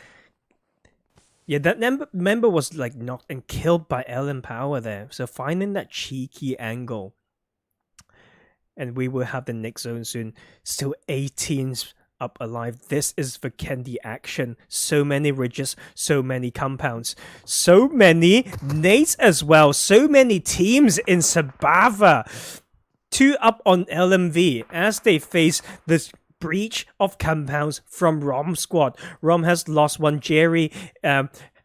Yeah, that member was like knocked and killed by LM Power there. So finding that cheeky angle. And we will have the next zone soon. Still 18s up alive. This is Vikendi action. So many ridges, so many compounds, so many nades as well, so many teams in Sabava. 2 up on LMV as they face this breach of compounds from ROMsquad. Rom has lost one. Jerry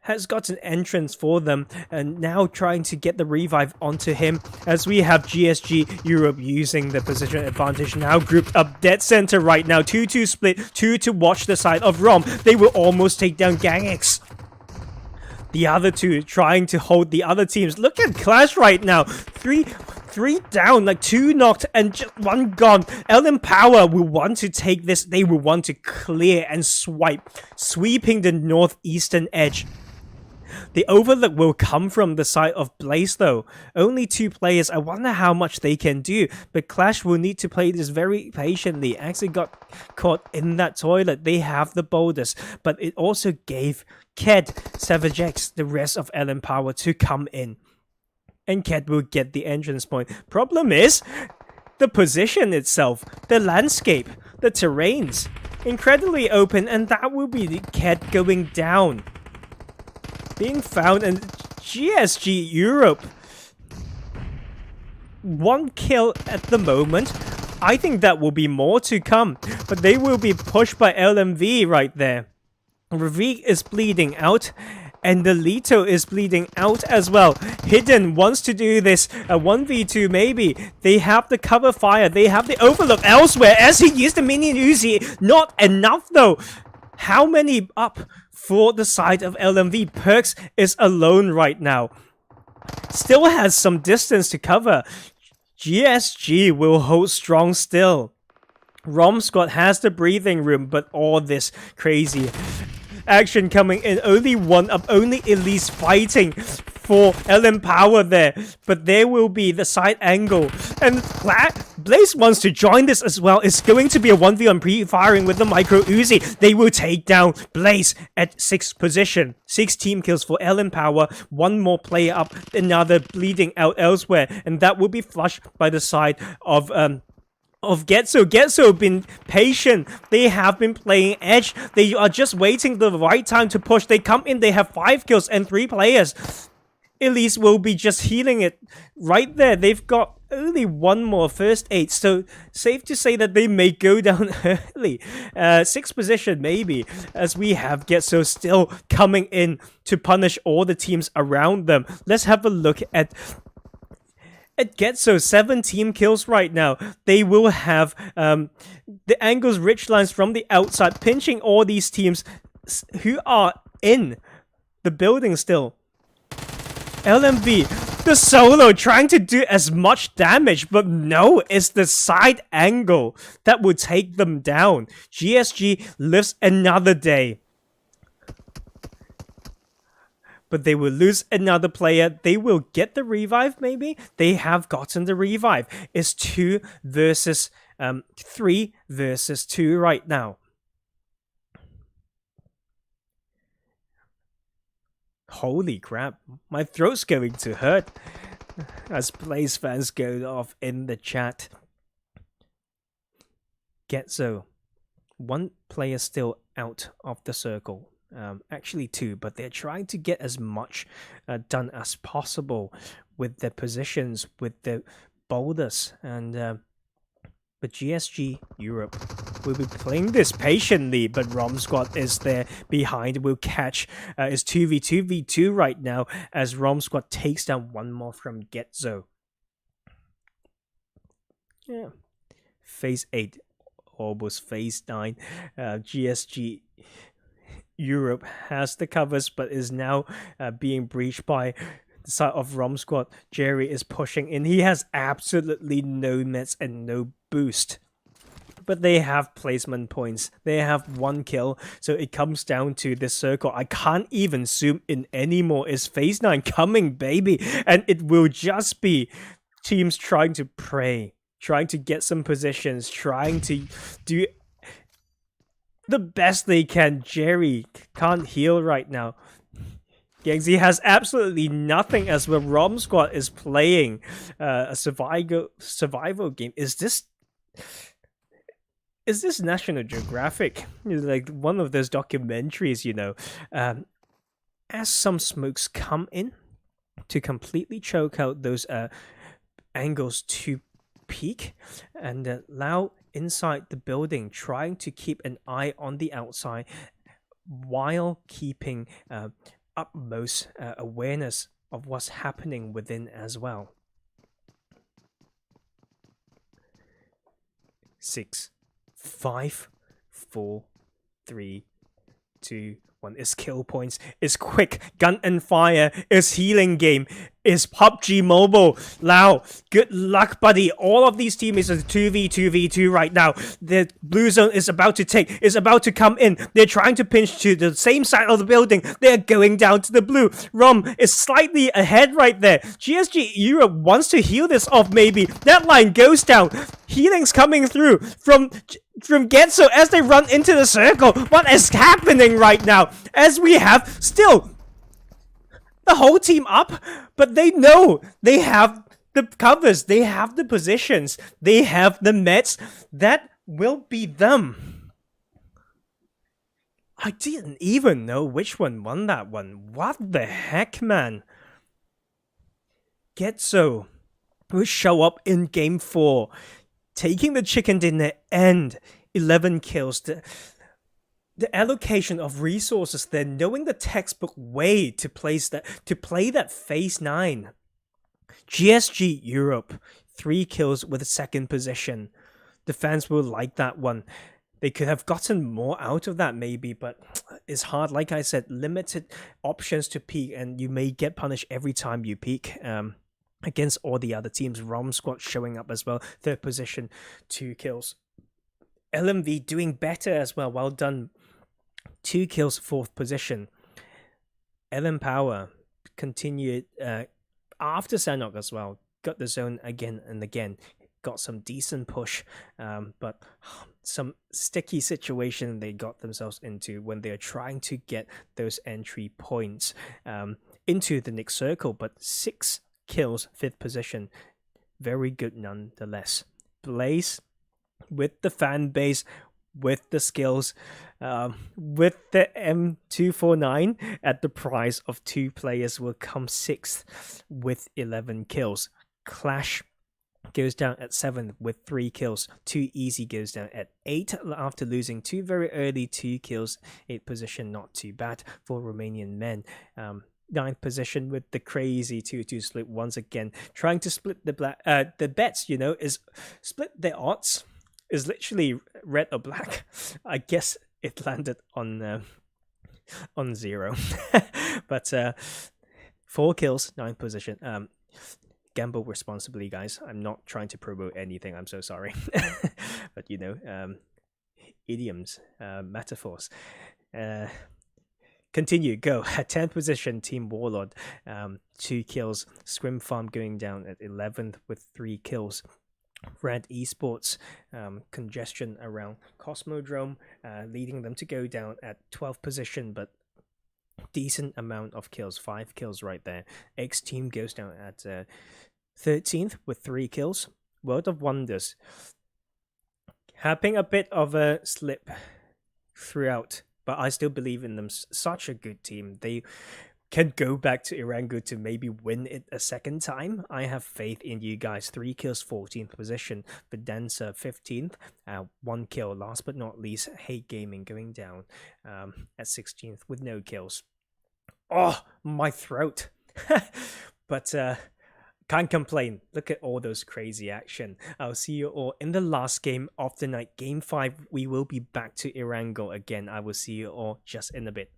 has got an entrance for them and now trying to get the revive onto him as we have GSG Europe using the position advantage now grouped up dead center right now. 2-2 split, 2 to watch the side of Rom. They will almost take down GangX. The other 2 trying to hold the other teams. Look at Qlash right now. 3 down, like 2 knocked and just 1 gone. LM Power will want to take this. They will want to clear and sweeping the northeastern edge. The overlook will come from the side of Blaze though. Only 2 players. I wonder how much they can do. But Qlash will need to play this very patiently. Actually got caught in that toilet. They have the boulders. But it also gave Ked, Savage X, the rest of LM Power to come in. And Ked will get the entrance point. Problem is, the position itself, the landscape, the terrains, incredibly open, and that will be the Ked going down. Being found in GSG Europe. 1 kill at the moment. I think that will be more to come, but they will be pushed by LMV right there. Ravik is bleeding out, and the Lito is bleeding out as well. Hidden wants to do this, a 1v2 maybe. They have the cover fire, they have the overlook elsewhere as he used the mini Uzi. Not enough though. How many up for the side of LMV? Perks is alone right now. Still has some distance to cover. GSG will hold strong still. ROMsquad has the breathing room, but all this crazy action coming in. Only 1 up, only Elise fighting for LM Power there. But there will be the side angle. And Blaze wants to join this as well. It's going to be a 1v1 pre-firing with the micro Uzi. They will take down Blaze at 6th position. 6 team kills for LM Power. 1 more player up, another bleeding out elsewhere. And that will be flushed by the side of Getso. Getso been patient. They have been playing edge. They are just waiting the right time to push. They come in, they have 5 kills and 3 players. Elise will be just healing it right there. They've got only 1 more first aid, so safe to say that they may go down early. 6th position maybe, as we have Getso still coming in to punish all the teams around them. Let's have a look at Getso. 7 team kills right now. They will have the angles rich lines from the outside, pinching all these teams who are in the building still. LMV, the solo trying to do as much damage, but no, it's the side angle that will take them down. GSG lives another day. But they will lose another player. They will get the revive, maybe? They have gotten the revive. It's 2 versus 3 versus 2 right now. Holy crap, my throat's going to hurt as Blaze fans go off in the chat. Getso, 1 player still out of the circle. Actually 2, but they're trying to get as much done as possible with their positions, with their boulders, and but GSG Europe will be playing this patiently, but ROMsquad is there behind, will catch. It's 2v2v2 right now as ROMsquad takes down 1 more from Getso. Yeah, phase 8, almost phase 9. GSG Europe has the covers, but is now being breached by the side of ROMsquad. Jerry is pushing in. He has absolutely no meds and no boost. But they have placement points. They have 1 kill. So it comes down to this circle. I can't even zoom in anymore. Is phase 9 coming, baby? And it will just be teams trying to pray, trying to get some positions, trying to do the best they can. Jerry can't heal right now. Gangzy has absolutely nothing as well. ROMsquad is playing a survival game. Is this National Geographic? Like one of those documentaries, you know. As some smokes come in to completely choke out those angles to peak and allow inside the building, trying to keep an eye on the outside while keeping utmost awareness of what's happening within as well. 6, 5, 4, 3, 2, one is kill points, is quick gun and fire, is healing game, is PUBG Mobile. Lau, good luck, buddy. All of these teammates are 2v2v2 right now. The blue zone is about to come in. They're trying to pinch to the same side of the building. They're going down to the blue. Rom is slightly ahead right there. GSG Europe wants to heal this off maybe. That line goes down. Healing's coming through from Getso as they run into the circle. What is happening right now? As we have still the whole team up, but they know they have the covers, they have the positions, they have the meds. That will be them. I didn't even know which one won that one. What the heck, man? Getso will show up in game 4, taking the chicken dinner and 11 kills. The allocation of resources there, knowing the textbook way to play that phase 9. GSG Europe, 3 kills with a second position. The fans will like that one. They could have gotten more out of that maybe, but it's hard. Like I said, limited options to peek, and you may get punished every time you peek. Against all the other teams. ROMsquad showing up as well, 3rd position, 2 kills. LMV doing better as well, well done. 2 kills, 4th position. LM Power continued after Sanhok as well. Got the zone again and again. Got some decent push, but some sticky situation they got themselves into when they're trying to get those entry points into the next circle. But 6 kills, 5th position. Very good nonetheless. Blaze with the fan base, with the skills, with the M249 at the price of 2 players will come 6th with 11 kills. Qlash goes down at 7th with 3 kills. 2 Easy goes down at 8 after losing 2 very early, 2 kills. 8th position, not too bad for Romanian Men. 9th position with the crazy 2-2 split once again, trying to split the bets, you know, is split the odds, is literally red or black. I guess it landed on 0. But 4 kills, 9th position. Gamble responsibly, guys. I'm not trying to promote anything, I'm so sorry. But you know, idioms, metaphors. Continue, go. 10th position, Team Warlord, 2 kills. ScrimFarm going down at 11th with 3 kills. RAAD Esports, congestion around Cosmodrome, leading them to go down at 12th position, but decent amount of kills, 5 kills right there. XTEAM goes down at 13th with 3 kills. World of Wonders, having a bit of a slip throughout, but I still believe in them. Such a good team. They can go back to Erangel to maybe win it a second time. I have faith in you guys. 3 kills, 14th position. Fidanza, 15th. 1 kill. Last but not least, RAAD Gaming going down at 16th with no kills. Oh, my throat. But can't complain. Look at all those crazy action. I'll see you all in the last game of the night. Game 5, we will be back to Erangel again. I will see you all just in a bit.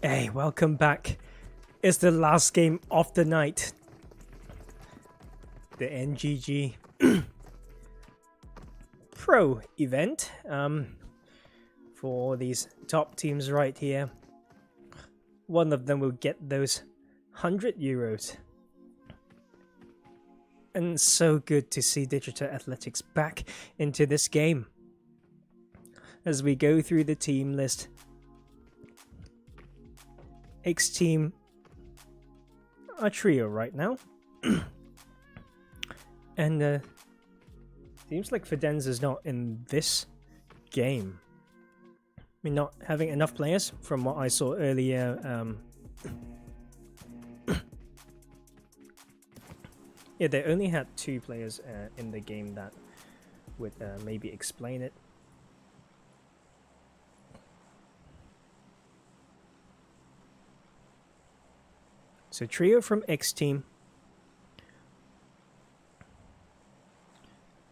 Hey, welcome back. It's the last game of the night. The NGG Pro event for these top teams right here. One of them will get those 100 euros. And so good to see Digital Athletics back into this game. As we go through the team list, XTEAM are trio right now. And seems like Fidanza's not in this game. I mean, not having enough players from what I saw earlier. Yeah, they only had 2 players in the game that would maybe explain it. So trio from XTEAM.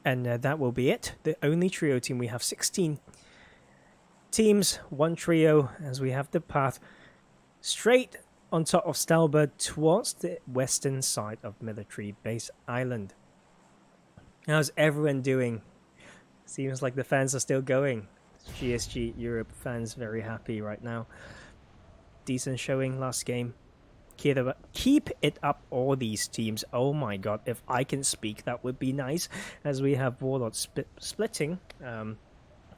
And that will be it. The only trio team. We have 16 teams, 1 trio, as we have the path straight on top of Stalber towards the western side of Military Base Island. How's everyone doing? Seems like the fans are still going. GSG Europe fans very happy right now. Decent showing last game. Keep it up, all these teams. Oh my god, if I can speak, that would be nice. As we have Warlords splitting on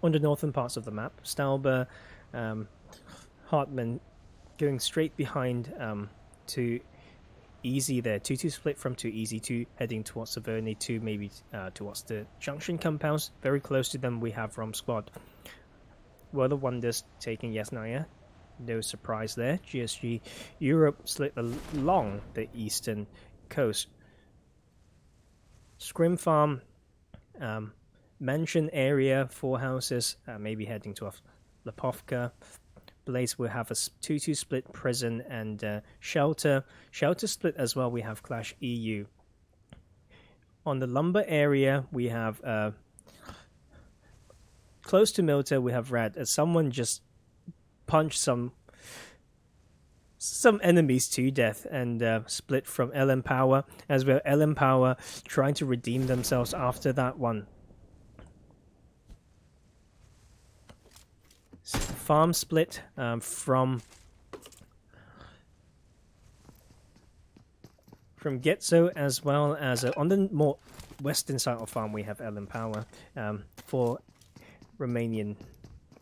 the northern parts of the map. Stalber, Hartman going straight behind to Easy there. 2-2 split from 2 Easy, 2 heading towards Severny, 2 maybe towards the junction compounds. Very close to them we have ROMsquad. World of Wonders taking Yasnaya. No surprise there. GSG Europe slid along the eastern coast. ScrimFarm, mansion area, 4 houses, maybe heading to Lapovka. Blaze will have a 2-2 split, prison and shelter. Shelter split as well, we have Qlash EU. On the lumber area, we have close to Milta, we have RAAD. As someone just punched some enemies to death and split from LM Power, as well. LM Power trying to redeem themselves after that one. Farm split from Getso, as well as on the more western side of farm we have LM Power for Romanian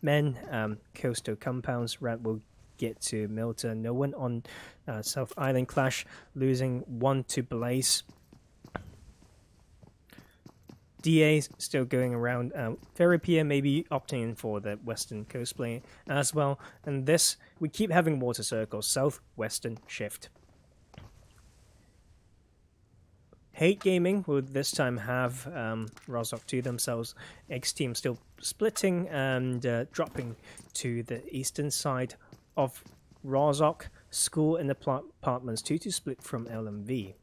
Men, coastal compounds. RAAD will get to Milton. No one on South Island. Qlash losing 1 to Blaze. DA still going around. Ferropia maybe opting in for the western coast play as well. And this we keep having water circles, southwestern shift. Hate Gaming will this time have Rozhok to themselves. XTEAM still splitting and dropping to the eastern side of Rozhok. School and apartments 2 to split from LMV.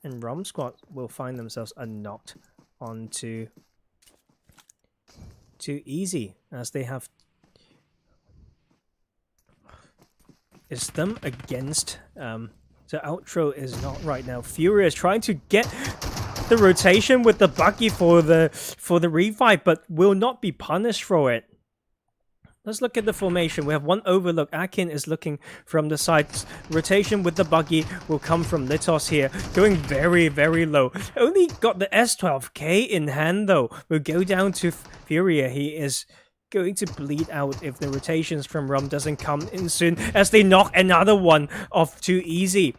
And ROMsquad will find themselves knocked onto too easy as they have. Is them against so outro is not right now. Fury is trying to get the rotation with the buggy for the revive, but will not be punished for it. Let's look at the formation. We have one overlook. Akin is looking from the sides. Rotation with the buggy will come from Litos here, going very, very low. Only got the S12K in hand though. We'll go down to Furia. He is going to bleed out if the rotations from Rom doesn't come in soon, as they knock another one off too easy.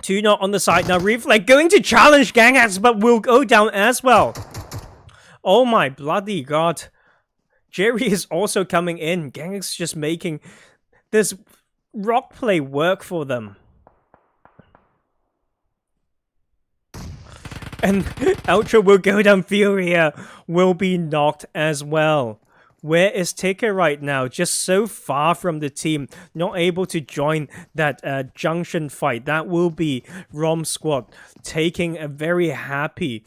2-0 on the side now. Reflect going to challenge Gangax, but will go down as well. Oh my bloody god. Jerry is also coming in. Gangax just making this rock play work for them. And Outro will go down. Furia will be knocked as well. Where is Ticker right now? Just so far from the team. Not able to join that junction fight. That will be ROMsquad taking a very happy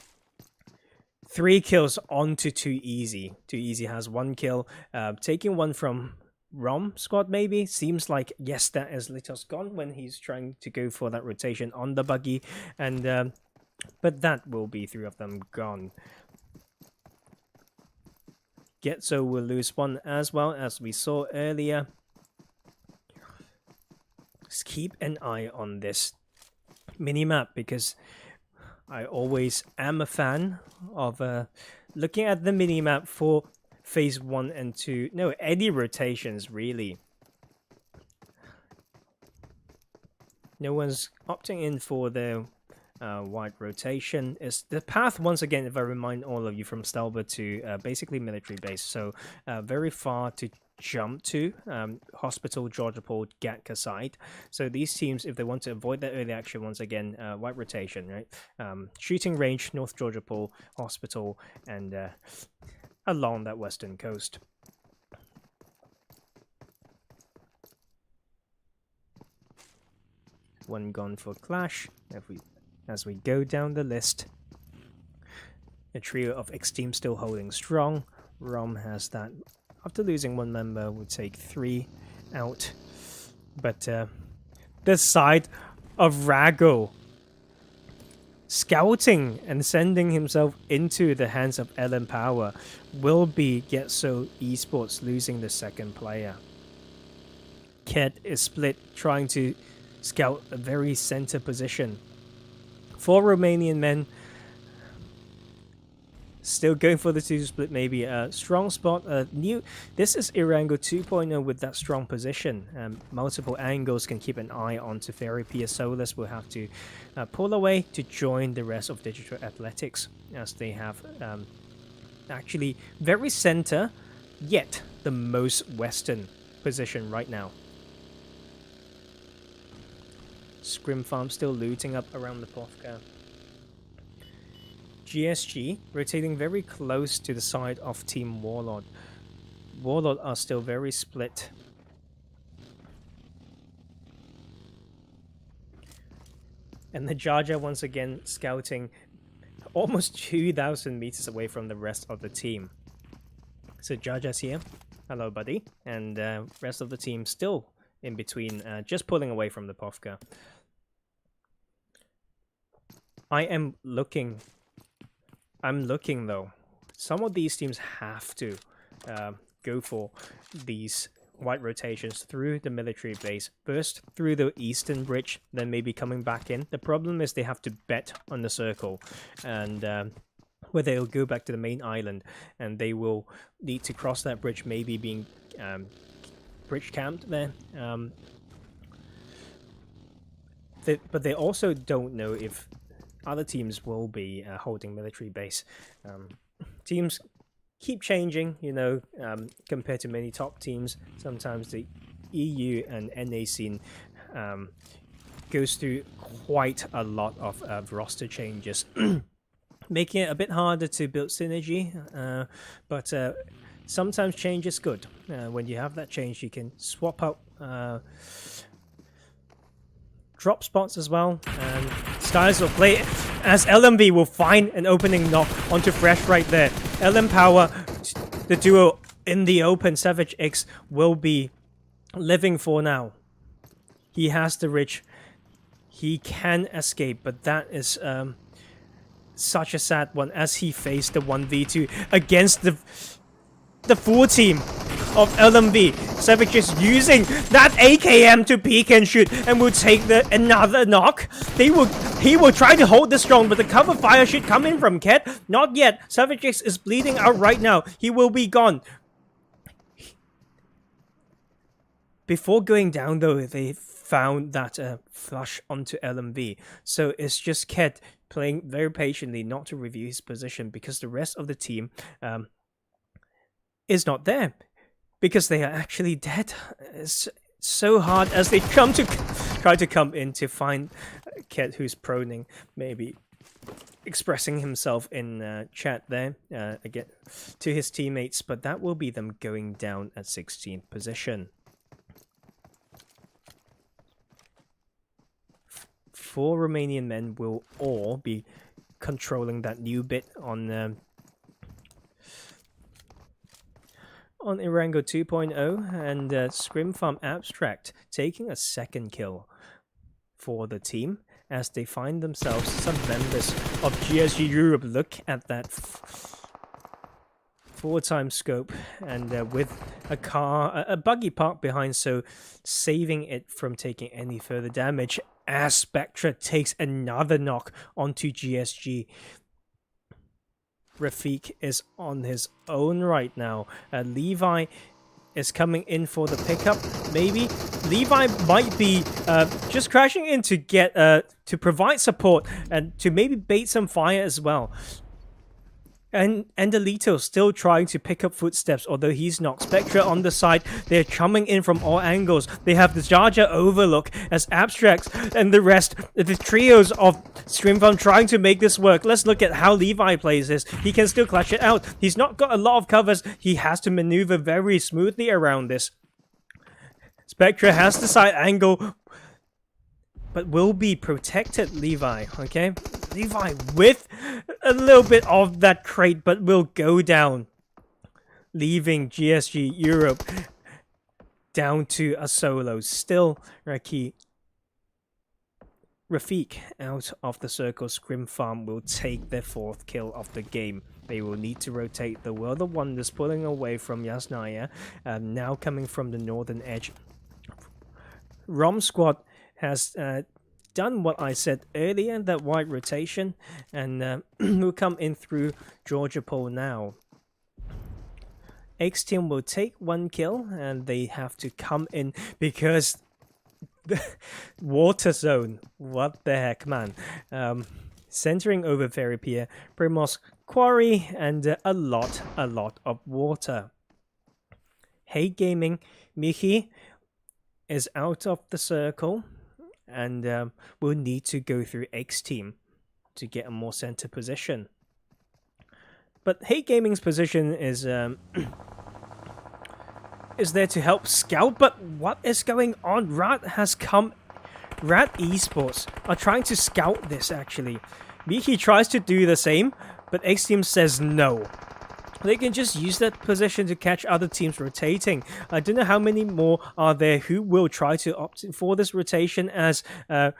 3 kills onto Too Easy. Too Easy has 1 kill. Taking one from ROMsquad maybe. Seems like, yes, that is Litos gone when he's trying to go for that rotation on the buggy. And but that will be 3 of them gone. Getso will lose 1 as well, as we saw earlier. Just keep an eye on this minimap, because I always am a fan of looking at the minimap for phase 1 and 2. No, any rotations really. No one's opting in for the wide rotation. Is the path, once again, if I remind all of you, from Stelba to basically military base, so very far to jump to Hospital, Georgia Port, Gatka side. So these teams, if they want to avoid that early action, once again, wide rotation, right? Shooting range, North Georgia Port, Hospital, and along that western coast. One gone for Qlash. As we go down the list, a trio of XTEAM still holding strong. Rom has that. After losing 1 member, would take 3 out. But the side of Rago scouting and sending himself into the hands of LM Power will be Getso Esports losing the 2nd player. Ket is split, trying to scout a very center position. For Romanian Men, still going for the 2 split, maybe a strong spot. This is Erangel 2.0 with that strong position. Multiple angles can keep an eye on Teferi. Pia Solus will have to pull away to join the rest of Digital Athletics, as they have actually very center, yet the most western position right now. ScrimFarm still looting up around the Povka. GSG rotating very close to the side of Team Warlord. Warlord are still very split. And the Jaja once again scouting almost 2,000 meters away from the rest of the team. So Jaja's here. Hello, buddy. And rest of the team still in between, just pulling away from the Povka. I'm looking though. Some of these teams have to go for these wide rotations through the military base. First through the eastern bridge, then maybe coming back in. The problem is they have to bet on the circle, and where they'll go back to the main island, and they will need to cross that bridge, maybe being bridge camped there. But they also don't know if other teams will be holding military base. Teams keep changing, you know, compared to many top teams. Sometimes the EU and NA scene goes through quite a lot of roster changes, making it a bit harder to build synergy, but sometimes change is good. When you have that change, you can swap out drop spots as well, and styles of play, as LMV will find an opening knock onto Fresh right there. LM Power, the duo in the open. Savage X will be living for now. He has the Rich. He can escape, but that is such a sad one as he faced the 1v2 against the full team of LMV. Savage is using that AKM to peek and shoot, and will take another knock. He will try to hold the strong, but the cover fire should come in from Ket. Not yet. Savage is bleeding out right now. He will be gone. Before going down though, they found that flush onto LMV. So it's just Ket playing very patiently, not to review his position, because the rest of the team is not there, because they are actually dead. It's so hard as they try to come in to find Ket, who's proning, maybe expressing himself in chat there again to his teammates, but that will be them going down at 16th position. Four Romanian men will all be controlling that new bit on Erangel 2.0, and ScrimFarm Abstract taking a second kill for the team as they find themselves some members of GSG Europe. Look at that 4x scope, and with a buggy parked behind, so saving it from taking any further damage, as Spectra takes another knock onto GSG. Rafik is on his own right now. Levi is coming in for the pickup. Maybe Levi might be just crashing in to get to provide support and to maybe bait some fire as well. And Alito still trying to pick up footsteps, although he's not. Spectra on the side, they're coming in from all angles. They have the Jar Jar overlook as Abstracts and the rest, the trios of ScrimFarm trying to make this work. Let's look at how Levi plays this. He can still clutch it out. He's not got a lot of covers. He has to maneuver very smoothly around this. Spectra has the side angle, but will be protected, Levi, okay? Levi with a little bit of that crate, but will go down, leaving GSG Europe down to a solo. Still, Rafik out of the circle. ScrimFarm will take their 4th kill of the game. They will need to rotate. The World of Wonders pulling away from Yasnaya, now coming from the northern edge. ROMsquad has done what I said earlier, that wide rotation, and will come in through Georgia Pole now. XTEAM will take 1 kill, and they have to come in because the water zone. What the heck, man? Centering over Veripia, Primos Quarry, and a lot of water. Hey Gaming, Michi is out of the circle, and we'll need to go through XTEAM to get a more center position. But Hey Gaming's position is there to help scout. But what is going on? RAAD Esports are trying to scout this, actually. Miki tries to do the same, but XTEAM says no. They can just use that position to catch other teams rotating. I don't know how many more are there who will try to opt for this rotation, as the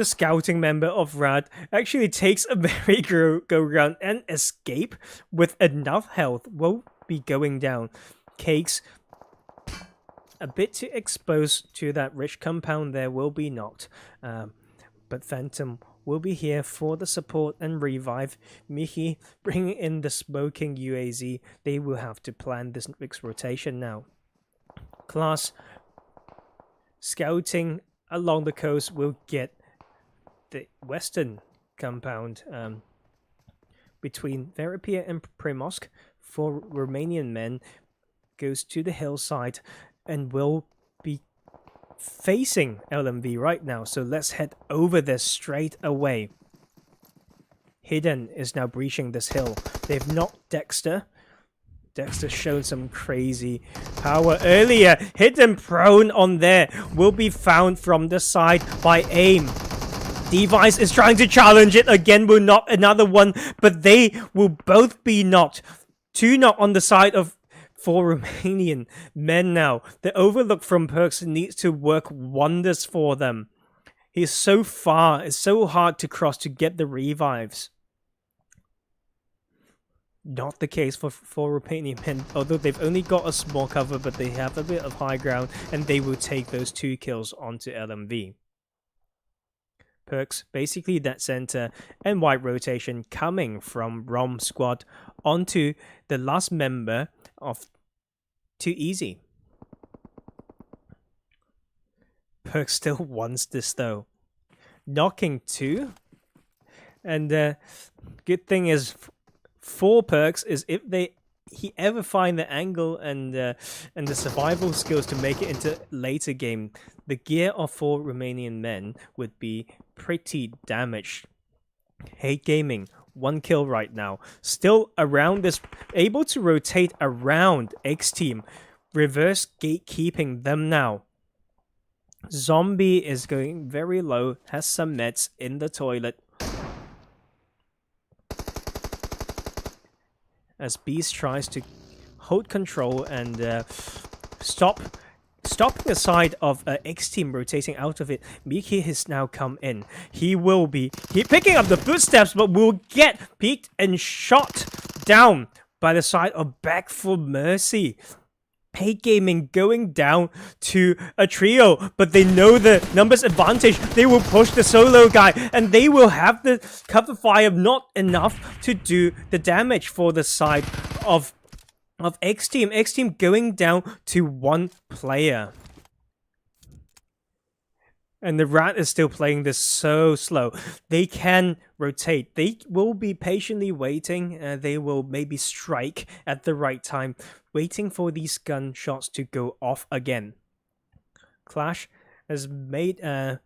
scouting member of RAAD actually takes a merry go-round and escape with enough health. Will be going down. Cakes a bit too exposed to that rich compound there, will be knocked. But Phantom will be here for the support and revive. Michi bringing in the smoking UAZ. They will have to plan this next rotation now. Qlash scouting along the coast will get the western compound between Veripia and Primosk for Romanian Men goes to the hillside and will be facing LMV right now. So let's head over there straight away. Hidden is now breaching this hill. They've knocked Dexter. Dexter's shown some crazy power earlier. Hidden prone on there. Will be found from the side by aim. Device is trying to challenge it again. Will knock another one, but they will both be knocked. 2 knock on the side of 4 Romanian Men now. The overlook from Perks needs to work wonders for them. He's so far. It's so hard to cross to get the revives. Not the case for Romanian Men, although they've only got a small cover, but they have a bit of high ground, and they will take those 2 kills onto LMV. Perks, basically that center and wide rotation coming from ROMsquad onto the last member of Too Easy. Perks still wants this though. Knocking 2. And good thing is for Perks is if he ever find the angle and the survival skills to make it into later game, the gear of 4 Romanian Men would be pretty damaged. Hate Gaming, 1 kill right now. Still around this, able to rotate around XTEAM. Reverse gatekeeping them now. Zombie is going very low, has some meds in the toilet. As Beast tries to hold control and stopping the side of XTEAM rotating out of it. Miki has now come in. He will be picking up the footsteps, but will get peeked and shot down by the side of Back for Mercy. Hate Gaming going down to a trio, but they know the numbers advantage. They will push the solo guy, and they will have the cover fire not enough to do the damage for the side of XTEAM. XTEAM going down to 1 player. And the RAAD is still playing this so slow. They can rotate. They will be patiently waiting. They will maybe strike at the right time, waiting for these gunshots to go off again. Qlash has made their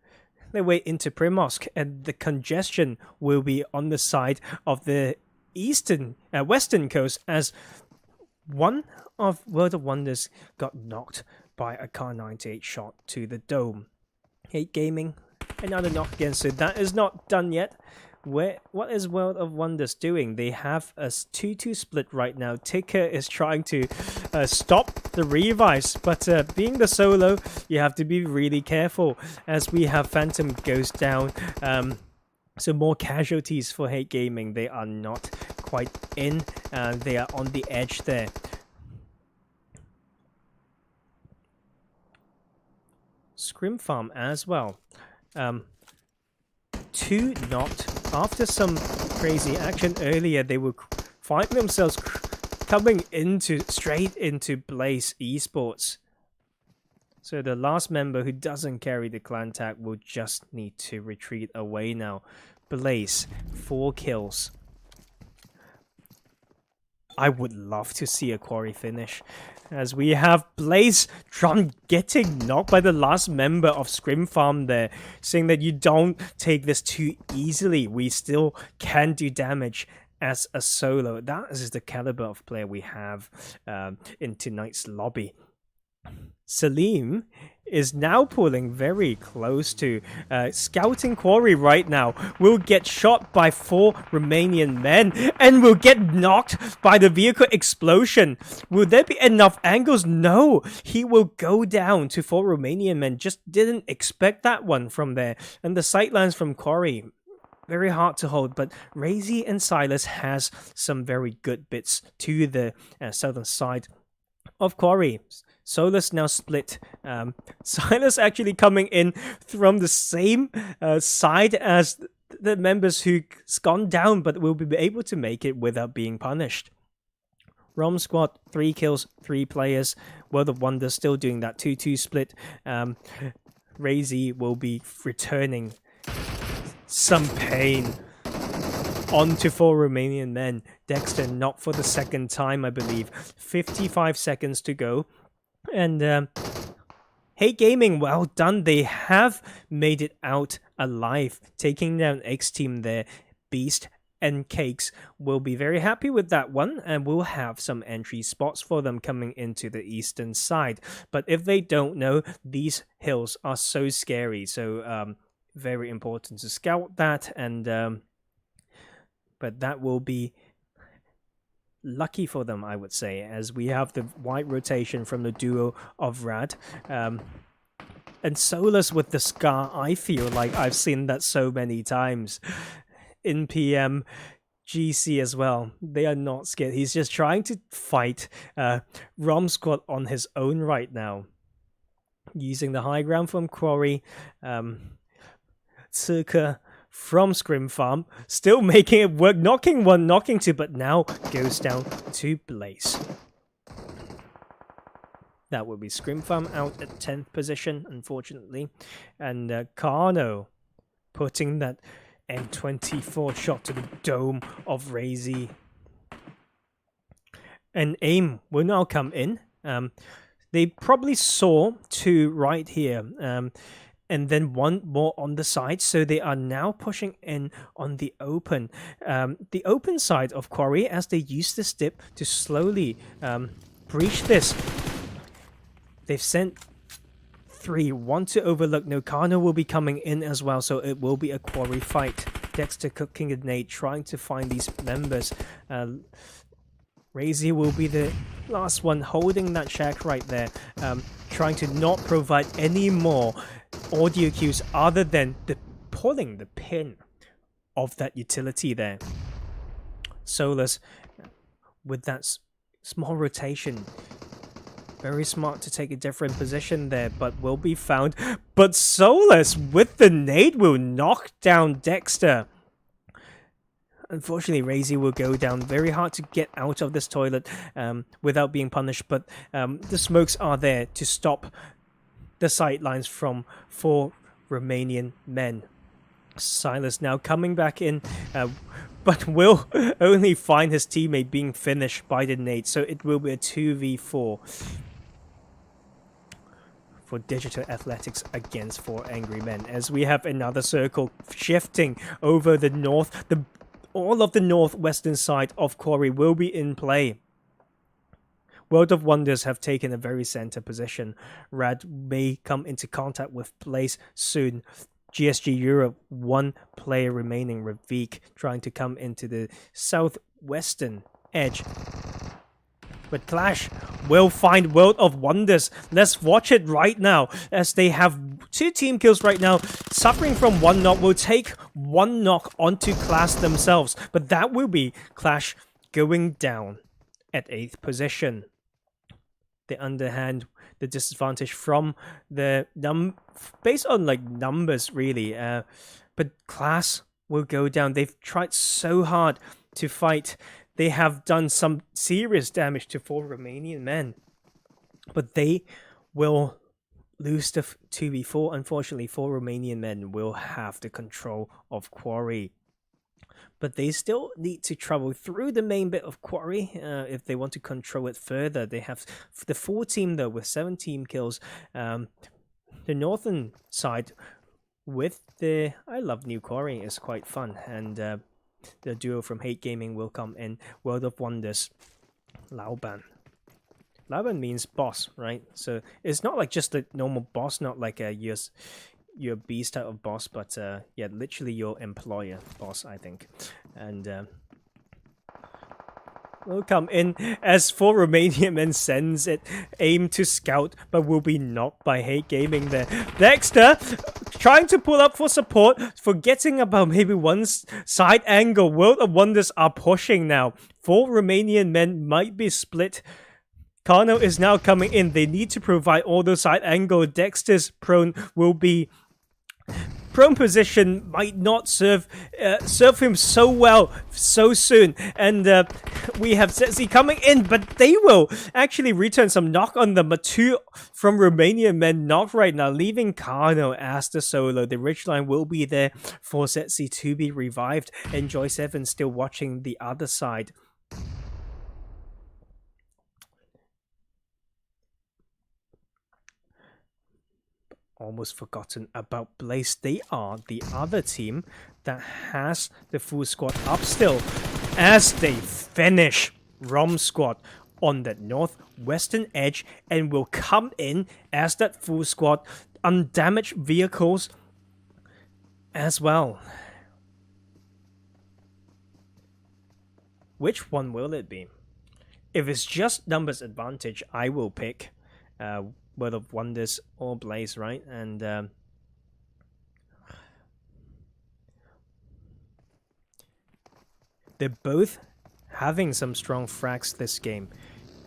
way into Primosk, and the congestion will be on the side of the western coast as one of World of Wonders got knocked by a Kar 98 shot to the dome. Hate Gaming, another knock again, so that is not done yet. What is World of Wonders doing? They have a 2-2 split right now. Ticker is trying to stop the revives, but being the solo, you have to be really careful as we have Phantom goes down. So more casualties for Hate Gaming. They are not quite in. They are on the edge there. ScrimFarm as well. 2 knocked. After some crazy action earlier, they will find themselves coming straight into Blaze Esports. So the last member who doesn't carry the clan tag will just need to retreat away now. Blaze, 4 kills. I would love to see a quarry finish. As we have Blaze getting knocked by the last member of ScrimFarm there, saying that you don't take this too easily. We still can do damage as a solo. That is the caliber of player we have in tonight's lobby. Salim is now pulling very close to scouting quarry right now. Will get shot by 4 Romanian men and will get knocked by the vehicle explosion. Will there be enough angles? No, he will go down to 4 Romanian men. Just didn't expect that one from there. And the sightlines from quarry, very hard to hold, but Razy and Silas has some very good bits to the southern side of quarry. Solus now split. Silas actually coming in from the same side as the members who's gone down, but will be able to make it without being punished. ROMsquad, 3 kills, 3 players. World of Wonder still doing that 2-2 split. Razy will be returning some pain on to 4 Romanian men. Dexter not for the second time, I believe. 55 seconds to go. And Hey Gaming, well done. They have made it out alive, taking down XTEAM there. Beast and Cakes will be very happy with that one, and we'll have some entry spots for them coming into the eastern side. But if they don't know, these hills are so scary, so very important to scout that. And but that will be lucky for them, I would say, as we have the wide rotation from the duo of RAAD. And Solus with the Scar, I feel like I've seen that so many times in PMGC as well. They are not scared. He's just trying to fight ROMsquad on his own right now. Using the high ground from Quarry. Circa from ScrimFarm, still making it work, knocking 1, knocking 2, but now goes down to Blaze. That will be ScrimFarm out at 10th position, unfortunately. And Carno putting that M24 shot to the dome of Razy. And AIM will now come in. They probably saw 2 right here. And then 1 more on the side, so they are now pushing in on the open. The open side of Quarry, as they use this dip to slowly breach this. They've sent 3, 1 to Overlook. Nokano will be coming in as well, so it will be a Quarry fight. Dexter cooking a nade, trying to find these members. Razy will be the last one holding that shack right there, trying to not provide any more audio cues other than pulling the pin of that utility there. Solus with that small rotation, very smart to take a different position there, but will be found. But Solus with the nade will knock down Dexter. Unfortunately, Razy will go down. Very hard to get out of this toilet without being punished, but the smokes are there to stop the sidelines from 4 Romanian men. Silas now coming back in, but will only find his teammate being finished by the nade, so it will be a 2v4 for Digital Athletics against 4 Angry Men, as we have another circle shifting over the north. All of the northwestern side of Quarry will be in play. World of Wonders have taken a very center position. RAAD may come into contact with Blaze soon. GSG Europe, 1 player remaining, Ravik, trying to come into the southwestern edge. But Qlash will find World of Wonders. Let's watch it right now, as they have 2 team kills right now. Suffering from 1 knock, will take 1 knock onto Qlash themselves. But that will be Qlash going down at 8th position. The underhand, the disadvantage from the based on like numbers really. But Qlash will go down. They've tried so hard to fight. They have done some serious damage to 4 Romanian men, but they will lose the 2v4. Unfortunately, 4 Romanian men will have the control of Quarry. But they still need to travel through the main bit of Quarry if they want to control it further. They have the full team though with 7 team kills. The northern side with the I Love New Quarry is quite fun, and the duo from Hate Gaming will come in. World of Wonders, Lauban. Lauban means boss, right? So it's not like just a normal boss, not like a your beast type of boss, but yeah, literally your employer boss, I think. And will come in as 4 Romanian Men sends it, aim to scout, but will be knocked by Hate Gaming there. Dexter trying to pull up for support, forgetting about maybe 1 side angle. World of Wonders are pushing now. 4 Romanian Men might be split. Carno is now coming in. They need to provide all those side angle. Dexter's prone will be prone position might not serve him so well so soon. And we have Zetzi coming in, but they will actually return some knock on them. But 2 from Romanian Men knocked right now, leaving Kano as the solo. The ridgeline will be there for Zetzi to be revived. Enjoy 7 still watching the other side. Almost forgotten about Blaze. They are the other team that has the full squad up still as they finish ROMsquad on that northwestern edge and will come in as that full squad, undamaged vehicles as well. Which one will it be? If it's just numbers advantage, I will pick World of Wonders or Blaze, right? And they're both having some strong frags this game.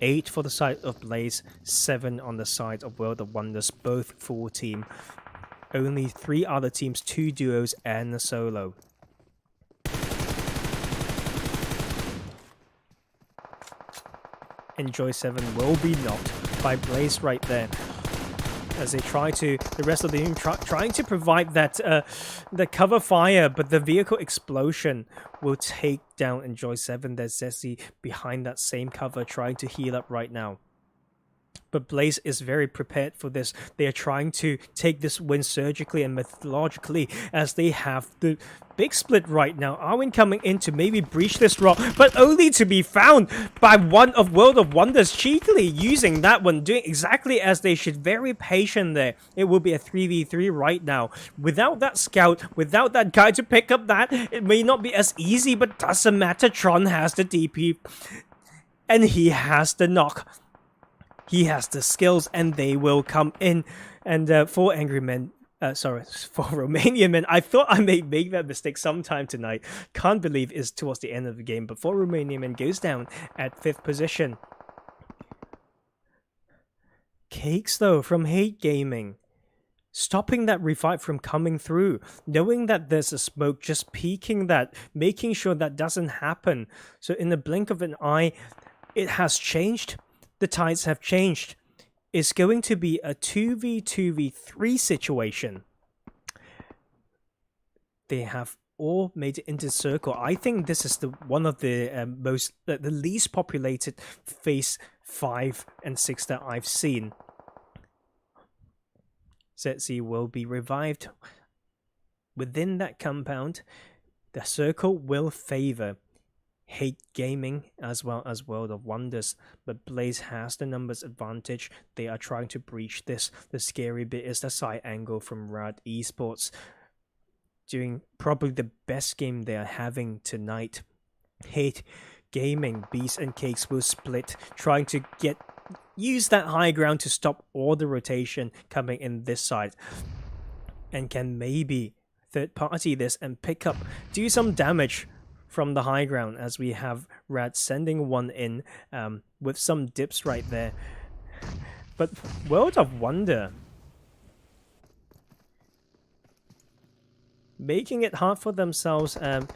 8 for the side of Blaze, 7 on the side of World of Wonders, both full team. Only 3 other teams, 2 duos and a solo. Enjoy 7 will be knocked by Blaze right there, as they try to, the rest of the team trying to provide that the cover fire, but the vehicle explosion will take down Enjoy 7. There's Zessi behind that same cover trying to heal up right now. But Blaze is very prepared for this. They are trying to take this win surgically and methodologically, as they have the big split right now. Arwen coming in to maybe breach this rock, but only to be found by one of World of Wonders, cheekily using that one, doing exactly as they should. Very patient there. It will be a 3v3 right now. Without that scout, without that guy to pick up that, it may not be as easy, but doesn't matter. Tron has the DP, and he has the knock. He has the skills, and they will come in. And for Angry Men, for Romanian Men, I thought I may make that mistake sometime tonight. Can't believe it's towards the end of the game. But for Romanian Men goes down at 5th position. Cakes though from Hate Gaming, stopping that revive from coming through, knowing that there's a smoke, just peeking that, making sure that doesn't happen. So in the blink of an eye, it has changed. The tides have changed. It's going to be a 2v2v3 situation. They have all made it into circle. I think this is one of the the least populated phase 5 and 6 that I've seen. Zetzi will be revived within that compound. The circle will favor Hate Gaming as well as World of Wonders, but Blaze has the numbers advantage. They are trying to breach this. The scary bit is the side angle from RAAD Esports, doing probably the best game they are having tonight. Hate Gaming, Beast and Cakes will split, trying to use that high ground to stop all the rotation coming in this side, and can maybe third party this and do some damage from the high ground, as we have RAAD sending one in with some dips right there. But World of Wonder making it hard for themselves. A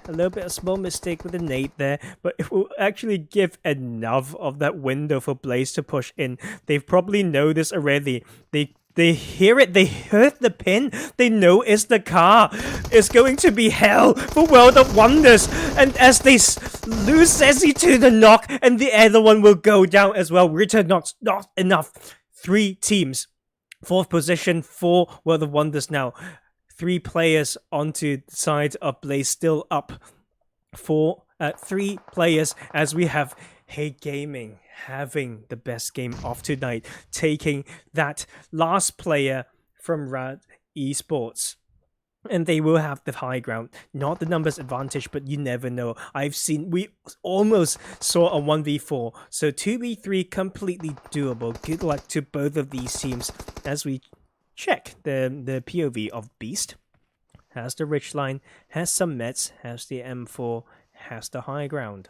little bit of small mistake with the nade there, but it will actually give enough of that window for Blaze to push in. They've probably know this already. They hear it, they heard the pin, they know it's the car. It's going to be hell for World of Wonders. And as they lose Zezzy to the knock, and the other one will go down as well. Return knocks, not enough. 3 teams. 4th position for World of Wonders now. 3 players onto the side of Blaze, still up for 3 players, as we have Hate Gaming having the best game of tonight, taking that last player from RAAD Esports. And they will have the high ground, not the numbers advantage, but you never know. We almost saw a 1v4, so 2v3 completely doable. Good luck to both of these teams as we check the POV of Beast. Has the ridge line, has some meds, has the M4, has the high ground.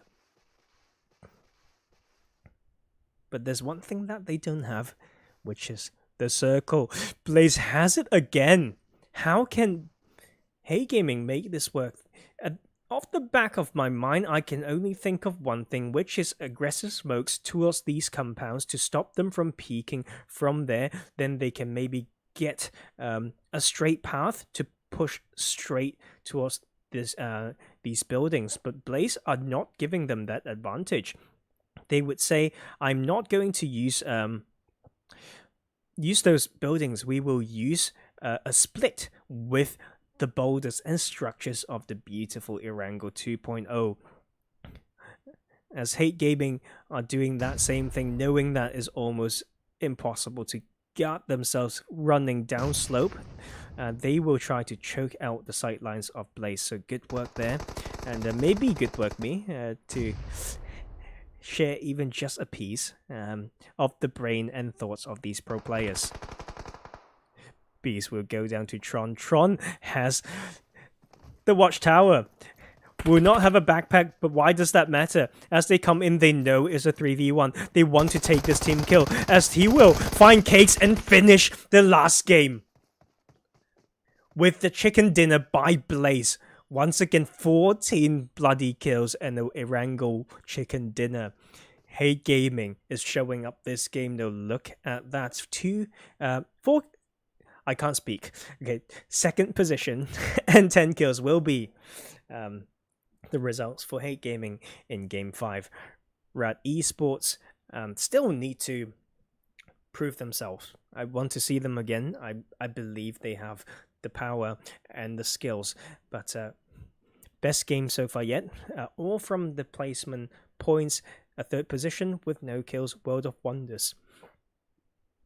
But there's one thing that they don't have, which is the circle. Blaze has it again. How can Hey Gaming make this work? Off the back of my mind, I can only think of one thing, which is aggressive smokes towards these compounds to stop them from peeking from there. Then they can maybe get a straight path to push straight towards these buildings. But Blaze are not giving them that advantage. They would say, I'm not going to use those buildings. We will use a split with the boulders and structures of the beautiful Erangel 2.0. As Hate Gaming are doing that same thing, knowing that is almost impossible to get themselves running down slope, they will try to choke out the sightlines of Blaze. So good work there, and maybe good work me to share even just a piece of the brain and thoughts of these pro players. Bees will go down to Tron. Tron has the watchtower. Will not have a backpack, but why does that matter? As they come in, they know it's a 3v1. They want to take this team kill, as he will find Cakes and finish the last game with the chicken dinner by Blaze. Once again, 14 bloody kills and the Erangel chicken dinner. Hate Gaming is showing up this game though. Look at that. 4. I can't speak. Okay, second position and 10 kills will be the results for Hate Gaming in Game 5. RAAD Esports still need to prove themselves. I want to see them again. I believe they have the power and the skills. But best game so far yet. All from the placement points. A third position with no kills. World of Wonders.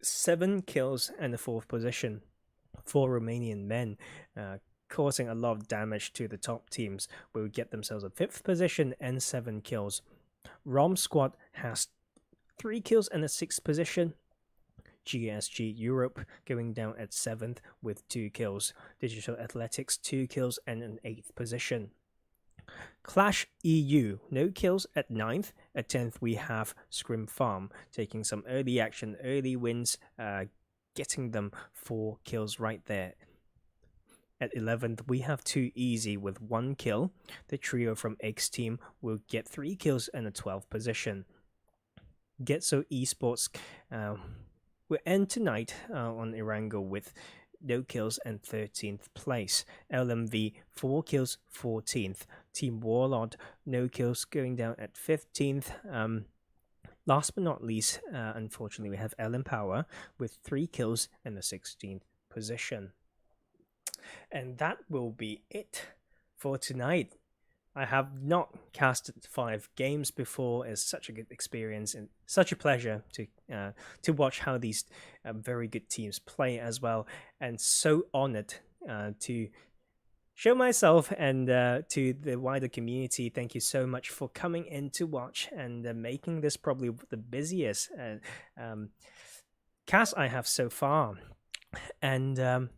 7 kills and a fourth position for Romanian Men, causing a lot of damage to the top teams. Will get themselves a 5th position and 7 kills. ROMsquad has 3 kills and a 6th position. GSG Europe going down at 7th with 2 kills. Digital Athletics 2 kills and an 8th position. Qlash EU, no kills at 9th. At 10th we have ScrimFarm taking some early action, early wins, getting them 4 kills right there. At 11th we have 2 Easy with 1 kill. The trio from XTEAM will get 3 kills and a 12th position. Getso Esports will end tonight on Erangel with no kills and 13th place. LMV 4 kills, 14th. Team Warlord no kills, going down at 15th. Last but not least, unfortunately, we have LM Power with 3 kills and the 16th position. And that will be it for tonight. I have not casted 5 games before. It's such a good experience and such a pleasure to watch how these very good teams play as well. And so honored to show myself and to the wider community. Thank you so much for coming in to watch and making this probably the busiest cast I have so far. And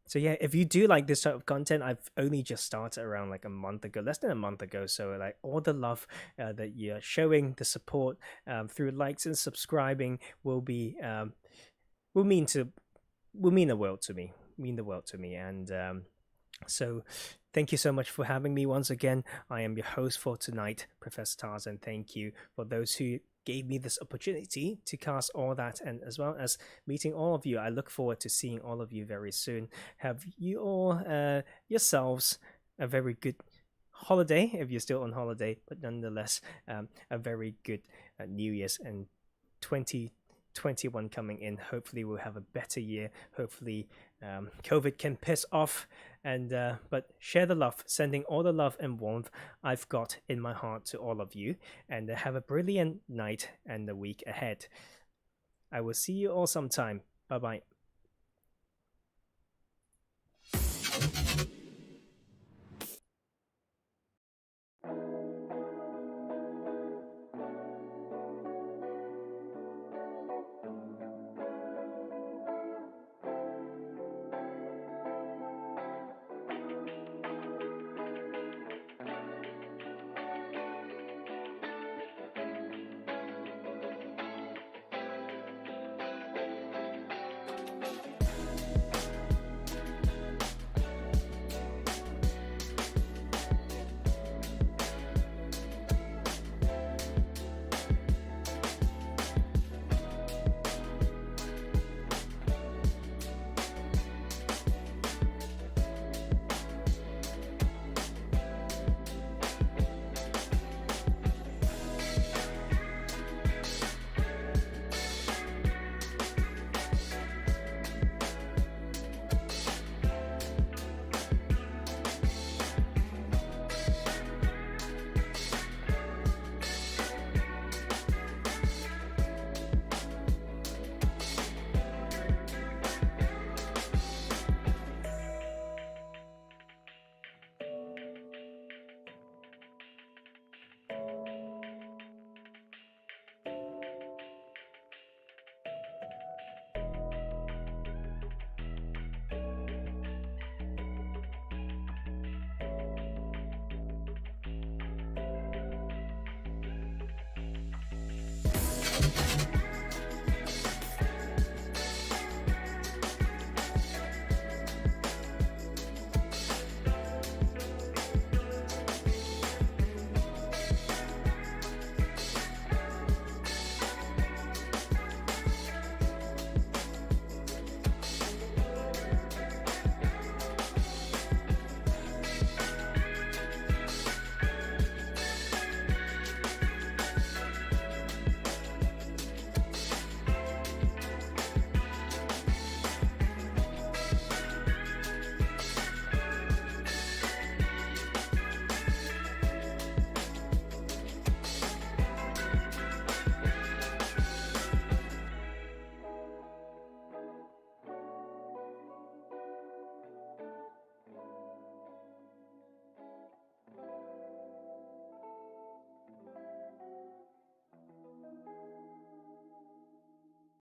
so yeah, if you do like this type of content, I've only just started around like a month ago, less than a month ago. So like all the love that you're showing, the support through likes and subscribing will be will mean the world to me. And so thank you so much for having me once again. I am your host for tonight, Professor Tarzan. Thank you for those who gave me this opportunity to cast all that, and as well as meeting all of you. I look forward to seeing all of you very soon. Have you all yourselves a very good holiday if you're still on holiday, but nonetheless a very good New Year's and 2021 coming in. Hopefully we'll have a better year. Hopefully COVID can piss off, and but share the love, sending all the love and warmth I've got in my heart to all of you, and have a brilliant night and the week ahead. I will see you all sometime. Bye bye.